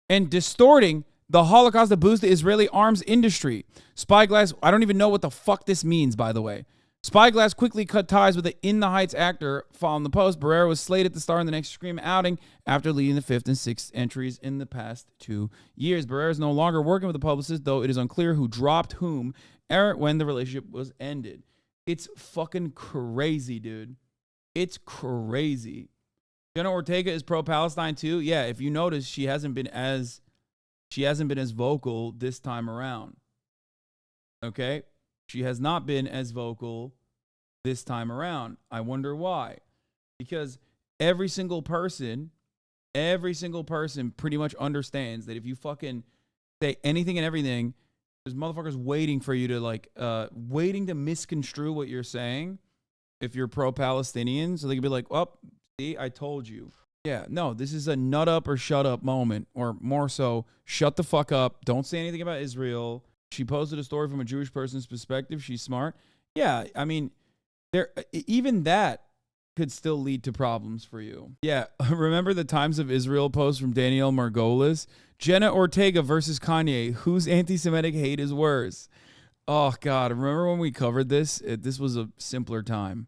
And distorting the Holocaust to boost the Israeli arms industry. Spyglass, I don't even know what the fuck this means, by the way. Spyglass quickly cut ties with the In the Heights actor following the post. Barrera was slated to star in the next Scream outing after leading the 5th and 6th entries in the past 2 years. Barrera is no longer working with the publicist, though it is unclear who dropped whom when the relationship was ended. It's fucking crazy, dude. It's crazy. Jenna Ortega is pro-Palestine too. Yeah, if you notice, she hasn't been as vocal this time around. Okay? She has not been as vocal this time around. I wonder why. Because every single person pretty much understands that if you fucking say anything and everything, there's motherfuckers waiting for you to waiting to misconstrue what you're saying if you're pro-Palestinian. So they can be like, oh, see, I told you. Yeah, no, this is a nut up or shut up moment, or more so, shut the fuck up. Don't say anything about Israel. She posted a story from a Jewish person's perspective. She's smart. Yeah, I mean, even that could still lead to problems for you. Yeah, remember the Times of Israel post from Danielle Margolis? Jenna Ortega versus Kanye. Whose anti-Semitic hate is worse? Oh, God. Remember when we covered this? This was a simpler time.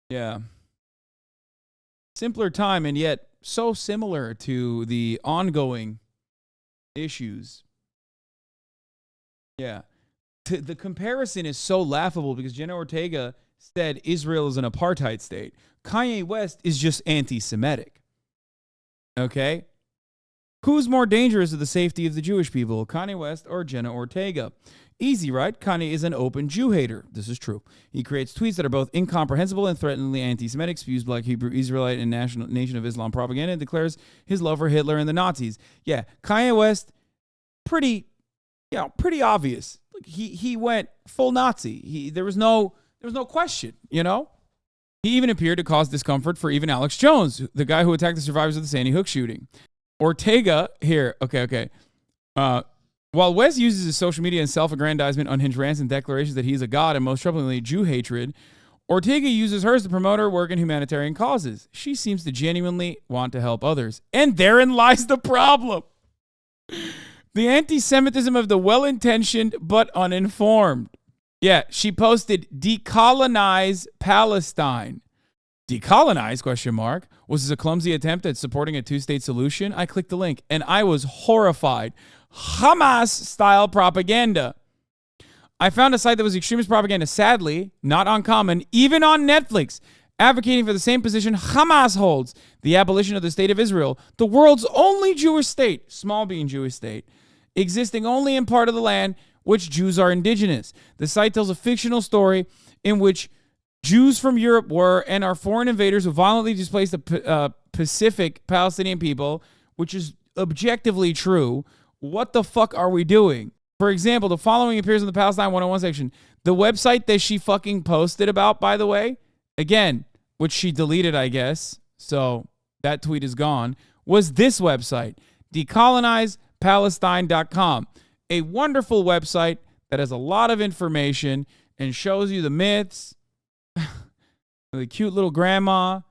Yeah. Simpler time, and yet so similar to the ongoing issues. Yeah. the comparison is so laughable because Jenna Ortega said Israel is an apartheid state. Kanye West is just anti-Semitic. Okay? Who's more dangerous to the safety of the Jewish people, Kanye West or Jenna Ortega? Easy, right? Kanye is an open Jew hater. This is true. He creates tweets that are both incomprehensible and threateningly anti-Semitic, spews Black Hebrew Israelite and Nation of Islam propaganda, and declares his love for Hitler and the Nazis. Yeah, Kanye West, pretty obvious. He went full Nazi. There was no question, you know? He even appeared to cause discomfort for even Alex Jones, the guy who attacked the survivors of the Sandy Hook shooting. Ortega, here, okay. While West uses his social media and self-aggrandizement, unhinged rants, and declarations that he's a god and most troublingly Jew hatred, Ortega uses hers to promote her work in humanitarian causes. She seems to genuinely want to help others. And therein lies the problem. The anti-Semitism of the well-intentioned but uninformed. Yeah, she posted, decolonize Palestine. Decolonize, question mark. Was this a clumsy attempt at supporting a two-state solution? I clicked the link and I was horrified. Hamas-style propaganda. I found a site that was extremist propaganda, sadly, not uncommon, even on Netflix, advocating for the same position Hamas holds, the abolition of the state of Israel, the world's only Jewish state, small being Jewish state, existing only in part of the land which Jews are indigenous. The site tells a fictional story in which Jews from Europe were and are foreign invaders who violently displaced the Pacific Palestinian people, which is objectively true. What the fuck are we doing? For example, the following appears in the Palestine 101 section. The website that she fucking posted about, by the way, again, which she deleted, I guess, so that tweet is gone, was this website, decolonizepalestine.com. A wonderful website that has a lot of information and shows you the myths, the cute little grandma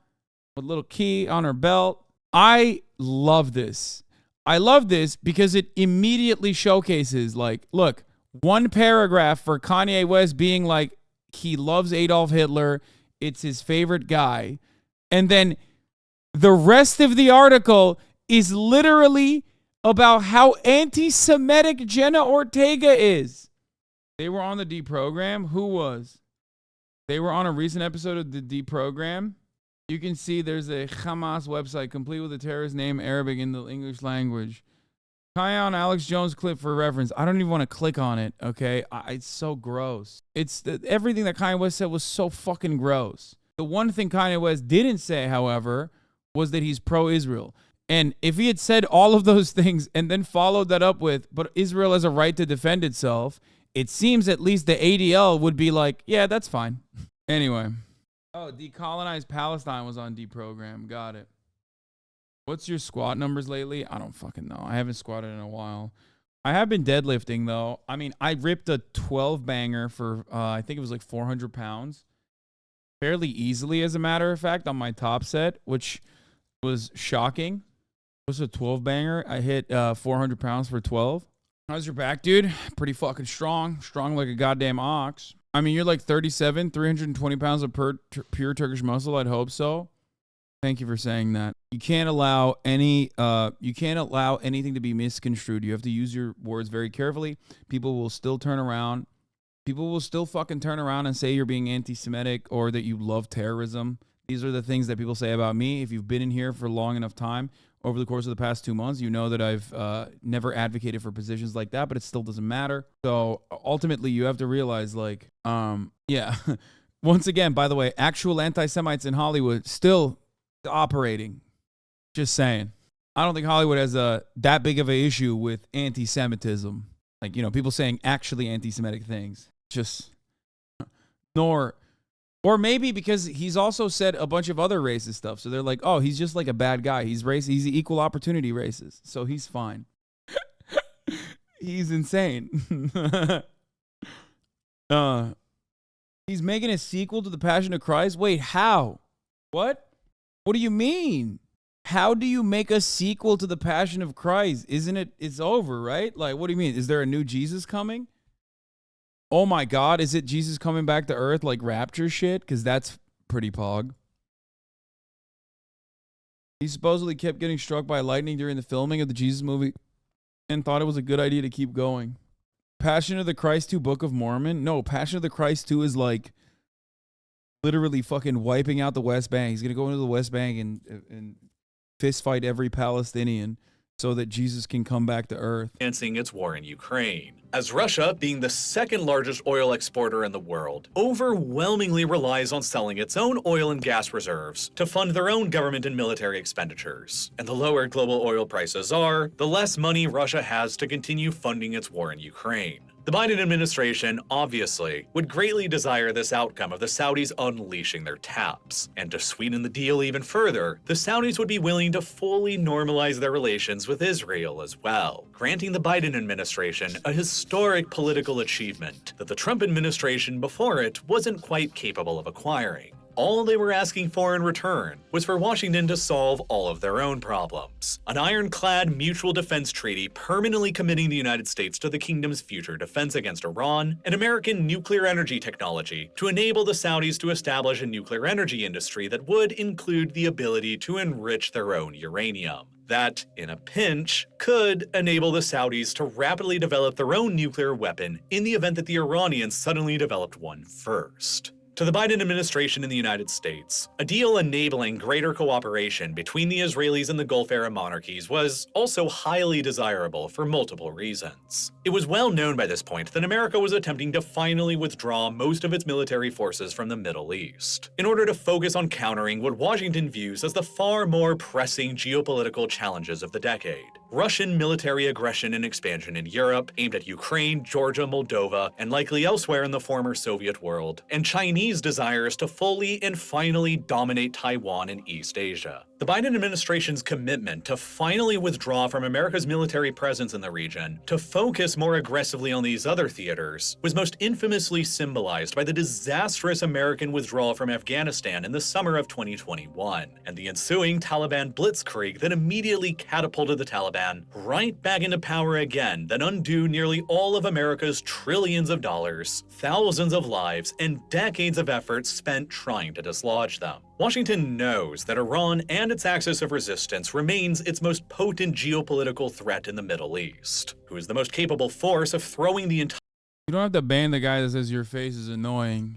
with a little key on her belt. I love this. I love this because it immediately showcases, like, look, one paragraph for Kanye West being like, he loves Adolf Hitler, it's his favorite guy. And then the rest of the article is literally about how anti-Semitic Jenna Ortega is. They were on the deprogram. Who was? They were on a recent episode of the deprogram. You can see there's a Hamas website complete with a terrorist name, Arabic in the English language. Try on Alex Jones clip for reference. I don't even want to click on it, okay? It's so gross. Everything that Kanye West said was so fucking gross. The one thing Kanye West didn't say, however, was that he's pro-Israel. And if he had said all of those things and then followed that up with, but Israel has a right to defend itself, it seems at least the ADL would be like, yeah, that's fine. Anyway. Oh, Decolonize Palestine was on deprogram. Got it. What's your squat numbers lately? I don't fucking know. I haven't squatted in a while. I have been deadlifting, though. I mean, I ripped a 12-banger for, I think it was like 400 pounds. Fairly easily, as a matter of fact, on my top set, which was shocking. It was a 12-banger. I hit 400 pounds for 12. How's your back, dude? Pretty fucking strong. Strong like a goddamn ox. I mean, you're like 37, 320 pounds of pure Turkish muscle. I'd hope so. Thank you for saying that. You can't allow anything to be misconstrued. You have to use your words very carefully. People will still turn around. People will still fucking turn around and say you're being anti-Semitic or that you love terrorism. These are the things that people say about me. If you've been in here for long enough time, over the course of the past 2 months, you know that I've never advocated for positions like that, but it still doesn't matter. So ultimately, you have to realize, like, yeah. Once again, by the way, actual anti-Semites in Hollywood still operating. Just saying. I don't think Hollywood has that big of an issue with anti-Semitism. Like, you know, people saying actually anti-Semitic things. Just, or maybe because he's also said a bunch of other racist stuff. So they're like, oh, he's just like a bad guy. He's racist. He's equal opportunity racist. So he's fine. He's insane. He's making a sequel to The Passion of Christ? Wait, how? What? What do you mean? How do you make a sequel to The Passion of Christ? Isn't it? It's over, right? Like, what do you mean? Is there a new Jesus coming? Oh my God, is it Jesus coming back to Earth like rapture shit? Because that's pretty pog. He supposedly kept getting struck by lightning during the filming of the Jesus movie and thought it was a good idea to keep going. Passion of the Christ 2 Book of Mormon? No, Passion of the Christ 2 is like literally fucking wiping out the West Bank. He's going to go into the West Bank and fist fight every Palestinian so that Jesus can come back to earth. Financing its war in Ukraine, as Russia, being the second largest oil exporter in the world, overwhelmingly relies on selling its own oil and gas reserves to fund their own government and military expenditures. And the lower global oil prices are, the less money Russia has to continue funding its war in Ukraine. The Biden administration, obviously, would greatly desire this outcome of the Saudis unleashing their taps. And to sweeten the deal even further, the Saudis would be willing to fully normalize their relations with Israel as well, granting the Biden administration a historic political achievement that the Trump administration before it wasn't quite capable of acquiring. All they were asking for in return was for Washington to solve all of their own problems. An ironclad mutual defense treaty permanently committing the United States to the kingdom's future defense against Iran, and American nuclear energy technology to enable the Saudis to establish a nuclear energy industry that would include the ability to enrich their own uranium. That, in a pinch, could enable the Saudis to rapidly develop their own nuclear weapon in the event that the Iranians suddenly developed one first. To the Biden administration in the United States, a deal enabling greater cooperation between the Israelis and the Gulf-era monarchies was also highly desirable for multiple reasons. It was well known by this point that America was attempting to finally withdraw most of its military forces from the Middle East, in order to focus on countering what Washington views as the far more pressing geopolitical challenges of the decade. Russian military aggression and expansion in Europe, aimed at Ukraine, Georgia, Moldova, and likely elsewhere in the former Soviet world, and Chinese desires to fully and finally dominate Taiwan and East Asia. The Biden administration's commitment to finally withdraw from America's military presence in the region, to focus more aggressively on these other theaters, was most infamously symbolized by the disastrous American withdrawal from Afghanistan in the summer of 2021, and the ensuing Taliban blitzkrieg that immediately catapulted the Taliban right back into power again, that undid nearly all of America's trillions of dollars, thousands of lives, and decades of effort spent trying to dislodge them. Washington knows that Iran and its axis of resistance remains its most potent geopolitical threat in the Middle East, who is the most capable force of throwing the entire— You don't have to ban the guy that says your face is annoying.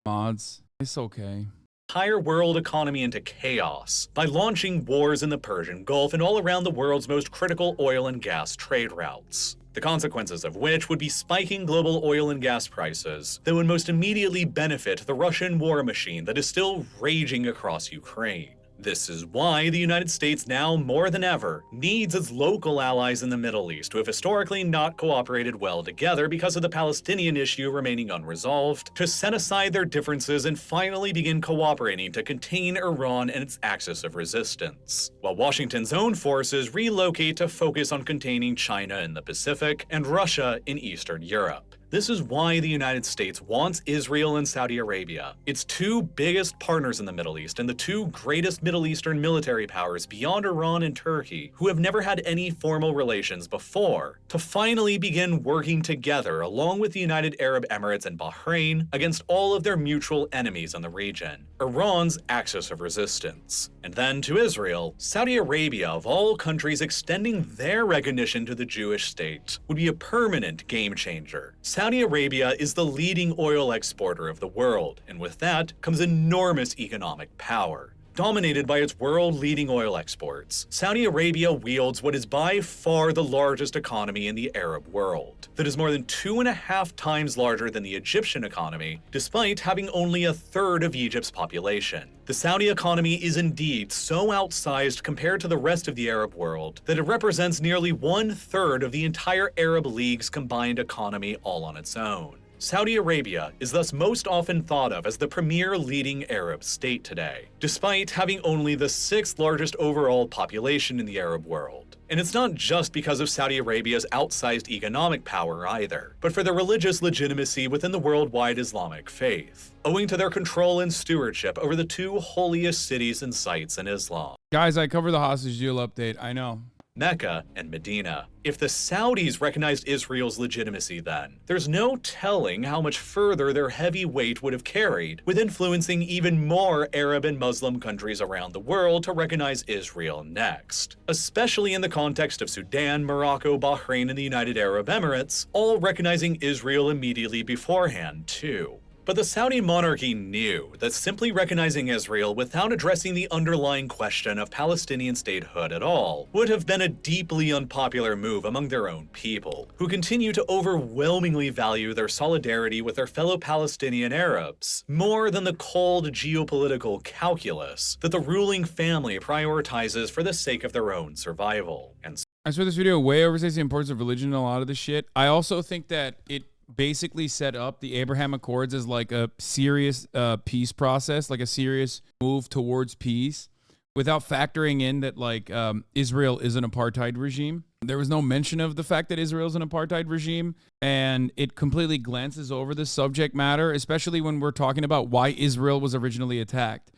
Mods. It's okay. entire world economy into chaos by launching wars in the Persian Gulf and all around the world's most critical oil and gas trade routes. The consequences of which would be spiking global oil and gas prices that would most immediately benefit the Russian war machine that is still raging across Ukraine. This is why the United States now more than ever needs its local allies in the Middle East who have historically not cooperated well together because of the Palestinian issue remaining unresolved, to set aside their differences and finally begin cooperating to contain Iran and its axis of resistance, while Washington's own forces relocate to focus on containing China in the Pacific and Russia in Eastern Europe. This is why the United States wants Israel and Saudi Arabia, its two biggest partners in the Middle East and the two greatest Middle Eastern military powers beyond Iran and Turkey, who have never had any formal relations before, to finally begin working together along with the United Arab Emirates and Bahrain against all of their mutual enemies in the region, Iran's axis of resistance. And then to Israel, Saudi Arabia of all countries extending their recognition to the Jewish state would be a permanent game changer. Saudi Arabia is the leading oil exporter of the world, and with that comes enormous economic power. Dominated by its world-leading oil exports, Saudi Arabia wields what is by far the largest economy in the Arab world, that is more than 2.5 times larger than the Egyptian economy, despite having only a third of Egypt's population. The Saudi economy is indeed so outsized compared to the rest of the Arab world that it represents nearly 1/3 of the entire Arab League's combined economy all on its own. Saudi Arabia is thus most often thought of as the premier leading Arab state today, despite having only the 6th largest overall population in the Arab world. And it's not just because of Saudi Arabia's outsized economic power either, but for their religious legitimacy within the worldwide Islamic faith, owing to their control and stewardship over the two holiest cities and sites in Islam. Guys, I covered the hostage deal update. I know. Mecca, and Medina. If the Saudis recognized Israel's legitimacy then, there's no telling how much further their heavy weight would have carried, with influencing even more Arab and Muslim countries around the world to recognize Israel next, especially in the context of Sudan, Morocco, Bahrain, and the United Arab Emirates, all recognizing Israel immediately beforehand too. But the Saudi monarchy knew that simply recognizing Israel without addressing the underlying question of Palestinian statehood at all would have been a deeply unpopular move among their own people, who continue to overwhelmingly value their solidarity with their fellow Palestinian Arabs, more than the cold geopolitical calculus that the ruling family prioritizes for the sake of their own survival. And I swear this video way overstates the importance of religion in a lot of this shit. I also think that it basically set up the Abraham Accords as like a serious peace process, like a serious move towards peace, without factoring in that like Israel is an apartheid regime. There was no mention of the fact that Israel is an apartheid regime, and it completely glances over the subject matter, especially when we're talking about why Israel was originally attacked.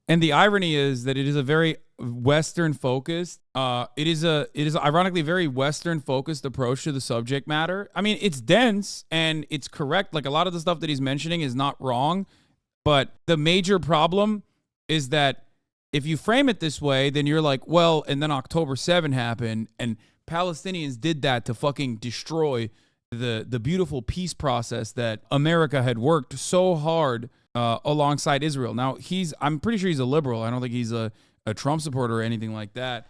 And the irony is that it is a very Western focused, it is ironically very Western focused approach to the subject matter. I mean, it's dense and it's correct. Like a lot of the stuff that he's mentioning is not wrong, but the major problem is that if you frame it this way, then you're like, well, and then October 7 happened and Palestinians did that to fucking destroy the beautiful peace process that America had worked so hard alongside Israel. Now, I'm pretty sure he's a liberal. I don't think he's a Trump supporter or anything like that.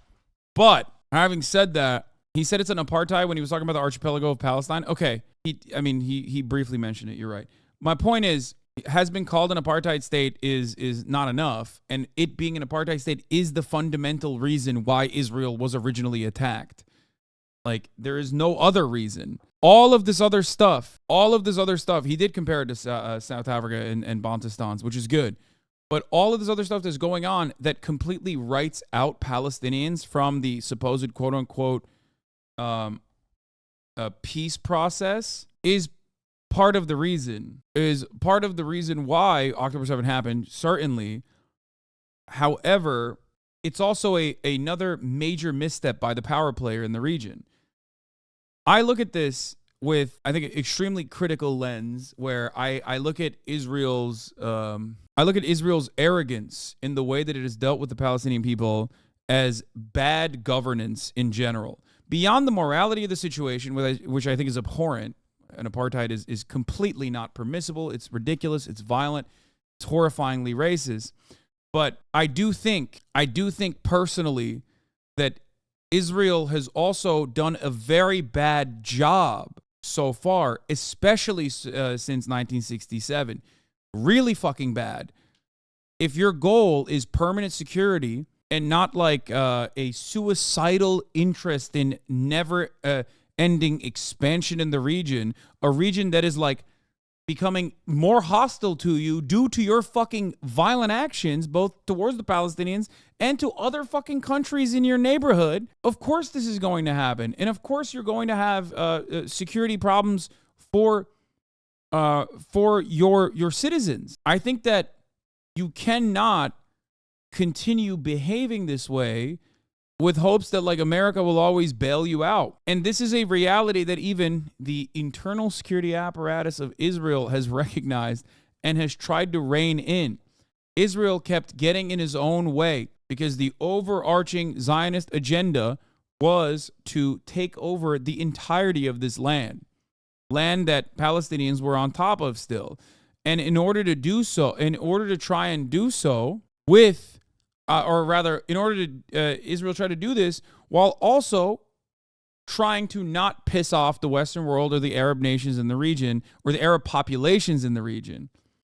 But having said that, he said it's an apartheid when he was talking about the archipelago of Palestine. Okay, he briefly mentioned it. You're right. My point is, has been called an apartheid state is not enough, and it being an apartheid state is the fundamental reason why Israel was originally attacked. Like, there is no other reason. All of this other stuff, he did compare it to South Africa and Bantustans, which is good. But all of this other stuff that's going on that completely writes out Palestinians from the supposed quote-unquote peace process is part of the reason why October 7 happened, certainly. However, it's also another major misstep by the power player in the region. I look at this with, I think, an extremely critical lens where I look at Israel's arrogance in the way that it has dealt with the Palestinian people as bad governance in general. Beyond the morality of the situation, which I think is abhorrent, and apartheid is completely not permissible. It's ridiculous. It's violent. It's horrifyingly racist. But I do think personally that Israel has also done a very bad job so far, especially since 1967. Really fucking bad. If your goal is permanent security and not like a suicidal interest in never ending expansion in the region, a region that is like becoming more hostile to you due to your fucking violent actions, both towards the Palestinians and to other fucking countries in your neighborhood, of course this is going to happen. And of course you're going to have security problems for your citizens. I think that you cannot continue behaving this way with hopes that like America will always bail you out. And this is a reality that even the internal security apparatus of Israel has recognized and has tried to rein in. Israel kept getting in his own way because the overarching Zionist agenda was to take over the entirety of this land that Palestinians were on top of still. And in order to do so, in order to try and do so with Israel tried to do this while also trying to not piss off the Western world or the Arab nations in the region or the Arab populations in the region.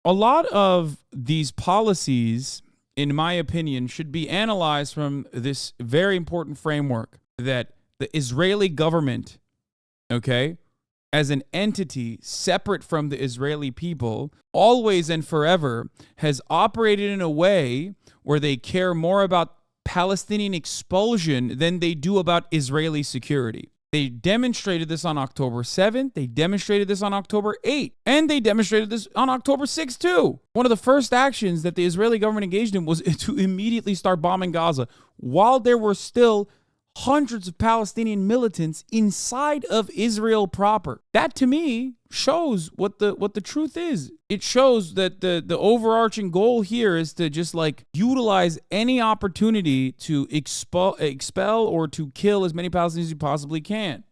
A lot of these policies, in my opinion, should be analyzed from this very important framework that the Israeli government, okay, as an entity separate from the Israeli people, always and forever has operated in a way where they care more about Palestinian expulsion than they do about Israeli security. They demonstrated this on October 7th, they demonstrated this on October 8th, and they demonstrated this on October 6th too. One of the first actions that the Israeli government engaged in was to immediately start bombing Gaza while there were still hundreds of Palestinian militants inside of Israel proper. That to me shows what the truth is. It shows that the overarching goal here is to just like utilize any opportunity to expel or to kill as many Palestinians as you possibly can.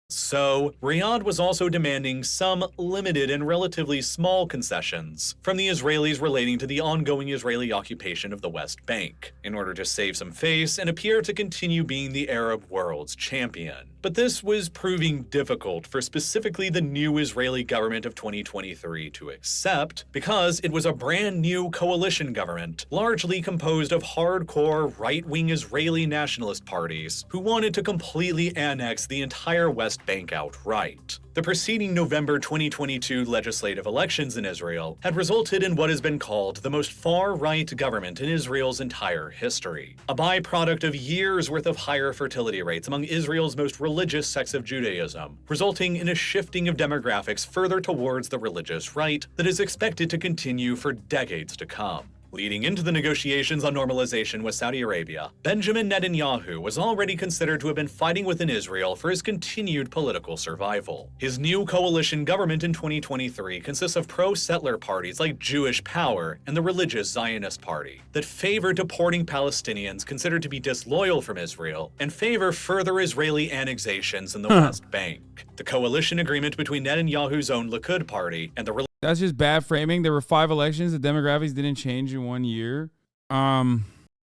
So, Riyadh was also demanding some limited and relatively small concessions from the Israelis relating to the ongoing Israeli occupation of the West Bank, in order to save some face and appear to continue being the Arab world's champion. But this was proving difficult for specifically the new Israeli government of 2023 to accept, because it was a brand new coalition government, largely composed of hardcore right-wing Israeli nationalist parties who wanted to completely annex the entire West Bank outright. The preceding November 2022 legislative elections in Israel had resulted in what has been called the most far-right government in Israel's entire history, a byproduct of years' worth of higher fertility rates among Israel's most religious sects of Judaism, resulting in a shifting of demographics further towards the religious right that is expected to continue for decades to come. Leading into the negotiations on normalization with Saudi Arabia, Benjamin Netanyahu was already considered to have been fighting within Israel for his continued political survival. His new coalition government in 2023 consists of pro-settler parties like Jewish Power and the religious Zionist Party that favor deporting Palestinians considered to be disloyal from Israel and favor further Israeli annexations in the West Bank. The coalition agreement between Netanyahu's own Likud party and the That's just bad framing. There were 5 elections. The demographics didn't change in 1 year.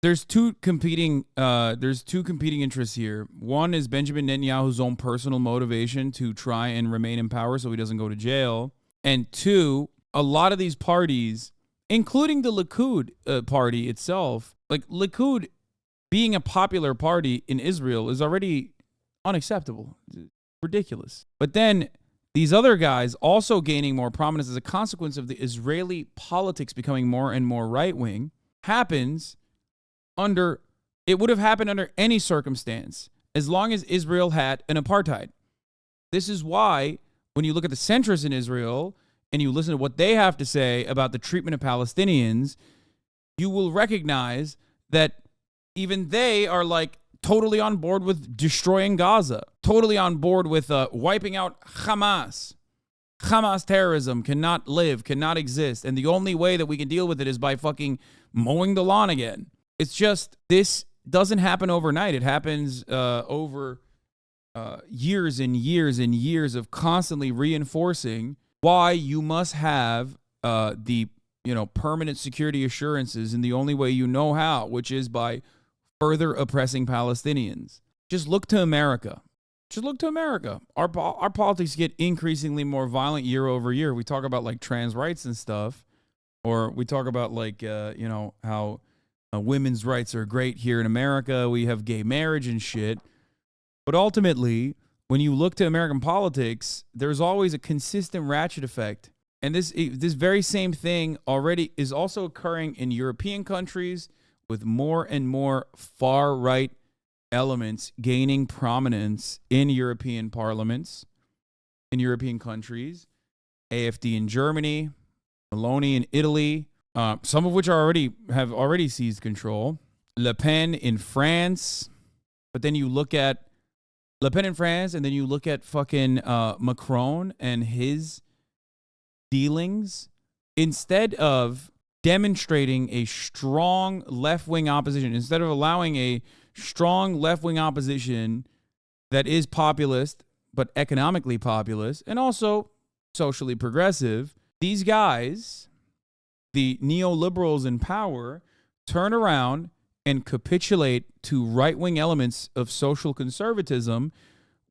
There's two competing interests here. One is Benjamin Netanyahu's own personal motivation to try and remain in power so he doesn't go to jail. And 2, a lot of these parties, including the Likud party itself, like Likud being a popular party in Israel is already unacceptable. It's ridiculous. But then these other guys also gaining more prominence as a consequence of the Israeli politics becoming more and more right-wing it would have happened under any circumstance as long as Israel had an apartheid. This is why when you look at the centrists in Israel and you listen to what they have to say about the treatment of Palestinians, you will recognize that even they are like totally on board with destroying Gaza, totally on board with wiping out Hamas. Hamas terrorism cannot live, cannot exist. And the only way that we can deal with it is by fucking mowing the lawn again. It's just, this doesn't happen overnight. It happens over years and years and years of constantly reinforcing why you must have the permanent security assurances in the only way you know how, which is by further oppressing Palestinians. Just look to America. Just look to America. Our politics get increasingly more violent year over year. We talk about like trans rights and stuff, or we talk about like how women's rights are great here in America. We have gay marriage and shit. But ultimately, when you look to American politics, there's always a consistent ratchet effect. And this very same thing already is also occurring in European countries, with more and more far-right elements gaining prominence in European parliaments, in European countries, AfD in Germany, Meloni in Italy, some of which have already seized control, Le Pen in France, but then you look at Le Pen in France, and then you look at fucking Macron and his dealings, instead of demonstrating a strong left-wing opposition, instead of allowing a strong left-wing opposition that is populist, but economically populist, and also socially progressive, these guys, the neoliberals in power, turn around and capitulate to right-wing elements of social conservatism,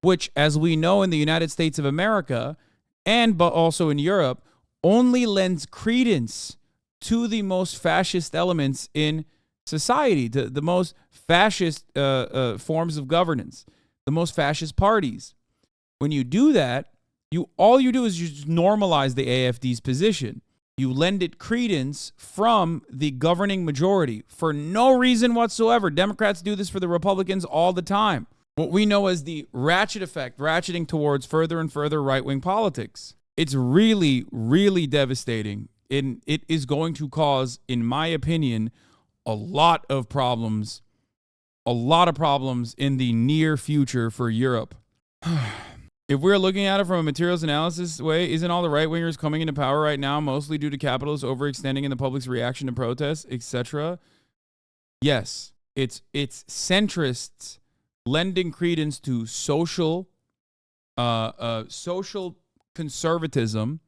which, as we know in the United States of America, but also in Europe, only lends credence to the most fascist elements in society, to the most fascist forms of governance, the most fascist parties. When you do that, all you do is you just normalize the AfD's position. You lend it credence from the governing majority for no reason whatsoever. Democrats do this for the Republicans all the time. What we know as the ratchet effect, ratcheting towards further and further right-wing politics. It's really, really devastating. And it is going to cause, in my opinion, a lot of problems a lot of problems in the near future for Europe. If we're looking at it from a materials analysis way, isn't all the right-wingers coming into power right now mostly due to capitalists overextending in the public's reaction to protests, etc.? Yes, it's centrists lending credence to social conservatism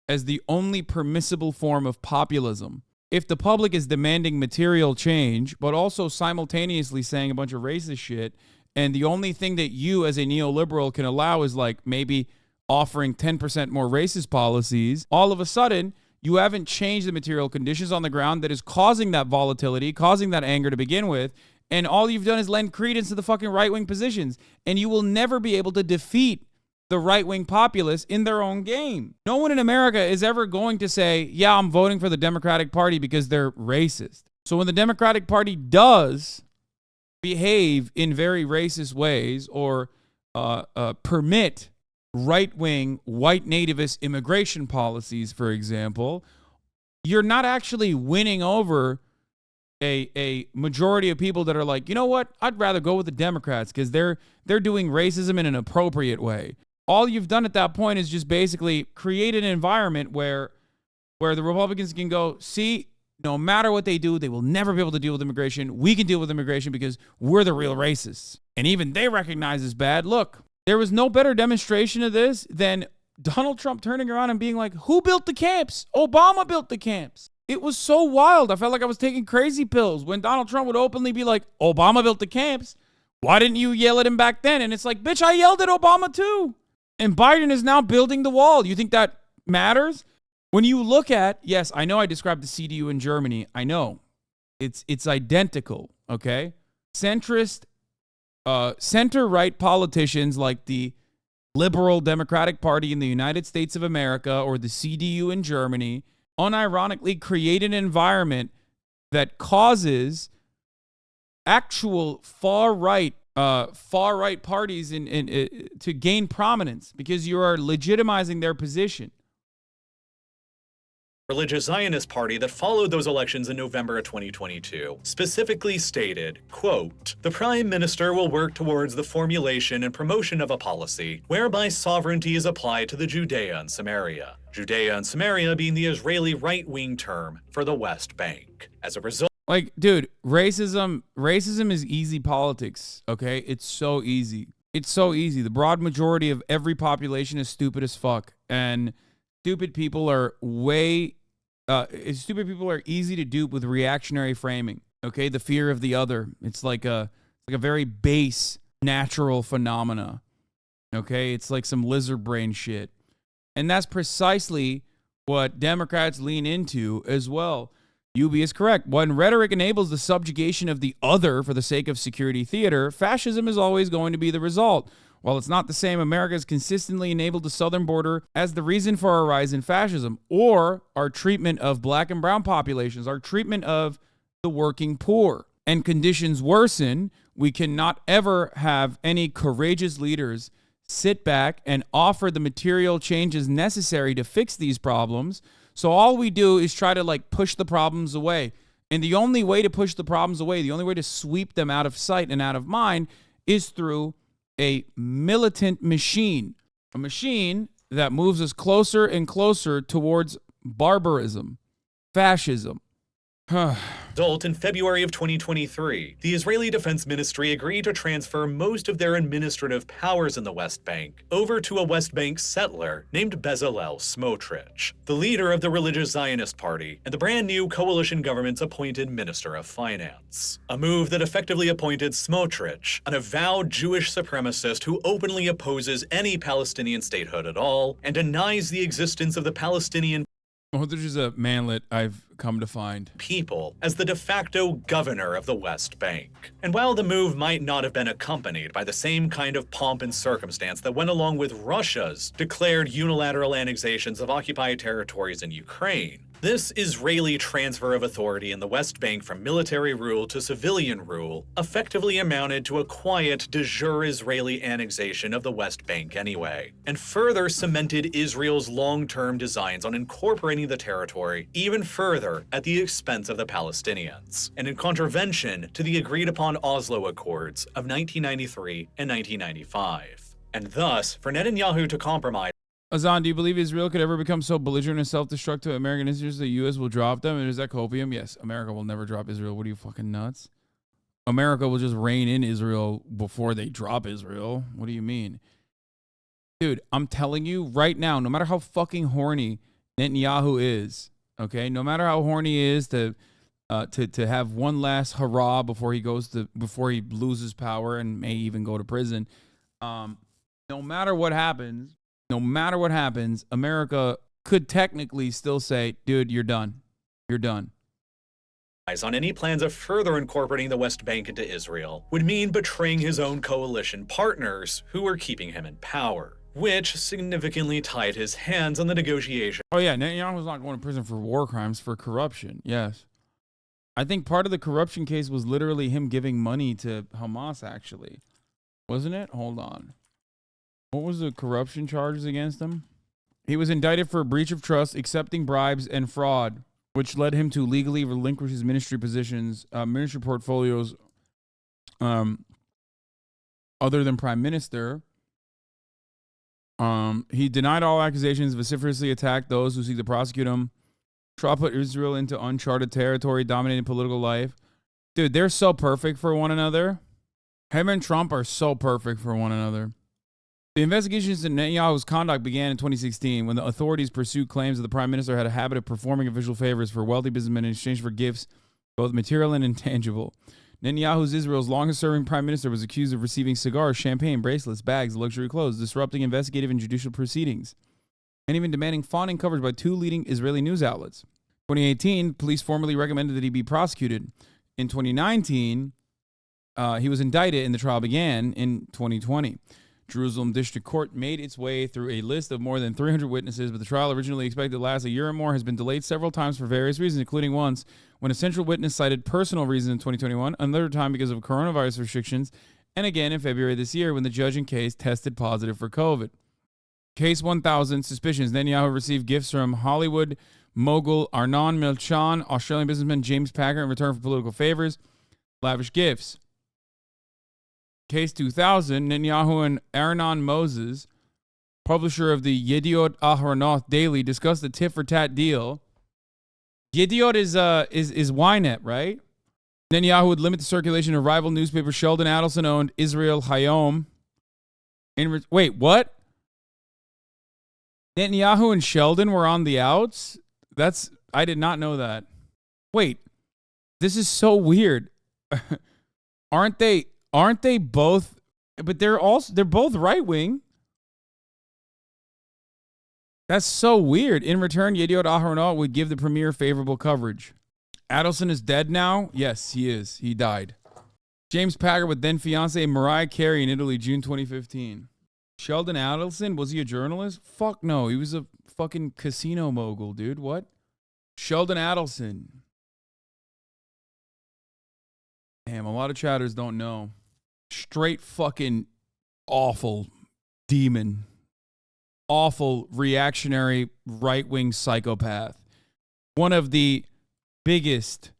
as the only permissible form of populism. If the public is demanding material change, but also simultaneously saying a bunch of racist shit, and the only thing that you as a neoliberal can allow is like maybe offering 10% more racist policies, all of a sudden, you haven't changed the material conditions on the ground that is causing that volatility, causing that anger to begin with, and all you've done is lend credence to the fucking right-wing positions, and you will never be able to defeat the right-wing populace in their own game. No one in America is ever going to say, yeah, I'm voting for the Democratic Party because they're racist. So when the Democratic Party does behave in very racist ways or permit right-wing white nativist immigration policies, for example, you're not actually winning over a majority of people that are like, you know what, I'd rather go with the Democrats because they're doing racism in an appropriate way. All you've done at that point is just basically create an environment where the Republicans can go, see, no matter what they do, they will never be able to deal with immigration. We can deal with immigration because we're the real racists. And even they recognize it's bad. Look, there was no better demonstration of this than Donald Trump turning around and being like, who built the camps? Obama built the camps. It was so wild. I felt like I was taking crazy pills when Donald Trump would openly be like, Obama built the camps. Why didn't you yell at him back then? And it's like, bitch, I yelled at Obama too. And Biden is now building the wall. You think that matters? When you look at, yes, I know I described the CDU in Germany. I know. It's identical, okay? Centrist, center-right politicians like the Liberal Democratic Party in the United States of America or the CDU in Germany unironically create an environment that causes actual far-right parties to gain prominence because you are legitimizing their position. Religious Zionist Party that followed those elections in November of 2022 specifically stated, quote, the Prime Minister will work towards the formulation and promotion of a policy whereby sovereignty is applied to the Judea and Samaria. Judea and Samaria being the Israeli right-wing term for the West Bank. As a result, like, dude, racism is easy politics, okay? It's so easy. It's so easy. The broad majority of every population is stupid as fuck, and stupid people are easy to dupe with reactionary framing, okay? The fear of the other. It's like a very base natural phenomena, okay? It's like some lizard brain shit. And that's precisely what Democrats lean into as well. UB is correct. When rhetoric enables the subjugation of the other for the sake of security theater, fascism is always going to be the result. While it's not the same, America has consistently enabled the southern border as the reason for our rise in fascism, or our treatment of black and brown populations, our treatment of the working poor. And conditions worsen, we cannot ever have any courageous leaders sit back and offer the material changes necessary to fix these problems. So all we do is try to like push the problems away. And the only way to push the problems away, the only way to sweep them out of sight and out of mind is through a militant machine, a machine that moves us closer and closer towards barbarism, fascism. Result in February of 2023, the Israeli Defense Ministry agreed to transfer most of their administrative powers in the West Bank over to a West Bank settler named Bezalel Smotrich, the leader of the Religious Zionist Party and the brand new coalition government's appointed Minister of Finance. A move that effectively appointed Smotrich, an avowed Jewish supremacist who openly opposes any Palestinian statehood at all and denies the existence of the Palestinian Oh, there's just a manlet I've come to find. People as the de facto governor of the West Bank. And while the move might not have been accompanied by the same kind of pomp and circumstance that went along with Russia's declared unilateral annexations of occupied territories in Ukraine, This Israeli transfer of authority in the West Bank from military rule to civilian rule effectively amounted to a quiet de jure Israeli annexation of the West Bank anyway, and further cemented Israel's long-term designs on incorporating the territory even further at the expense of the Palestinians, and in contravention to the agreed-upon Oslo Accords of 1993 and 1995. And thus, for Netanyahu to compromise. Hasan, do you believe Israel could ever become so belligerent and self-destructive to American interests the U.S. will drop them? And is that copium? Yes, America will never drop Israel. What are you, fucking nuts? America will just reign in Israel before they drop Israel. What do you mean? Dude, I'm telling you right now, no matter how fucking horny Netanyahu is, okay? No matter how horny he is to have one last hurrah before he loses power and may even go to prison, no matter what happens, America could technically still say, dude, you're done. You're done. On any plans of further incorporating the West Bank into Israel would mean betraying his own coalition partners who were keeping him in power, which significantly tied his hands on the negotiation. Oh yeah, Netanyahu's not going to prison for war crimes, for corruption. Yes. I think part of the corruption case was literally him giving money to Hamas, actually. Wasn't it? Hold on. What was the corruption charges against him? He was indicted for breach of trust, accepting bribes, and fraud, which led him to legally relinquish his ministry positions, ministry portfolios, other than prime minister. He denied all accusations, vociferously attacked those who seek to prosecute him. Trump put Israel into uncharted territory, dominating political life. Dude, they're so perfect for one another. Him and Trump are so perfect for one another. The investigations into Netanyahu's conduct began in 2016 when the authorities pursued claims that the prime minister had a habit of performing official favors for wealthy businessmen in exchange for gifts, both material and intangible. Netanyahu's Israel's longest-serving prime minister was accused of receiving cigars, champagne, bracelets, bags, luxury clothes, disrupting investigative and judicial proceedings, and even demanding fawning coverage by two leading Israeli news outlets. 2018, police formally recommended that he be prosecuted. In 2019, he was indicted and the trial began in 2020. Jerusalem District Court made its way through a list of more than 300 witnesses, but the trial, originally expected to last a year or more, has been delayed several times for various reasons, including once when a central witness cited personal reasons in 2021, another time because of coronavirus restrictions, and again in February this year when the judge in case tested positive for COVID. Case 1000, suspicions. Netanyahu received gifts from Hollywood mogul Arnon Milchan, Australian businessman James Packer in return for political favors, lavish gifts. Case 2000, Netanyahu and Arnon Moses, publisher of the Yediot Ahronoth Daily, discussed the tit-for-tat deal. Yediot is Ynet, right? Netanyahu would limit the circulation of rival newspaper Sheldon Adelson-owned Israel Hayom. Wait, what? Netanyahu and Sheldon were on the outs? I did not know that. Wait, this is so weird. Aren't they both? But they're both right wing. That's so weird. In return, Yediot Ahronoth would give the premier favorable coverage. Adelson is dead now? Yes, he is. He died. James Packer with then fiancée Mariah Carey in Italy, June 2015. Sheldon Adelson, was he a journalist? Fuck no. He was a fucking casino mogul, dude. What? Sheldon Adelson. Damn, a lot of chatters don't know. Straight fucking awful demon. Awful reactionary right-wing psychopath. One of the biggest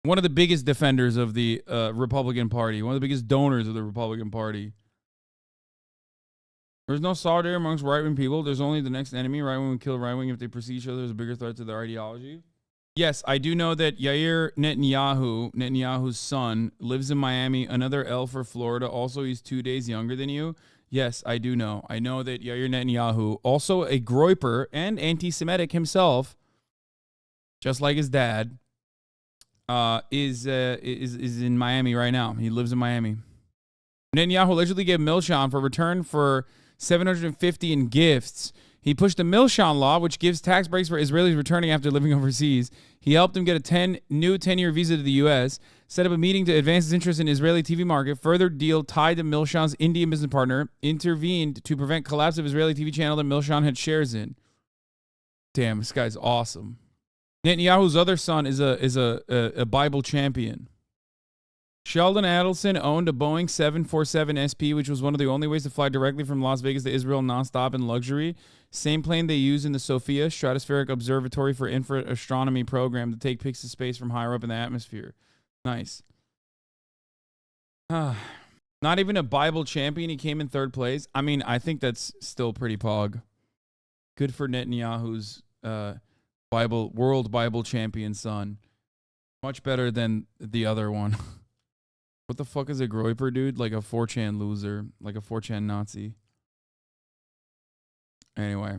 defenders of the Republican Party. One of the biggest donors of the Republican Party. There's no solidarity amongst right-wing people. There's only the next enemy. Right-wing will kill right-wing if they perceive each other as a bigger threat to their ideology. Yes, I do know that Yair Netanyahu's son, lives in Miami. Another L for Florida. Also, he's 2 days younger than you. Yes, I do know. I know that Yair Netanyahu, also a groyper and anti-Semitic himself, just like his dad, is in Miami right now. He lives in Miami. Netanyahu allegedly gave Milchan for return for $750 in gifts. He pushed the Milchan law, which gives tax breaks for Israelis returning after living overseas. He helped him get a new 10-year visa to the U.S., set up a meeting to advance his interest in the Israeli TV market. Further deal tied to Milchan's Indian business partner, intervened to prevent collapse of Israeli TV channel that Milchan had shares in. Damn, this guy's awesome. Netanyahu's other son is a Bible champion. Sheldon Adelson owned a Boeing 747 SP, which was one of the only ways to fly directly from Las Vegas to Israel nonstop in luxury. Same plane they use in the Sophia Stratospheric Observatory for Infrared Astronomy program to take pics of space from higher up in the atmosphere. Nice. Not even a Bible champion. He came in third place. I mean, I think that's still pretty pog. Good for Netanyahu's world Bible champion son. Much better than the other one. What the fuck is a Groiper, dude? Like a 4chan loser. Like a 4chan Nazi. Anyway.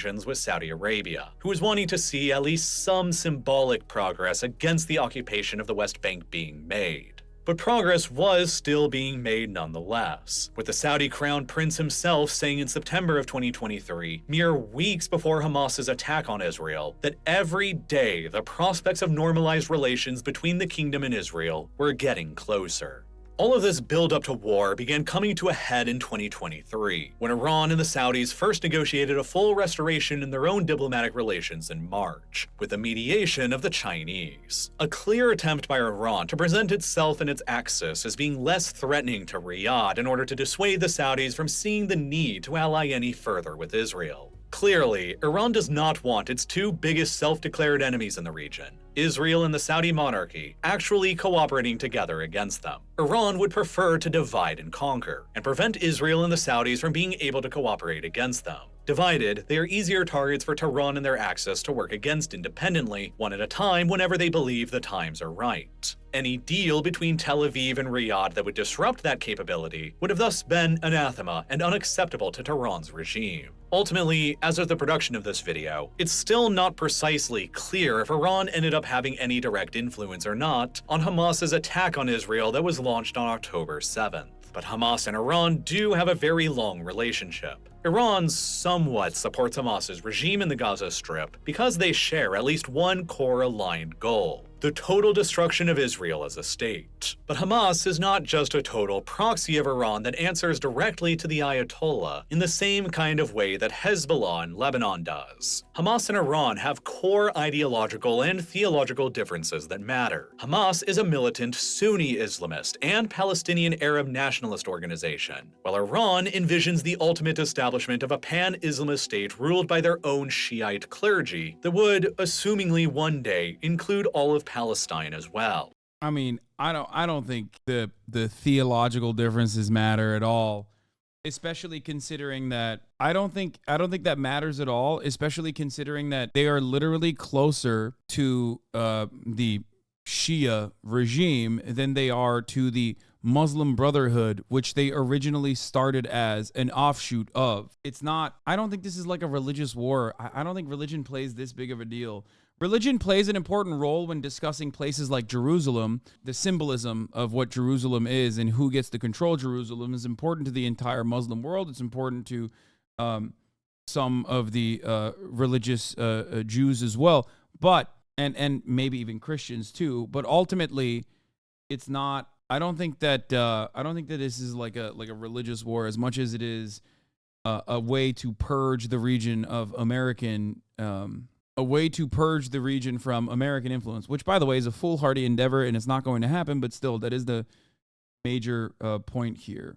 With Saudi Arabia, who was wanting to see at least some symbolic progress against the occupation of the West Bank being made. But progress was still being made nonetheless, with the Saudi crown prince himself saying in September of 2023, mere weeks before Hamas's attack on Israel, that every day the prospects of normalized relations between the kingdom and Israel were getting closer. All of this build-up to war began coming to a head in 2023, when Iran and the Saudis first negotiated a full restoration in their own diplomatic relations in March, with the mediation of the Chinese. A clear attempt by Iran to present itself and its axis as being less threatening to Riyadh in order to dissuade the Saudis from seeing the need to ally any further with Israel. Clearly, Iran does not want its two biggest self-declared enemies in the region, Israel and the Saudi monarchy, actually cooperating together against them. Iran would prefer to divide and conquer, and prevent Israel and the Saudis from being able to cooperate against them. Divided, they are easier targets for Tehran and their axis to work against independently, one at a time whenever they believe the times are right. Any deal between Tel Aviv and Riyadh that would disrupt that capability would have thus been anathema and unacceptable to Tehran's regime. Ultimately, as of the production of this video, it's still not precisely clear if Iran ended up having any direct influence or not on Hamas's attack on Israel that was launched on October 7th. But Hamas and Iran do have a very long relationship. Iran somewhat supports Hamas's regime in the Gaza Strip because they share at least one core aligned goal: the total destruction of Israel as a state. But Hamas is not just a total proxy of Iran that answers directly to the Ayatollah in the same kind of way that Hezbollah in Lebanon does. Hamas and Iran have core ideological and theological differences that matter. Hamas is a militant Sunni Islamist and Palestinian Arab nationalist organization, while Iran envisions the ultimate establishment of a pan-Islamist state ruled by their own Shiite clergy that would, assumingly one day, include all of Palestine as well. I mean, I don't think the theological differences matter at all, especially considering that I don't think that matters at all, especially considering that they are literally closer to the Shia regime than they are to the Muslim Brotherhood, which they originally started as an offshoot of. It's not, I don't think this is like a religious war. I don't think religion plays this big of a deal. Religion plays an important role when discussing places like Jerusalem. The symbolism of what Jerusalem is and who gets to control Jerusalem is important to the entire Muslim world. It's important to some of the religious Jews as well, but and maybe even Christians too. But ultimately, it's not. I don't think that this is like a religious war as much as it is a way to purge the region of American. A way to purge the region from American influence, which, by the way, is a foolhardy endeavor and it's not going to happen, but still, that is the major point here.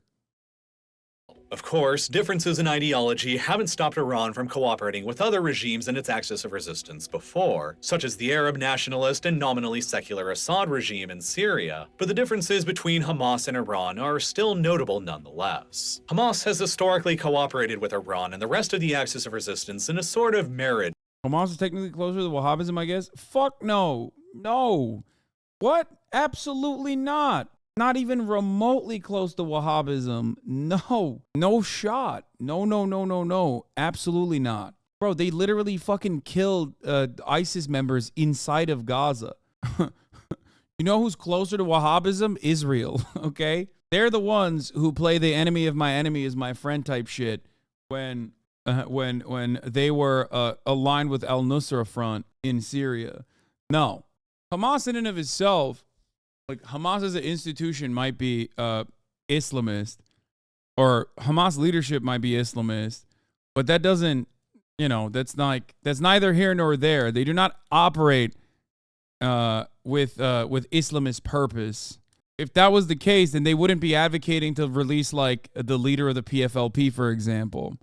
Of course, differences in ideology haven't stopped Iran from cooperating with other regimes in its axis of resistance before, such as the Arab nationalist and nominally secular Assad regime in Syria, but the differences between Hamas and Iran are still notable nonetheless. Hamas has historically cooperated with Iran and the rest of the axis of resistance in a sort of marriage. Hamas is technically closer to Wahhabism, I guess? Fuck no. No. What? Absolutely not. Not even remotely close to Wahhabism. No. No shot. No. Absolutely not. Bro, they literally fucking killed ISIS members inside of Gaza. You know who's closer to Wahhabism? Israel, okay? They're the ones who play the enemy of my enemy is my friend type shit when they were aligned with al-Nusra Front in Syria. No. Hamas in and of itself, like Hamas as an institution might be Islamist, or Hamas leadership might be Islamist, but that doesn't, you know, that's neither here nor there. They do not operate with Islamist purpose. If that was the case, then they wouldn't be advocating to release like the leader of the PFLP, for example.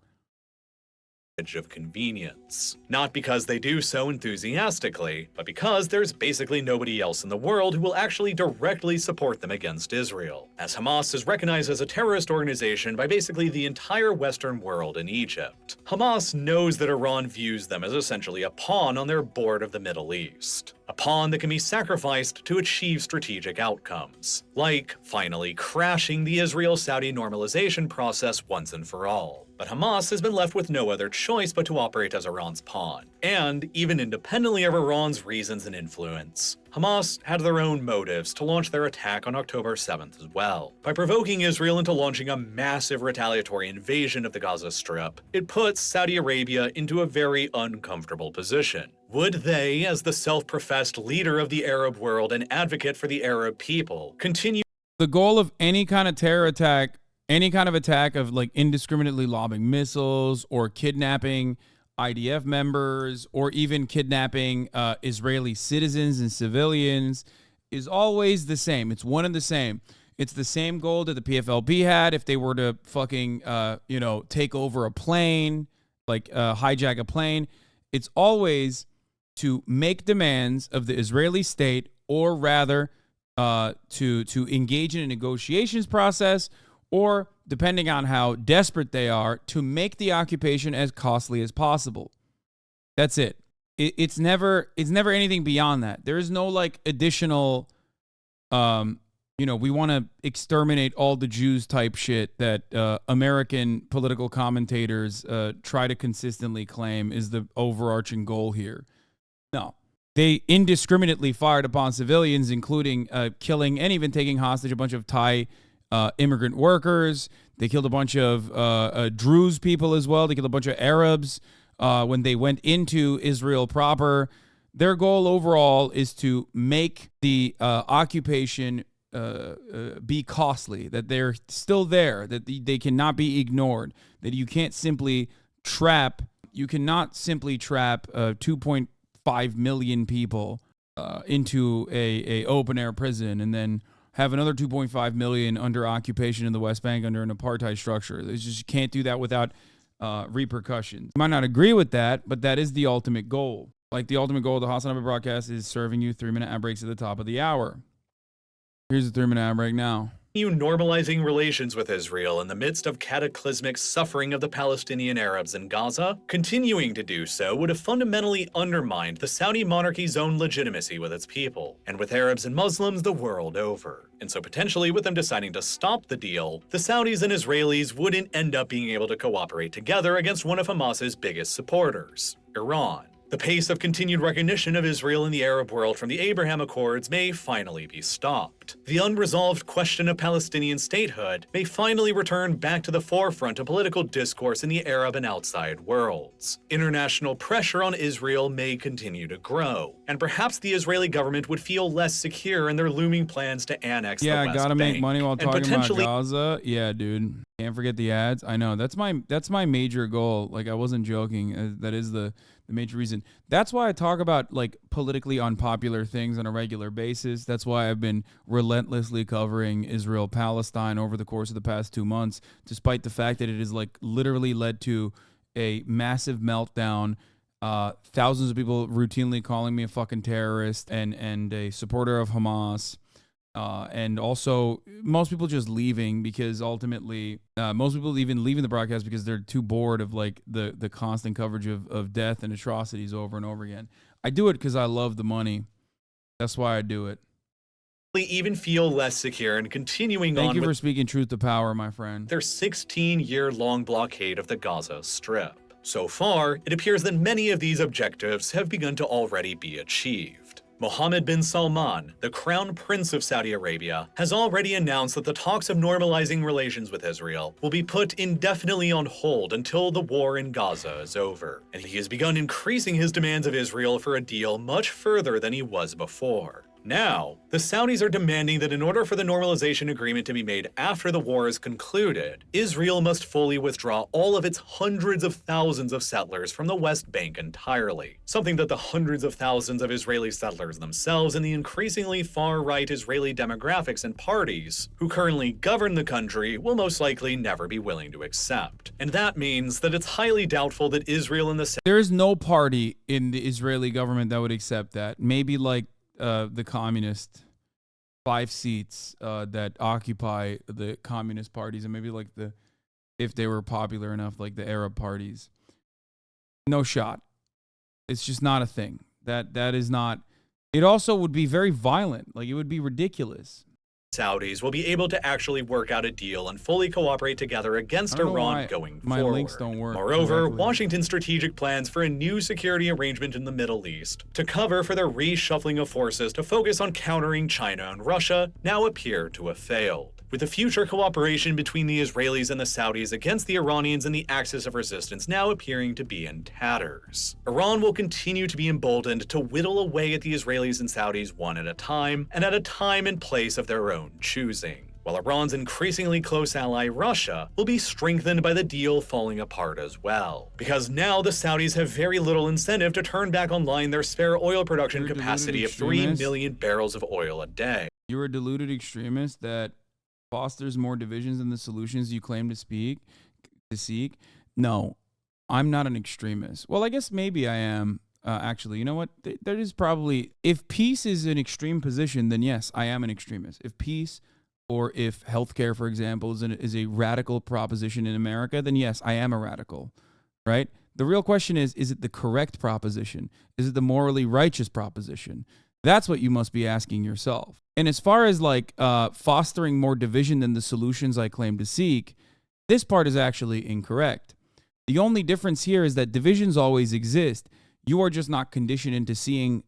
Of convenience. Not because they do so enthusiastically, but because there's basically nobody else in the world who will actually directly support them against Israel, as Hamas is recognized as a terrorist organization by basically the entire Western world and Egypt. Hamas knows that Iran views them as essentially a pawn on their board of the Middle East. A pawn that can be sacrificed to achieve strategic outcomes, like finally crashing the Israel-Saudi normalization process once and for all. But Hamas has been left with no other choice but to operate as Iran's pawn. And even independently of Iran's reasons and influence, Hamas had their own motives to launch their attack on October 7th as well. By provoking Israel into launching a massive retaliatory invasion of the Gaza Strip, it puts Saudi Arabia into a very uncomfortable position. Would they, as the self-professed leader of the Arab world and advocate for the Arab people, continue? The goal of any kind of terror attack, any kind of attack of like indiscriminately lobbing missiles or kidnapping IDF members or even kidnapping Israeli citizens and civilians is always the same. It's one and the same. It's the same goal that the PFLP had if they were to fucking, take over a plane, like hijack a plane. It's always to make demands of the Israeli state, or rather to engage in a negotiations process, or depending on how desperate they are, to make the occupation as costly as possible. That's it. It's never anything beyond that. There is no like additional, we want to exterminate all the Jews type shit that American political commentators try to consistently claim is the overarching goal here. No. They indiscriminately fired upon civilians, including killing and even taking hostage a bunch of Thai immigrant workers. They killed a bunch of Druze people as well. They killed a bunch of Arabs when they went into Israel proper. Their goal overall is to make the occupation be costly, that they're still there, that they cannot be ignored, that you cannot simply trap 2.5 million people into a open air prison and then have another 2.5 million under occupation in the West Bank under an apartheid structure. You just can't do that without repercussions. You might not agree with that, but that is the ultimate goal. Like the ultimate goal of the Hasanabi broadcast is serving you 3-minute ad breaks at the top of the hour. Here's the 3-minute ad break now. Normalizing relations with Israel in the midst of cataclysmic suffering of the Palestinian Arabs in Gaza, continuing to do so would have fundamentally undermined the Saudi monarchy's own legitimacy with its people, and with Arabs and Muslims the world over. And so potentially with them deciding to stop the deal, the Saudis and Israelis wouldn't end up being able to cooperate together against one of Hamas's biggest supporters, Iran. The pace of continued recognition of Israel in the Arab world from the Abraham Accords may finally be stopped. The unresolved question of Palestinian statehood may finally return back to the forefront of political discourse in the Arab and outside worlds. International pressure on Israel may continue to grow, and perhaps the Israeli government would feel less secure in their looming plans to annex the West Bank. Yeah, gotta make money while talking about Gaza. Yeah, dude. Can't forget the ads. I know. That's my major goal. Like, I wasn't joking. That is the major reason. That's why I talk about like politically unpopular things on a regular basis. That's why I've been relentlessly covering Israel-Palestine over the course of the past 2 months, despite the fact that it has like literally led to a massive meltdown. Thousands of people routinely calling me a fucking terrorist and a supporter of Hamas. And also most people just leaving because ultimately most people even leaving the broadcast because they're too bored of like the constant coverage of death and atrocities over and over again. I do it because I love the money. That's why I do it. Even feel less secure and continuing Thank on you with for speaking truth to power, my friend. their 16-year-long blockade of the Gaza Strip. So far, it appears that many of these objectives have begun to already be achieved. Mohammed bin Salman, the crown prince of Saudi Arabia, has already announced that the talks of normalizing relations with Israel will be put indefinitely on hold until the war in Gaza is over. And he has begun increasing his demands of Israel for a deal much further than he was before. Now, the Saudis are demanding that in order for the normalization agreement to be made after the war is concluded, Israel must fully withdraw all of its hundreds of thousands of settlers from the West Bank entirely, something that the hundreds of thousands of Israeli settlers themselves and the increasingly far-right Israeli demographics and parties who currently govern the country will most likely never be willing to accept. And that means that it's highly doubtful that Israel and the There's no party in the Israeli government that would accept that. Maybe like the communist 5 seats that occupy the communist parties, and maybe like if they were popular enough, like the Arab parties. No shot. It's just not a thing. That is not. It also would be very violent. Like, it would be ridiculous. Saudis will be able to actually work out a deal and fully cooperate together against Iran going my forward. links don't work Moreover, correctly. Washington's strategic plans for a new security arrangement in the Middle East to cover for their reshuffling of forces to focus on countering China and Russia now appear to have failed, with the future cooperation between the Israelis and the Saudis against the Iranians and the Axis of Resistance now appearing to be in tatters. Iran will continue to be emboldened to whittle away at the Israelis and Saudis one at a time, and at a time and place of their own choosing, while Iran's increasingly close ally Russia will be strengthened by the deal falling apart as well, because now the Saudis have very little incentive to turn back online their spare oil production capacity of 3 million barrels of oil a day. You're a deluded extremist that fosters more divisions than the solutions you claim to seek. No, I'm not an extremist. Well, I guess maybe I am. Actually, you know what? There is probably, if peace is an extreme position, then yes, I am an extremist. If peace, or if healthcare, for example, is a radical proposition in America, then yes, I am a radical, right? The real question is it the correct proposition? Is it the morally righteous proposition? That's what you must be asking yourself. And as far as like fostering more division than the solutions I claim to seek, this part is actually incorrect. The only difference here is that divisions always exist. You are just not conditioned into seeing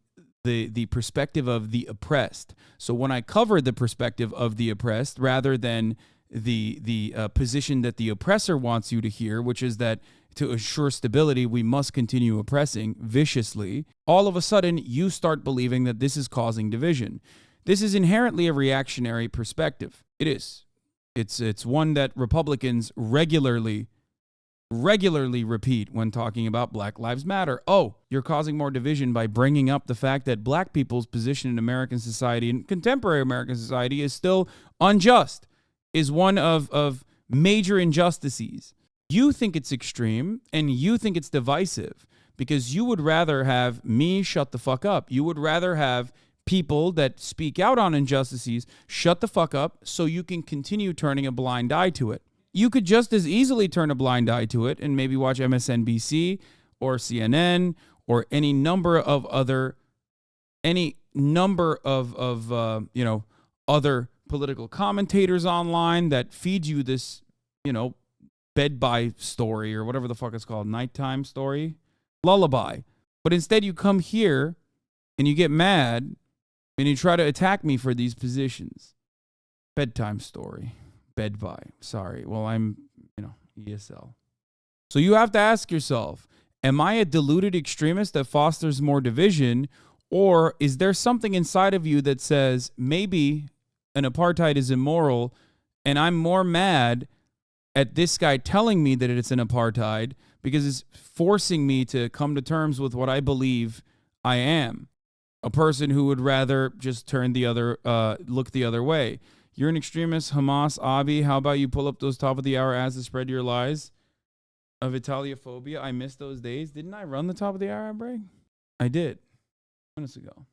the perspective of the oppressed. So when I cover the perspective of the oppressed rather than the position that the oppressor wants you to hear, which is that to assure stability, we must continue oppressing viciously, all of a sudden you start believing that this is causing division. This is inherently a reactionary perspective. It is. It's one that Republicans regularly repeat when talking about Black Lives Matter. Oh, you're causing more division by bringing up the fact that black people's position in American society and contemporary American society is still unjust, is one of major injustices. You think it's extreme and you think it's divisive because you would rather have me shut the fuck up. You would rather have people that speak out on injustices shut the fuck up so you can continue turning a blind eye to it. You could just as easily turn a blind eye to it and maybe watch MSNBC or CNN or any number of other other political commentators online that feed you this, bed by story or whatever the fuck it's called, nighttime story, lullaby. But instead you come here and you get mad and you try to attack me for these positions. Bedtime story. Bed by. Sorry. Well, I'm, ESL. So you have to ask yourself, am I a deluded extremist that fosters more division, or is there something inside of you that says maybe an apartheid is immoral and I'm more mad at this guy telling me that it's an apartheid because it's forcing me to come to terms with what I believe I am, a person who would rather just turn look the other way. You're an extremist, Hamas, Abi. How about you pull up those top of the hour ads to spread your lies of Italiaphobia? I miss those days. Didn't I run the top of the hour ad break? I did. Minutes ago.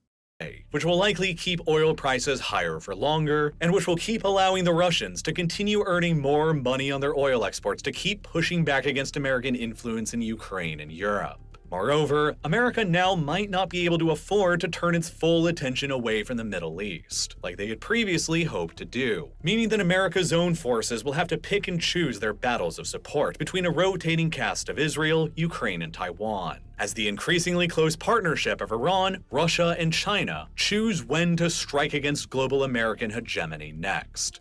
Which will likely keep oil prices higher for longer, and which will keep allowing the Russians to continue earning more money on their oil exports to keep pushing back against American influence in Ukraine and Europe. Moreover, America now might not be able to afford to turn its full attention away from the Middle East, like they had previously hoped to do, meaning that America's own forces will have to pick and choose their battles of support between a rotating cast of Israel, Ukraine, and Taiwan, as the increasingly close partnership of Iran, Russia, and China choose when to strike against global American hegemony next.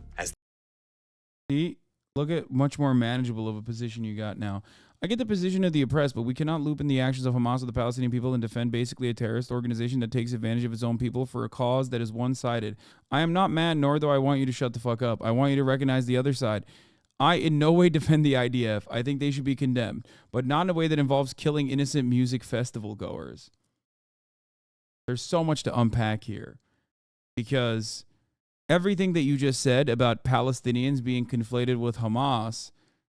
See, look at much more manageable of a position you got now. I get the position of the oppressed, but we cannot loop in the actions of Hamas or the Palestinian people and defend basically a terrorist organization that takes advantage of its own people for a cause that is one-sided. I am not mad, nor do I want you to shut the fuck up. I want you to recognize the other side. I in no way defend the IDF. I think they should be condemned, but not in a way that involves killing innocent music festival goers. There's so much to unpack here, because everything that you just said about Palestinians being conflated with Hamas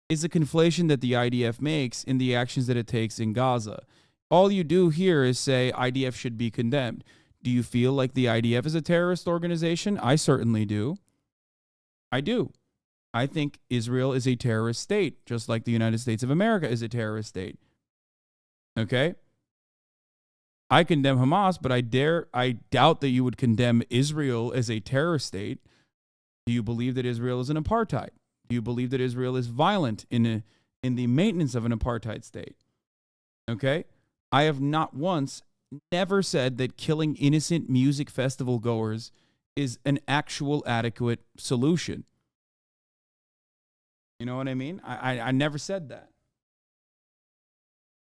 is a conflation that the IDF makes in the actions that it takes in Gaza. All you do here is say IDF should be condemned. Do you feel like the IDF is a terrorist organization? I certainly do. I do. I think Israel is a terrorist state, just like the United States of America is a terrorist state. Okay? I condemn Hamas, but I doubt that you would condemn Israel as a terrorist state. Do you believe that Israel is an apartheid? Do you believe that Israel is violent in the maintenance of an apartheid state? Okay? I have not once, never said that killing innocent music festival goers is an actual adequate solution. You know what I mean? I never said that.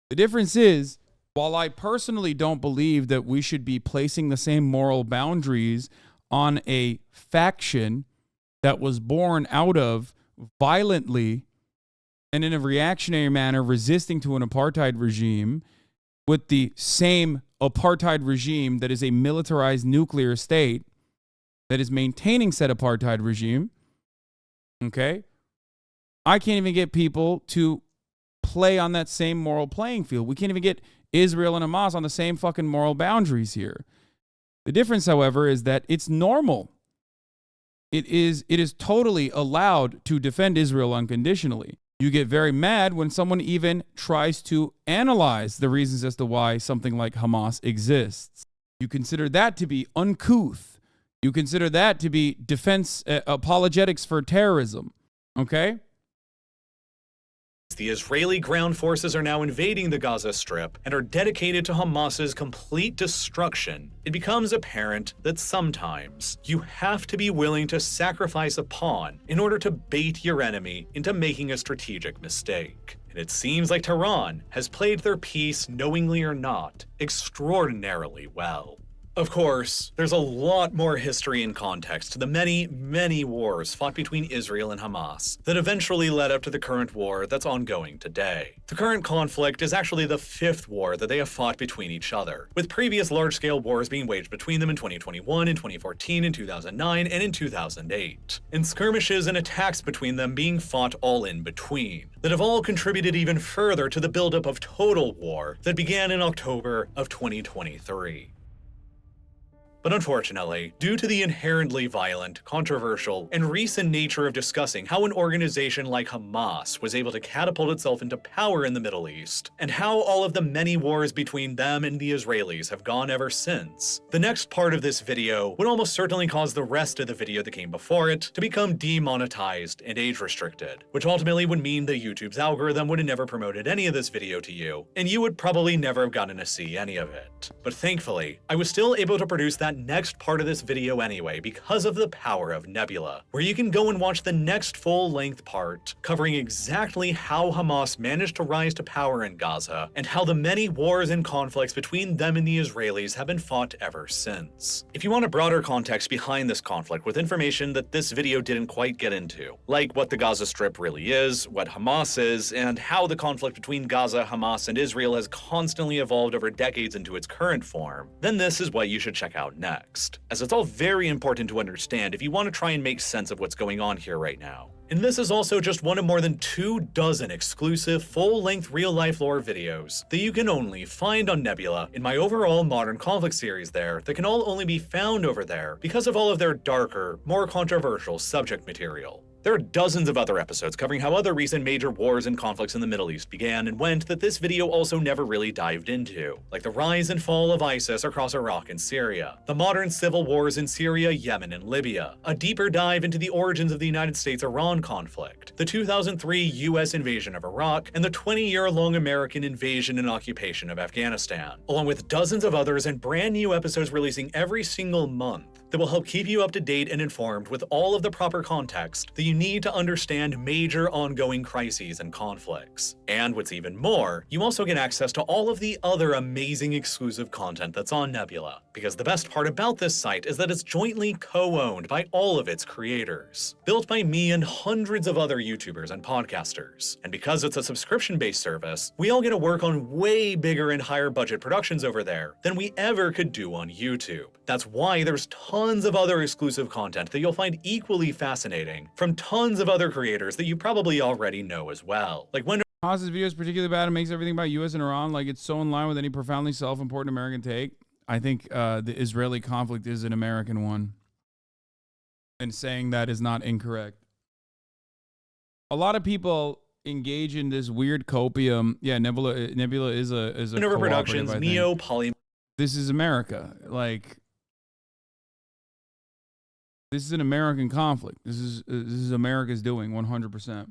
The difference is, while I personally don't believe that we should be placing the same moral boundaries on a faction that was born out of violently and in a reactionary manner resisting to an apartheid regime with the same apartheid regime that is a militarized nuclear state that is maintaining said apartheid regime, okay? I can't even get people to play on that same moral playing field. We can't even get Israel and Hamas on the same fucking moral boundaries here. The difference, however, is that it's normal. It is totally allowed to defend Israel unconditionally. You get very mad when someone even tries to analyze the reasons as to why something like Hamas exists. You consider that to be uncouth. You consider that to be defense apologetics for terrorism. Okay? The Israeli ground forces are now invading the Gaza Strip and are dedicated to Hamas's complete destruction. It becomes apparent that sometimes you have to be willing to sacrifice a pawn in order to bait your enemy into making a strategic mistake. And it seems like Tehran has played their piece, knowingly or not, extraordinarily well. Of course, there's a lot more history and context to the many, many wars fought between Israel and Hamas that eventually led up to the current war that's ongoing today. The current conflict is actually the 5th war that they have fought between each other, with previous large-scale wars being waged between them in 2021, in 2014, in 2009, and in 2008, and skirmishes and attacks between them being fought all in between, that have all contributed even further to the buildup of total war that began in October of 2023. But unfortunately, due to the inherently violent, controversial, and recent nature of discussing how an organization like Hamas was able to catapult itself into power in the Middle East, and how all of the many wars between them and the Israelis have gone ever since, the next part of this video would almost certainly cause the rest of the video that came before it to become demonetized and age-restricted, which ultimately would mean that YouTube's algorithm would have never promoted any of this video to you, and you would probably never have gotten to see any of it. But thankfully, I was still able to produce that next part of this video anyway because of the power of Nebula, where you can go and watch the next full-length part covering exactly how Hamas managed to rise to power in Gaza and how the many wars and conflicts between them and the Israelis have been fought ever since. If you want a broader context behind this conflict with information that this video didn't quite get into, like what the Gaza Strip really is, what Hamas is, and how the conflict between Gaza, Hamas, and Israel has constantly evolved over decades into its current form, then this is what you should check out next, as it's all very important to understand if you want to try and make sense of what's going on here right now. And this is also just one of more than 24 exclusive full-length real-life lore videos that you can only find on Nebula in my overall modern conflict series there that can all only be found over there because of all of their darker, more controversial subject material. There are dozens of other episodes covering how other recent major wars and conflicts in the Middle East began and went that this video also never really dived into, like the rise and fall of ISIS across Iraq and Syria, the modern civil wars in Syria, Yemen, and Libya, a deeper dive into the origins of the United States-Iran conflict, the 2003 US invasion of Iraq, and the 20-year-long American invasion and occupation of Afghanistan, along with dozens of others and brand new episodes releasing every single month that will help keep you up to date and informed with all of the proper context that you need to understand major ongoing crises and conflicts. And what's even more, you also get access to all of the other amazing exclusive content that's on Nebula. Because the best part about this site is that it's jointly co-owned by all of its creators. Built by me and hundreds of other YouTubers and podcasters. And because it's a subscription-based service, we all get to work on way bigger and higher budget productions over there than we ever could do on YouTube. That's why there's tons of other exclusive content that you'll find equally fascinating from tons of other creators that you probably already know as well. Like when Haas's video is particularly bad and makes everything about U.S. and Iran like it's so in line with any profoundly self-important American take. I think the Israeli conflict is an American one. And saying that is not incorrect. A lot of people engage in this weird copium. Yeah, Nebula is a Productions, Neo Poly. This is America. Like, this is an American conflict. This is America's doing 100%.